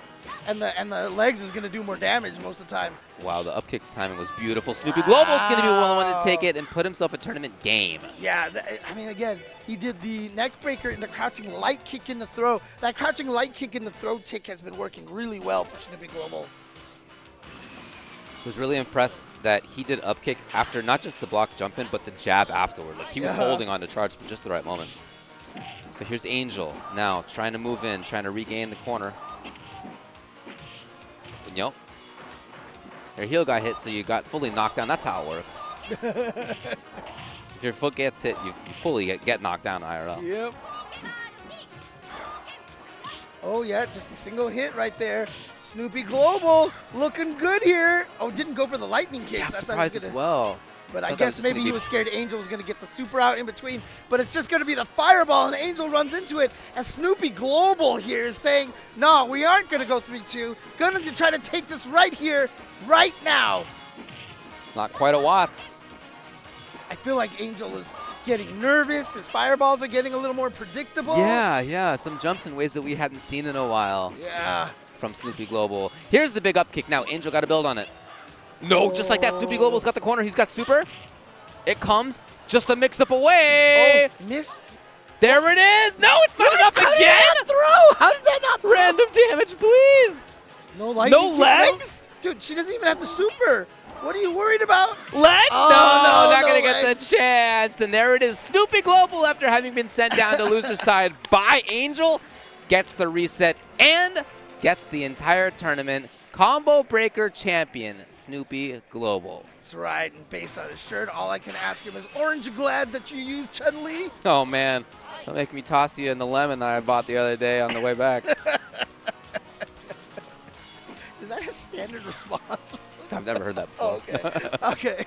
And the legs is going to do more damage most of the time. Wow, the up kick's timing was beautiful. Snoopy Global's going to be the one to take it and put himself a tournament game. Yeah, I mean, again, he did the neck breaker and the crouching light kick in the throw. That crouching light kick in the throw tick has been working really well for Snoopy Global. Was really impressed that he did up kick after not just the block jump in, but the jab afterward. Like he was holding on to charge for just the right moment. So here's Angel now trying to move in, trying to regain the corner. And yep. Your heel got hit, so you got fully knocked down. That's how it works. If your foot gets hit, you fully get knocked down IRL. Yep. Oh, yeah, just a single hit right there. Snoopy Global looking good here. Oh, didn't go for the lightning kicks. Yeah, I'm surprised as well. But I guess maybe he was scared Angel was going to get the super out in between. But it's just going to be the fireball, and Angel runs into it. And Snoopy Global here is saying, no, we aren't going to go 3-2. Going to try to take this right here, right now. Not quite a Watts. I feel like Angel is getting nervous. His fireballs are getting a little more predictable. Yeah. Some jumps in ways that we hadn't seen in a while. Yeah. From Snoopy Global. Here's the big up kick. Now Angel got to build on it. No, just like that. Snoopy Global's got the corner. He's got super. It comes just a mix-up away. Oh, miss. There it is. No, it's not enough again. How did that not throw? Random damage, please. No lightning. No legs? Dude, she doesn't even have the super. What are you worried about? Legs? Oh, no, not going to legs. get the chance. And there it is. Snoopy Global, after having been sent down to loser side by Angel, gets the reset and gets the entire tournament. Combo Breaker champion, Snoopy Global. That's right, and based on his shirt, all I can ask him is, aren't you glad that you used Chun-Li? Oh, man. Don't make me toss you in the lemon that I bought the other day on the way back. Is that a standard response? I've never heard that before. Oh, okay.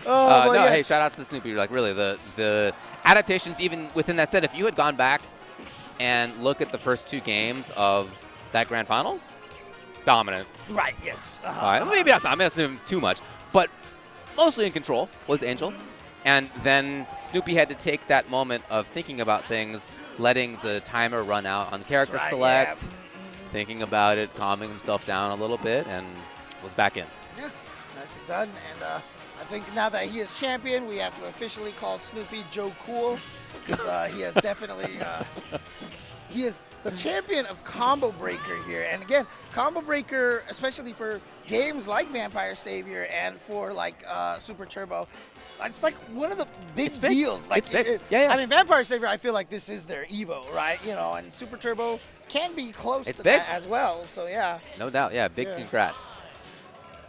No, yes. hey, shout outs to Snoopy. Like, really, the adaptations, even within that set, if you had gone back and look at the first two games of that Grand Finals, dominant. Right, yes. Maybe not dominant, that's too much, but mostly in control was Angel. And then Snoopy had to take that moment of thinking about things, letting the timer run out on character select, thinking about it, calming himself down a little bit, and was back in. Yeah, nicely done. And I think now that he is champion, we have to officially call Snoopy Joe Cool, because he has definitely, he is the champion of Combo Breaker here. And again, Combo Breaker, especially for games like Vampire Savior and for like Super Turbo, it's like one of the big deals. Like, it's big. Yeah. I mean, Vampire Savior, I feel like this is their Evo, right? You know, and Super Turbo can be close to that as well. So yeah. No doubt. Yeah. Big congrats.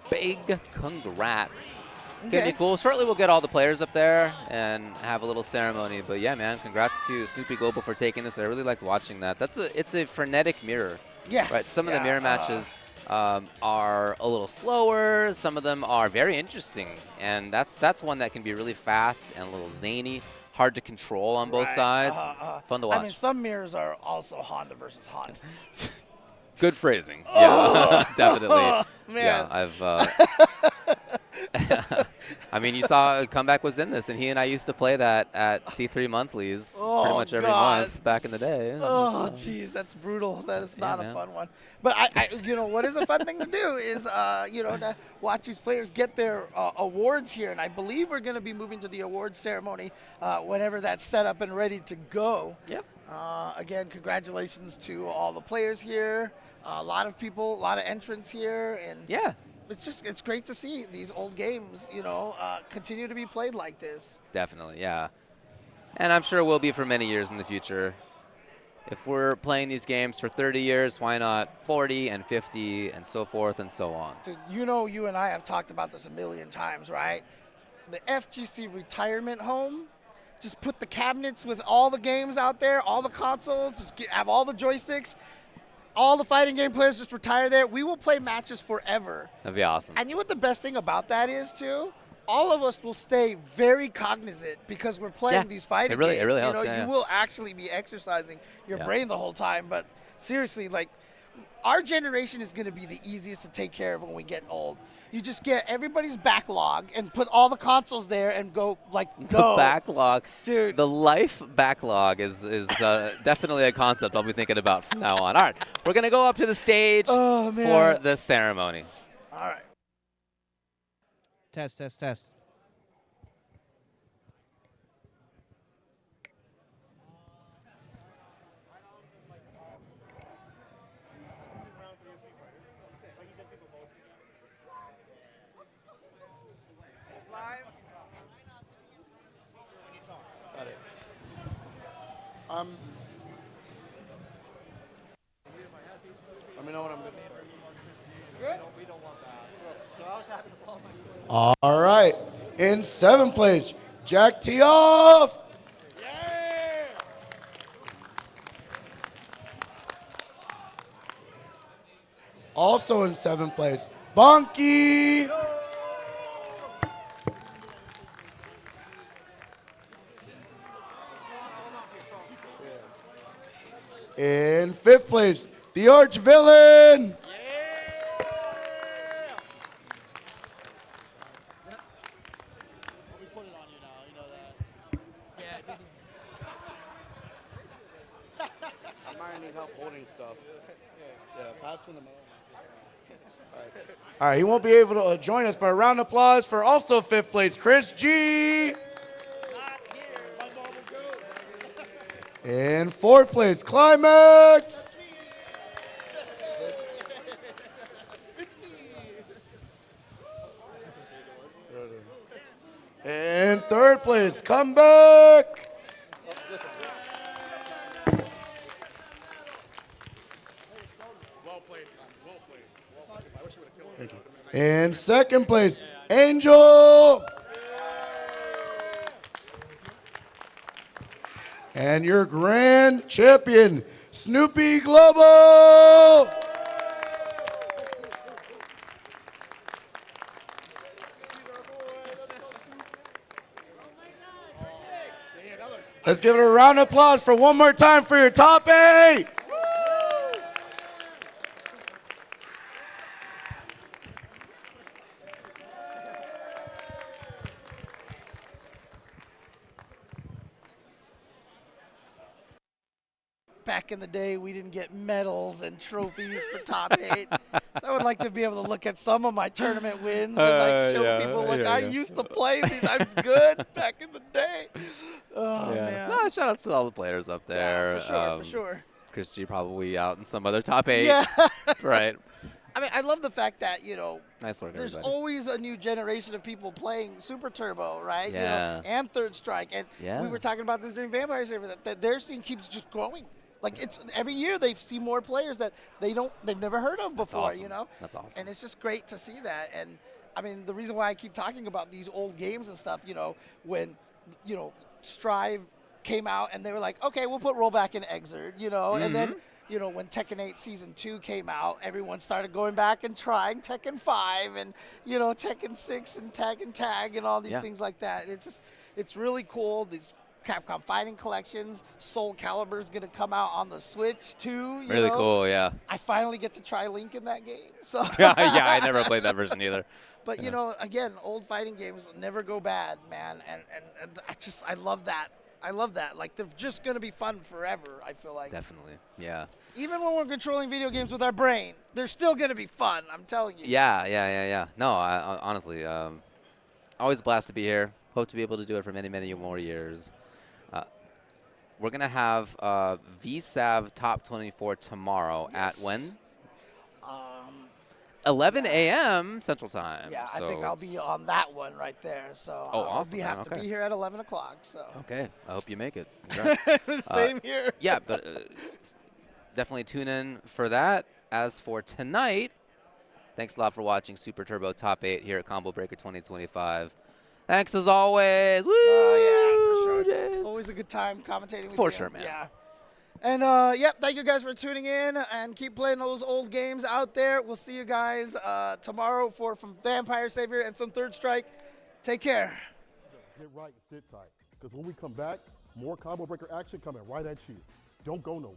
Big congrats. Gonna be cool. Shortly, we'll get all the players up there and have a little ceremony. But yeah, man, congrats to Snoopy Global for taking this. I really liked watching that. It's a frenetic mirror. Yes. Right. Some of the mirror matches are a little slower. Some of them are very interesting, and that's one that can be really fast and a little zany, hard to control on both sides. Fun to watch. I mean, some mirrors are also Honda versus Honda. Good phrasing. Yeah, definitely. Man. Yeah, I've. I mean, you saw Comeback was in this, and he and I used to play that at C3 monthlies pretty much every month back in the day. Oh, geez, that's brutal. That is not a fun one. But I, you know, what is a fun thing to do is, you know, to watch these players get their awards here, and I believe we're going to be moving to the awards ceremony whenever that's set up and ready to go. Yep. Again, congratulations to all the players here. A lot of people, a lot of entrants here, and yeah. It's great to see these old games, you know, continue to be played like this. Definitely, yeah. And I'm sure will be for many years in the future. If we're playing these games for 30 years, why not 40 and 50 and so forth and so on? So, you know, you and I have talked about this a million times, right? The FGC retirement home, just put the cabinets with all the games out there, all the consoles, just have all the joysticks. All the fighting game players just retire there. We will play matches forever. That'd be awesome. And you know what the best thing about that is, too? all of us will stay very cognizant because we're playing these fighting games. It really helps. You know, you will actually be exercising your brain the whole time. But seriously, like, our generation is going to be the easiest to take care of when we get old. You just get everybody's backlog and put all the consoles there and go, like, go. The backlog. Dude. The life backlog is definitely a concept I'll be thinking about from now on. All right, we're going to go up to the stage for the ceremony. All right. Test, test, test. Got it. Let me know when I'm good to start. Good? We don't want that. So I was happy to follow my All right. In 7th place, Jack T off. Also in 7th place, Bonky. In 5th place, the Arch Villain. I might need help holding stuff. Yeah, pass me the mail. All right, he won't be able to join us, but a round of applause for also 5th place, Chris G. In 4th place, Climax. In 3rd place, Comeback. Thank you. In 2nd place, Angel. And your grand champion, Snoopy Global. Let's give it a round of applause for one more time for your top 8. Back in the day, we didn't get medals and trophies for top 8. So I would like to be able to look at some of my tournament wins and like show people, look, I used to play these. I was good back in the day. Oh, man. No, shout out to all the players up there. Yeah, for sure. Chris G probably out in some other top 8. Yeah. Right. I mean, I love the fact that, you know, nice work, there's everybody. always a new generation of people playing Super Turbo, right? Yeah. You know, and Third Strike. And we were talking about this during Vampire Saver, that their scene keeps just growing. Like, it's every year they see more players that they've never heard of before, awesome. you know? That's awesome. And it's just great to see that. And I mean, the reason why I keep talking about these old games and stuff, you know, when, you know, Strive came out and they were like, okay, we'll put rollback in Exerd, you know, and then, you know, when Tekken 8 Season 2 came out, everyone started going back and trying Tekken 5 and, you know, Tekken 6 and Tag and all these things like that. It's just, it's really cool. These Capcom Fighting Collections, Soul Calibur is going to come out on the Switch too. You Really know? cool, yeah. I finally get to try Link in that game. So yeah, I never played that version either. But, you know, again, old fighting games never go bad, man. And I love that. I love that. Like, they're just going to be fun forever, I feel like. Definitely, yeah. Even when we're controlling video games with our brain, they're still going to be fun, I'm telling you. Yeah. No, honestly, always a blast to be here. Hope to be able to do it for many, many more years. We're going to have VSAV Top 24 tomorrow at when? 11 a.m. Central Time. Yeah, so I think I'll be on that one right there. So awesome, I'll have to be here at 11 o'clock. So. Okay, I hope you make it. Same here. Yeah, but definitely tune in for that. As for tonight, thanks a lot for watching Super Turbo Top 8 here at Combo Breaker 2025. Thanks as always. Woo! Oh, yeah, for sure. Always a good time commentating with you. For sure, man. Yeah. And, thank you guys for tuning in and keep playing those old games out there. We'll see you guys tomorrow for some Vampire Savior and some Third Strike. Take care. Get right and sit tight, because when we come back, more combo breaker action coming right at you. Don't go nowhere.